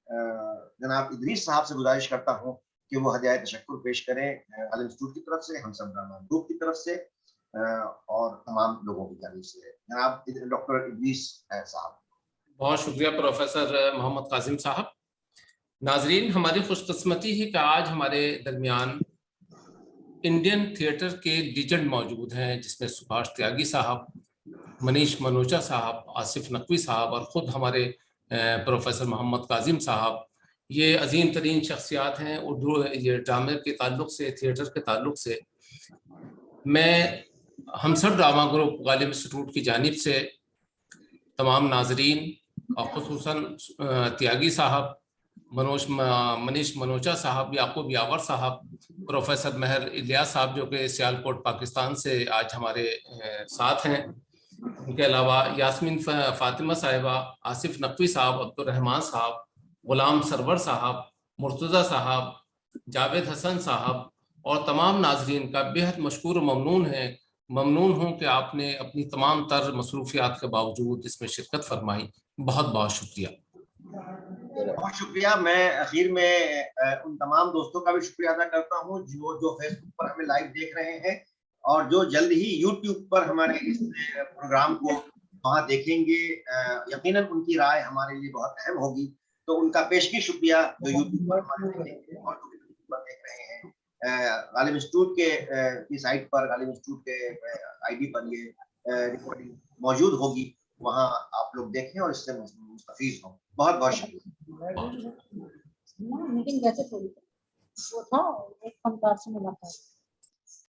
जनाब इदरीस साहब से गुजारिश करता हूँ कि वो हदिया तशक्कुर पेश करें गालिब इंस्टीट्यूट की तरफ से, हम सब ड्रामा ग्रुप की तरफ से और तमाम लोगों की जानिब से। जनाब डॉक्टर इदरीस साहब। बहुत शुक्रिया प्रोफेसर मोहम्मद काजिम साहब। नाजरीन, हमारी खुशकिस्मती है कि आज हमारे दरमियान इंडियन थिएटर के लीजेंड मौजूद हैं, जिसमें सुभाष त्यागी साहब, मनीष मनोचा साहब, आसिफ नकवी साहब और ख़ुद हमारे प्रोफेसर मोहम्मद काजिम साहब। ये अजीम तरीन शख्सियात हैं उर्दू ये ड्रामे के ताल्लुक से, थिएटर के ताल्लुक से। मैं हम सब ड्रामा ग्रुप गालिब इंस्टीट्यूट की जानिब से तमाम नाजरीन और खुसूसन त्यागी साहब, मनीष मनोचा साहब, याकूब यावर साहब, प्रोफेसर महर इलियास साहब जो कि सियालकोट पाकिस्तान से आज हमारे साथ हैं, उनके अलावा यास्मीन फातिमा साहिबा, आसिफ नकवी साहब, अब्दुल रहमान साहब, गुलाम सरवर साहब, मुर्तज़ा साहब, जावेद हसन साहब और तमाम नाजरीन का बेहद मशकूर ममनून हूँ कि आपने अपनी तमाम तर मसरूफियात के बावजूद इसमें शिरकत फरमाई। बहुत बहुत शुक्रिया। बहुत शुक्रिया। मैं आखिर में उन तमाम दोस्तों का भी शुक्रिया अदा करता हूँ जो फेसबुक पर हमें लाइव देख रहे हैं और जो जल्द ही यूट्यूब पर हमारे इस प्रोग्राम को वहाँ देखेंगे। यकीनन उनकी राय हमारे लिए बहुत अहम होगी, तो उनका पेशगी शुक्रिया जो यूट्यूब पर हमारे देख रहे हैं। गालिब इंस्टीट्यूट की साइट पर, गालिब इंस्टीट्यूट के आईडी पर ये रिकॉर्डिंग मौजूद होगी, वहाँ आप लोग देखें और इससे मुस्तफीज हों। बहुत बहुत शुक्रिया। मीटिंग जैसे थोड़ी वो था, एक फनकार से मुलाकात।